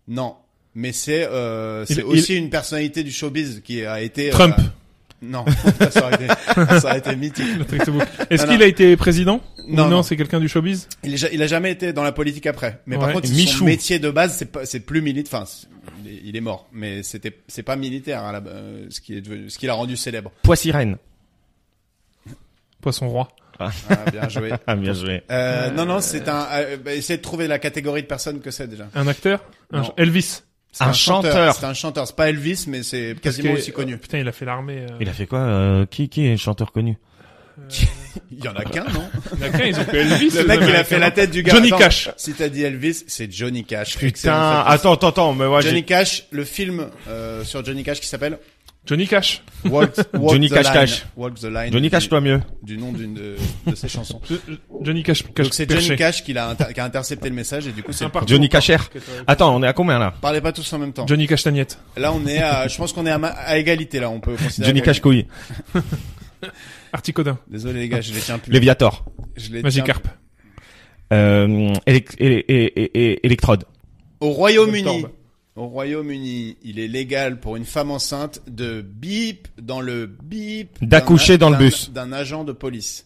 Non, mais c'est Il- aussi une personnalité du showbiz qui a été Trump. Non, ça aurait été mythique. Est-ce Non, qu'il non. a été président? Non, Ou non. c'est quelqu'un du showbiz? Il a jamais été dans la politique après. Mais par Ouais. contre, Michou. son métier de base, c'est plus militaire. Enfin, il est mort, mais c'est pas militaire à ce qui l'a rendu célèbre. Poissy-Rennes. Poisson roi. Ah, bien joué. Ah, bien joué. Non, c'est essayez de trouver la catégorie de personnes que c'est déjà. Un acteur? Non. Elvis. C'est Un chanteur. C'est un chanteur. C'est pas Elvis, mais c'est Parce quasiment que, aussi connu. Putain, il a fait l'armée. Il a fait quoi Qui est chanteur connu? Il y en a qu'un, non? Il y en a qu'un, ils ont fait Elvis. Le mec, il a fait la tête du gars. Johnny Attends, Cash. Si t'as dit Elvis, c'est Johnny Cash. Putain, Excellente réponse. attends, mais moi Johnny Cash, le film sur Johnny Cash qui s'appelle Johnny Cash. Walk Johnny the Cash Line. Cash. Walk the Line. Johnny Cash toi mieux. Du nom d'une de ses chansons. Johnny Cash. Donc c'est Johnny perché. Cash qui a intercepté le message et du coup c'est. Un partout. Johnny Cacher. Attends, on est à combien là? Parlez pas tous en même temps. Johnny Castagnette. Là on est je pense qu'on est à égalité là. On peut considérer. Johnny Cash couille. Articodin. Désolé les gars, je les tiens plus. Léviator. Je les tiens. Magikarp. Électrode. Au Royaume-Uni. Torbe. Au Royaume-Uni, il est légal pour une femme enceinte de bip dans le bip. D'accoucher dans le bus. D'un agent de police.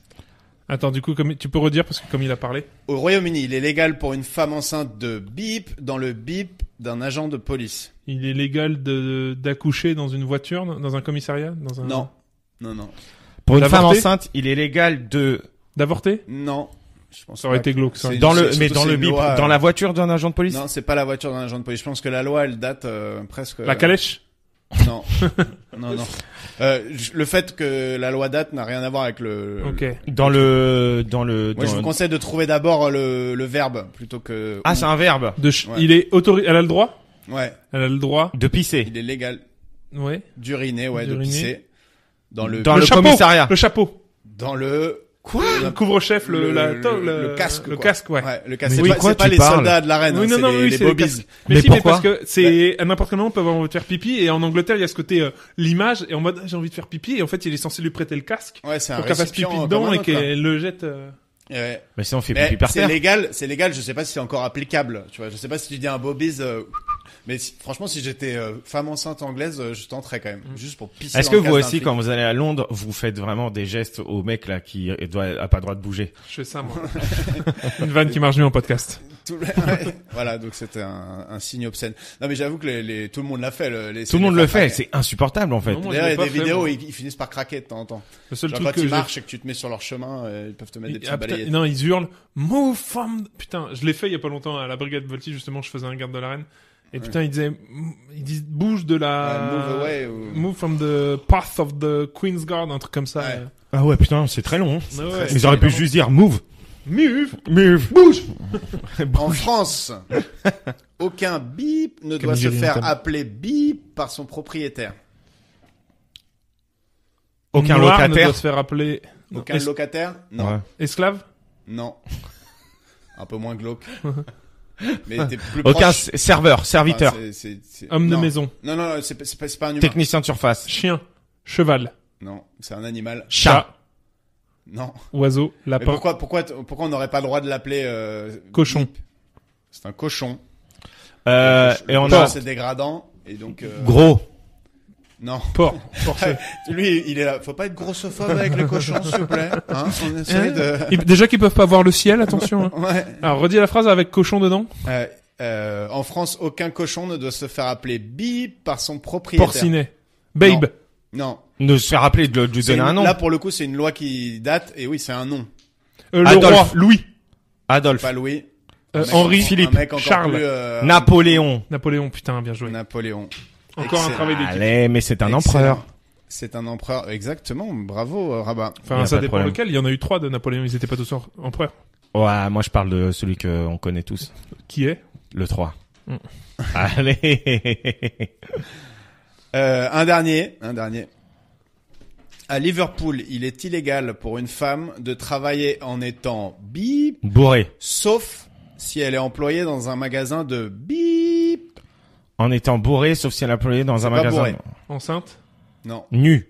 Attends, du coup, tu peux redire parce que comme il a parlé. Au Royaume-Uni, il est légal pour une femme enceinte de bip dans le bip d'un agent de police. Il est légal d'accoucher dans une voiture, dans un commissariat, Non. Pour une femme D'avorter enceinte, il est légal D'avorter? Non. Je pense Ça aurait pas été que- glauque, ça. c'est- dans le, c'est- mais surtout, dans c'est le une bip, loi, dans la voiture d'un agent de police. Non, c'est pas la voiture d'un agent de police. Je pense que la loi, elle date presque. La calèche? Non. Non. Le fait que la loi date n'a rien à voir avec le. Ok. Dans le, Moi, je vous conseille de trouver d'abord le verbe plutôt que. Ah, c'est un verbe. Ouais. Il est elle a le droit? Ouais. Elle a le droit. De pisser. Il est légal Ouais. d'uriner, de D'uriner. pisser dans le. Dans le chapeau. commissariat. Le chapeau. Dans le. Le couvre-chef, le casque. Le quoi. casque, ouais. Le casque. Mais C'est de pas, quoi c'est pas tu les parles soldats de la reine. Oui, hein, non, c'est oui, les c'est les bobies. casques. Mais Mais si, pourquoi parce que c'est, à n'importe quel moment, on peut avoir envie de faire pipi, et en Angleterre, il y a ce côté, l'image, et en mode, j'ai envie de faire pipi, et en fait, il est censé lui prêter le casque, Ouais, c'est un pour qu'elle fasse pipi récipient dedans, comme un et autre, quoi. qu'elle le jette, Ouais. Mais si on fait Mais pipi par terre. c'est légal, je sais pas si c'est encore applicable, tu vois, je sais pas si tu dis un bobies, mais franchement, si j'étais femme enceinte anglaise, je tenterais quand même, juste pour pisser. Est-ce dans que le vous casque d'un aussi, flic. quand vous allez à Londres, vous faites vraiment des gestes au mec là qui a pas le droit de bouger? je fais ça, moi. Une vanne qui marche mieux en podcast. Ouais. Voilà, donc c'était un signe obscène. Non, mais j'avoue que tout le monde l'a fait. Tout le monde le fait, c'est insupportable en fait. Non, moi, D'ailleurs, il y je a l'ai des pas fait, vidéos, moi. ils finissent par craquer de temps en temps. Le seul Genre truc quand que ils j'ai marchent et que tu te mets sur leur chemin, ils peuvent te mettre des petites Ah, putain, balayettes. non, ils hurlent Move from... Putain, je l'ai fait il y a pas longtemps à la brigade Volti, justement, je faisais un garde de la reine. Et putain, ils disent bouge de la... Move away ou... Move from the path of the Queen's Guard, un truc comme ça. Ouais. Ah ouais, putain, c'est très long. Hein. Ah ouais, Ils auraient pu juste dire move. Move. Move. Bouge. En France, aucun bip ne doit se Nigérien, faire comme- appeler bip par son propriétaire. Aucun Noir ne locataire. doit se faire appeler... Aucun locataire? Non. Ouais. Esclave. Non. Un peu moins glauque. Mais t'es plus Aucun proche. serveur, serviteur, Enfin, Homme de non. maison. Non, c'est pas un humain. technicien de surface, Chien. Cheval. Non, c'est un animal. chat. Non. Oiseau. Mais Lapin. pourquoi on n'aurait pas le droit de l'appeler Cochon. bip? C'est un cochon. Et on Cochon, a c'est dégradant et donc gros. non. Porc. Forcé. Lui, il est là. Faut pas être grossophobe avec le cochon, s'il vous plaît. Hein, on essaie de. Déjà qu'ils peuvent pas voir le ciel, attention. Hein. Ouais. Alors, redis la phrase avec cochon dedans. En France, aucun cochon ne doit se faire appeler bip par son propriétaire. Porcinet. Babe. Non. Ne se faire rappeler de lui C'est donner un nom. Là, pour le coup, c'est une loi qui date et oui, c'est un nom. Le Adolphe. roi. Louis. Adolphe. Pas Louis. Henri. Un Philippe. mec encore Charles. plus, Napoléon. Napoléon. Putain, bien joué. Napoléon. Encore un Excellent. travail d'équipe. Allez, mais c'est un Excellent. empereur. C'est un empereur. Exactement. Bravo, Rabat. Y Enfin, a ça pas de dépend problème. lequel. Il y en a eu 3 de Napoléon. Ils étaient pas tous empereurs. Ouais, moi je parle de celui que on connaît tous. Qui est? Le 3. Mm. Allez. Un dernier. À Liverpool, il est illégal pour une femme de travailler en étant bip, Bourré. sauf si elle est employée dans un magasin de bip. En étant bourré, sauf si elle a employé dans un pas magasin. bourré. Enceinte. Non, Nu.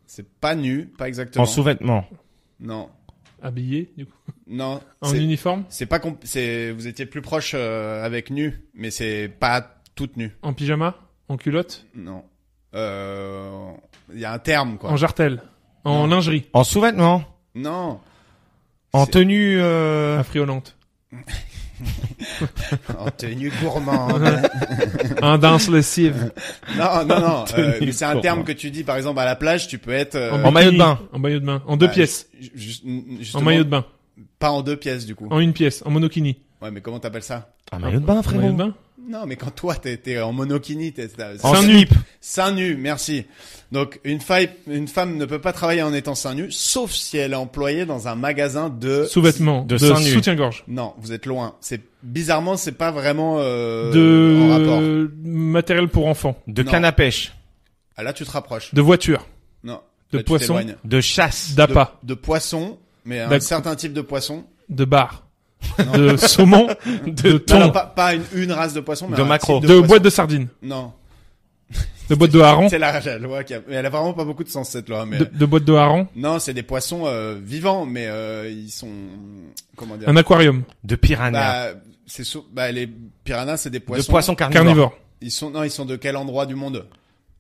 c'est pas nu, pas exactement. En sous-vêtements. Non, Habillée, du coup. non. En c'est- uniforme. C'est pas c'est vous étiez plus proche avec nu, mais c'est pas toute nue. En pyjama. En culotte. Non. Il y a un terme quoi. En jartel. En Non. lingerie. En sous-vêtements. Non. En C'est- tenue, Affriolante. En tenue gourmande. Un danse lessive. non. Tenue Mais c'est un gourmande. terme que tu dis par exemple à la plage, tu peux être En maillot de bain. En maillot de bain. En deux bah, pièces. justement, En maillot de bain. Pas en deux pièces du coup. En une pièce. En monokini. Ouais, mais comment t'appelles ça? un maillot de bain, En frérot. maillot de bain. Non, mais quand toi t'es en monokini, En Seins slip. seins nus, merci. Donc une femme ne peut pas travailler en étant seins nus, sauf si elle est employée dans un magasin de. Sous-vêtements. de De seins nus. soutien-gorge. Non, vous êtes loin. C'est bizarrement, c'est pas vraiment De en rapport. matériel pour enfants. De Non. canne à pêche. Ah, là, tu te rapproches. De voiture. Non. De Là, tu poisson. t'éloignes. De chasse. D'appât. De poisson, mais un D'accord. certain type de poisson. De bar. Non. De saumon. De Non, thon. non, pas une race de poisson, mais De un maquereau. type De poisson. boîte de sardines. Non. De boîte de hareng. C'est la loi qui a, mais elle a vraiment pas beaucoup de sens, cette loi, mais. De boîte de hareng. Non, c'est des poissons, vivants, mais, ils sont, comment dire. Un aquarium. De piranha. Les piranhas, c'est des De poissons. poisson carnivore. Carnivore. Ils sont de quel endroit du monde?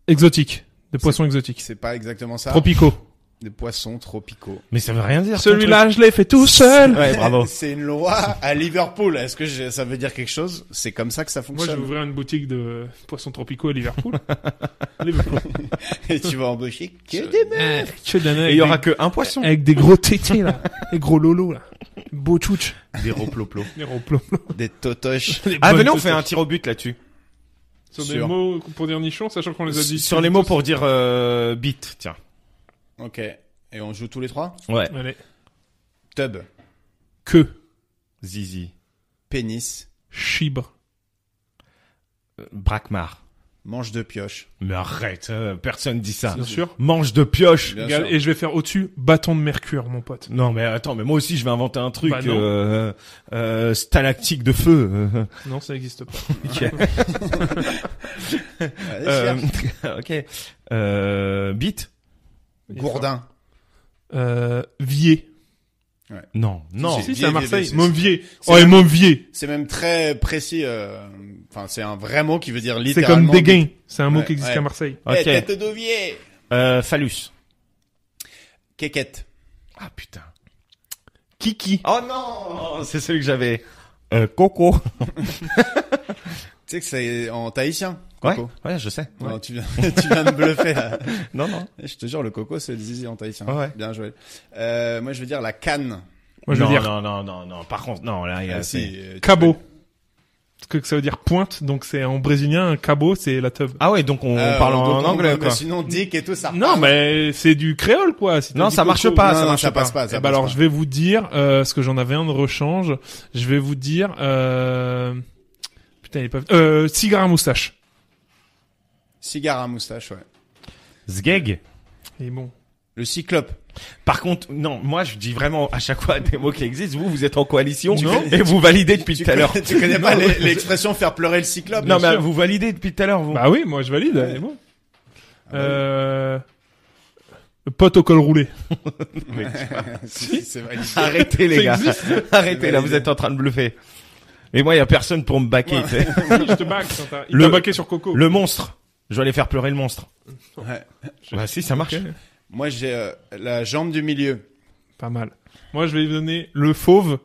Exotique. Des poissons exotiques. C'est pas exactement ça. Tropicaux. Des poissons tropicaux. Mais ça veut rien dire. ton Celui-là, je l'ai fait tout seul. truc. Ouais, bravo. C'est une loi à Liverpool. Est-ce que ça veut dire quelque chose? C'est comme ça que ça Moi, je fonctionne. vais ouvrir une boutique de poissons tropicaux à Liverpool. Liverpool. Et tu vas embaucher que des mecs. Que des mecs Et il y aura avec que un poisson. avec des gros tétés, là. Des gros lolos, là. Beau tchouch. Des roploplo. Des gros plombs. Des totoches. Ah, venez, on fait un tir au but là-dessus. Sur des Sur- mots pour dire nichon, sachant qu'on les a dit. Sur les mots pour dire beat, tiens. Ok. Et on joue tous les trois? Ouais. Allez. Tub. Que. Zizi. Pénis. Chibre. Braquemar. Manche de pioche. Mais arrête, personne dit ça. Bien sûr. Manche de pioche. Bien Regarde, sûr. et je vais faire au-dessus bâton de mercure, mon pote. Non mais attends, mais moi aussi je vais inventer un truc Bah non. stalactique de feu. Non, ça n'existe pas. Allez, cherche. Ok. Beat. Gourdin. Vier. Non, non. Si, Vier, c'est à Vier, Marseille. c'est- Momvier. c'est Oh, et même- Momvier. C'est même très précis. Enfin, c'est un vrai mot qui veut dire C'est littéralement. comme dégain. C'est un mot Ouais, qui existe ouais. qu'à Marseille. Eh, Ok. tête d'ovier. Phallus. Quéquette. Ah putain. Kiki. Oh non, c'est celui que j'avais. Coco. Tu sais que c'est en tahitien. Ouais, Coco. ouais, je sais. Non, tu viens de bluffer là. Non, non. Je te jure, le coco, c'est le zizi en tahitien. Ouais. Bien joué. Moi, je veux dire la canne. Moi, je veux non, dire non. Par contre, non, là, il y a Si, tu cabo. Parce que ça veut dire pointe, donc c'est en brésilien, un cabo, c'est la tub. Ah ouais, donc on peux- parle donc, en anglais, mais quoi. Sinon, dick et tout ça. Non, repart. mais c'est du créole, quoi. Si t'as Non, dit ça marche coco. pas, Non, ça non, marche ça pas. passe pas. Eh ben alors, je vais vous dire, parce que j'en avais un de rechange, je vais vous dire, putain, il est pas, cigare à moustache. Cigare à moustache, ouais. Zgeg. Et bon. Le cyclope. Par contre, non, moi je dis vraiment à chaque fois des mots qui existent. Vous êtes en coalition Non. et vous validez depuis tout à l'heure. Tu connais pas l'expression faire pleurer le cyclope? Non, bien mais sûr. vous validez depuis tout à l'heure, vous. Bah oui, moi je valide, Ouais. et bon. Ah bah Le pote au col roulé. Si, c'est validé. Arrêtez les Ça gars. existe. Arrêtez là, validé. vous êtes en train de bluffer. Et moi, il y a personne pour me baquer. tu sais. Oui, je te back. Il Le- t'a baqué sur Coco. Le monstre. Je vais aller faire pleurer le monstre. Ouais. Bah si, ça marche. Ok. Moi, j'ai la jambe du milieu. Pas mal. Moi, je vais lui donner le fauve,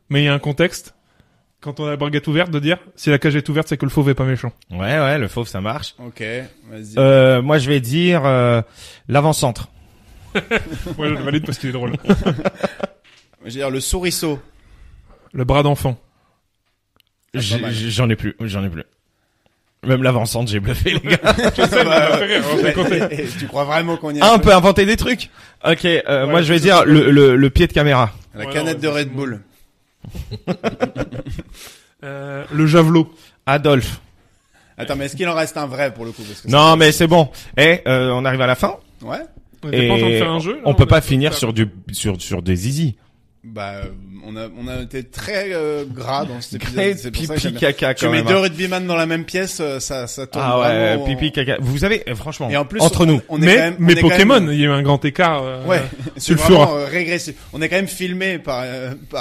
mais il y a un contexte. Quand on a la braguette ouverte, de dire, si la cage est ouverte, c'est que le fauve est pas méchant. Ouais, le fauve, ça marche. Ok, vas-y. Moi, je vais dire l'avant-centre. Ouais, je le valide parce qu'il est drôle. Je veux dire le souriceau. Le bras d'enfant. pas mal. J'en ai plus. Même l'avant-centre, j'ai bluffé, les gars. Je sais, mais ça fait rire, on fait compter. Tu crois vraiment qu'on y est? Ah, on peut inventer des trucs. Ok, moi, je vais dire le pied de caméra. La Ouais, canette non, de ouais, Red c'est Bull. Le javelot. Adolphe. Attends, mais est-ce qu'il en reste un vrai pour le coup? Parce que Non, mais c'est bon. On arrive à la fin. Ouais. On était pas en train de Et faire un jeu, là, on peut on pas a- finir sur des zizi. Bah, on a été très gras dans cet épisode. Great C'est pour ça que pipi j'aime bien. caca Tu quand mets même. deux rugbyman dans la même pièce, ça tourne Ah ouais, vraiment. pipi caca. Vous avez, franchement, Et en plus, entre nous. on est quand même, on mais est quand Pokémon, même- il y a eu un grand écart. Ouais, tu c'est le vraiment feras. régressif. On est quand même filmé par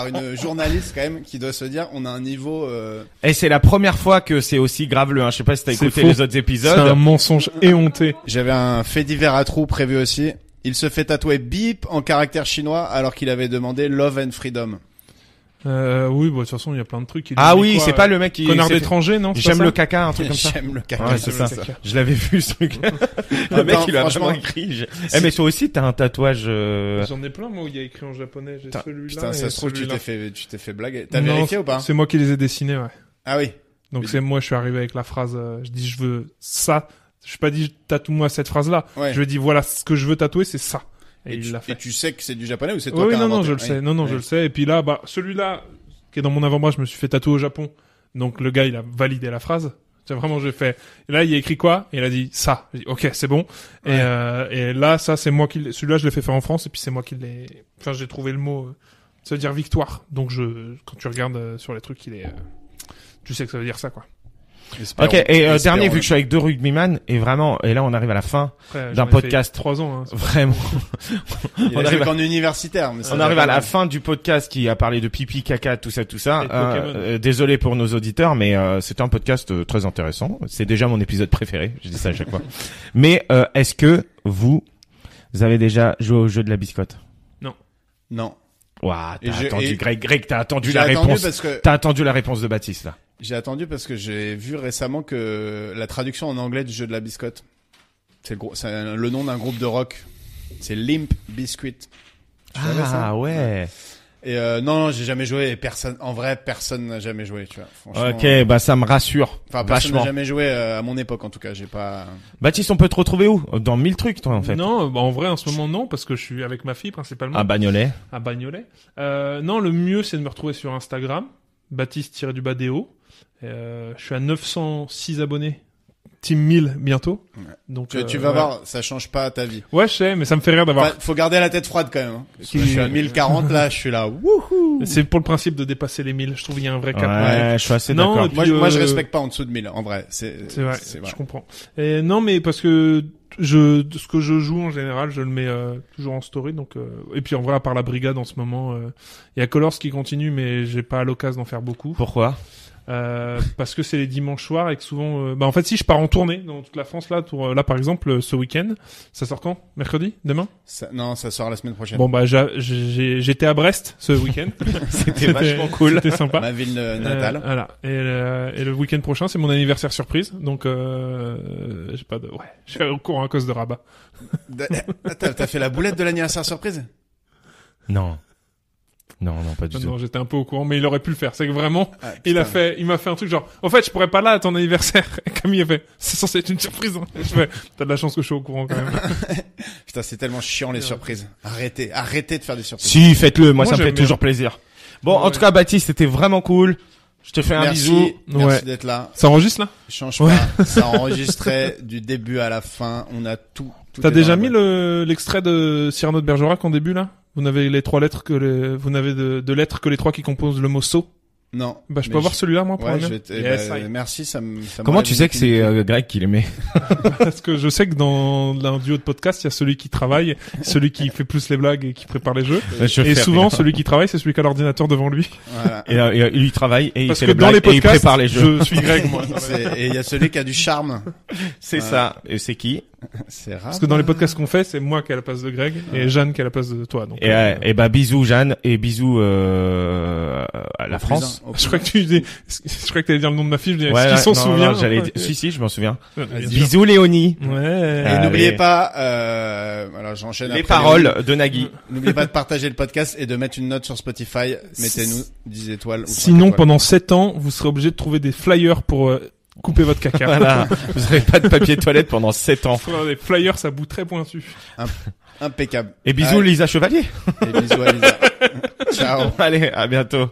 une journaliste quand même qui doit se dire on a un niveau. Et c'est la première fois que c'est aussi graveleux, hein. Je sais pas si t'as C'est écouté faux. les autres C'est épisodes. un mensonge éhonté. J'avais un fait divers à trous prévu aussi. Il se fait tatouer bip en caractère chinois alors qu'il avait demandé love and freedom. Oui, bon, de toute façon, il y a plein de trucs. Ah oui, c'est pas le mec qui... Connard c'est- d'étranger, non? c'est pas J'aime ça le caca, un truc comme ça. J'aime le caca. Ouais, c'est ça. le caca. Je l'avais vu, ce truc. Le mec, il a vraiment écrit. Mais toi aussi, t'as un tatouage, J'en ai plein, moi, où il y a écrit en japonais. J'ai celui-là. Putain, et ça se trouve, tu celui-là. t'es fait blaguer. T'as Non, vérifié ou pas? C'est moi qui les ai dessinés, ouais. Ah oui. Donc Mais- c'est moi, je suis arrivé avec la phrase, je dis, je veux ça. Je suis pas dit, tatoue-moi cette phrase-là. Ouais. Je lui ai dit, voilà, ce que je veux tatouer, c'est ça. Et il l'a fait. Et tu sais que c'est du japonais ou c'est toi Oui, qui as non, non, inventé je le sais. Non, non, je le sais. Et puis là, bah, celui-là, qui est dans mon avant-bras, je me suis fait tatouer au Japon. Donc le gars, il a validé la phrase. C'est vraiment, j'ai fait. Et là, il a écrit quoi? Et il a dit ça. J'ai dit, ok, c'est bon. Ouais. Et là, ça, c'est moi qui celui-là, je l'ai fait faire en France. Et puis c'est moi qui l'ai, enfin, j'ai trouvé le mot, ça veut dire victoire. Donc quand tu regardes sur les trucs, tu sais que ça veut dire ça, quoi. Ok, et Espérons. dernier, vu que je suis avec deux rugbyman, et vraiment, et là on arrive à la fin Après, d'un j'en ai podcast. fait 3 ans, hein. Vraiment. Il On a arrive fait en universitaire. Mais ça On va arrive pas à la mal. fin du podcast qui a parlé de pipi, caca, tout ça, tout ça. Et de Pokémon. Désolé pour nos auditeurs, mais c'était un podcast très intéressant. C'est déjà mon épisode préféré. Je dis ça à chaque fois. Mais est-ce que vous avez déjà joué au jeu de la biscotte? Non. Ouah, Et t'as je- attendu, et- Greg, t'as attendu J'ai la attendu réponse. parce que T'as attendu la réponse de Baptiste là. j'ai attendu parce que j'ai vu récemment que la traduction en anglais du jeu de la biscotte, c'est le nom d'un groupe de rock. C'est Limp Bizkit. Tu savais ça? Ouais. Et non, j'ai jamais joué. Et personne n'a jamais joué. Tu vois. Franchement, Ok, bah ça me rassure Enfin, personne n'a vachement. jamais joué à mon époque en tout cas. J'ai pas. Baptiste, on peut te retrouver où? Dans 1000 trucs, toi, en fait. Non, bah, en vrai, en ce moment, non, parce que je suis avec ma fille, principalement. À Bagnolet. À Bagnolet. Non, le mieux, c'est de me retrouver sur Instagram, Baptiste-DO. Je suis à 906 abonnés. Team 1000 bientôt. Ouais. Donc, Tu vas ouais. voir, ça change pas ta vie. Ouais, je sais, mais ça me fait rire d'avoir. Enfin, faut garder la tête froide quand même. Hein. Parce que Qui- je suis à 1040 là, je suis là. Wouhou. C'est pour le principe de dépasser les 1000. Je trouve qu'il y a un vrai cap. Ouais, je suis assez Non, d'accord. et puis, Moi, je respecte pas en dessous de 1000. En vrai, c'est C'est vrai, vrai. je comprends. Et non, mais parce que ce que je joue en général, je le mets toujours en story. Donc, et puis en vrai, à part la brigade en ce moment, il y a Colors qui continue, mais j'ai pas l'occasion d'en faire beaucoup. Pourquoi? Parce que c'est les dimanches soirs et que souvent, en fait, si je pars en tournée dans toute la France là, là par exemple, ce week-end, ça sort quand? Mercredi? Demain? Non, ça sort la semaine prochaine. Bon bah j'étais à Brest ce week-end. C'était vachement cool. C'était sympa. Ma ville natale. Voilà. Et le week-end prochain, c'est mon anniversaire surprise. Donc, j'ai pas de, ouais. Je suis au courant à cause de Rabat. T'as fait la boulette de l'anniversaire surprise? Non. Non, pas du tout. Non, j'étais un peu au courant, mais il aurait pu le faire. C'est que vraiment, Ah, il putain. m'a fait un truc genre, en fait, je pourrais pas là à ton anniversaire. Et Camille a fait, c'est censé être une surprise. Hein. Je fais, t'as de la chance que je suis au courant quand même. Putain, c'est tellement chiant les surprises. Arrêtez de faire des surprises. Si, faites-le. Moi, ça me j'aime fait bien. toujours plaisir. Bon, Ouais. en tout cas, Baptiste, c'était vraiment cool. Je te fais un Merci, bisou. merci Ouais. d'être là. Ça enregistre là? Change pas. Ça enregistrait du début à la fin. On a tout. T'as est déjà dans la mis boîte. l'extrait de Cyrano de Bergerac en début là? Vous n'avez les 3 lettres vous n'avez de lettres que les 3 qui composent le mot saut. Non. Bah, je peux Mais avoir celui-là, moi, pour Ouais, la je mienne. vais te- Yes, bah, I. merci, ça me Comment m'enlève tu sais une que c'est épine. Greg qui l'aimait? Parce que je sais que dans un duo de podcast, il y a celui qui travaille, celui qui fait plus les blagues et qui prépare les jeux. Je Et fais souvent, rien. celui qui travaille, c'est celui qui a l'ordinateur devant lui. Voilà. Et lui, il travaille et il Parce fait que les dans blagues les et il podcasts, prépare les jeux. je suis Greg, moi. Et il y a celui qui a du charme. C'est Voilà. ça. Et c'est qui? C'est rare. Parce que dans les podcasts qu'on fait, c'est moi qui ai la place de Greg et Jeanne qui a la place de toi. Donc, Et bah bisous Jeanne et bisous à la France. je crois que je crois que t'allais dire le nom de ma fille. Je disais, Ouais, est-ce qu'ils s'en non, souviennent? non, j'allais dire- Si, je m'en souviens. Bien sûr. Bisous Léonie. Ouais. Et Allez. n'oubliez pas, alors j'enchaîne Les après paroles de Nagui. N'oubliez pas de partager le podcast et de mettre une note sur Spotify. Mettez-nous 10 étoiles. Ou 5 Sinon, étoiles. pendant 7 ans, vous serez obligé de trouver des flyers pour couper votre caca. Voilà. Vous avez pas de papier toilette pendant 7 ans. Faut avoir des flyers, ça bout très pointu. Impeccable. Et bisous Allez. Lisa Chevalier. Et bisous à Lisa. Ciao. Allez, à bientôt.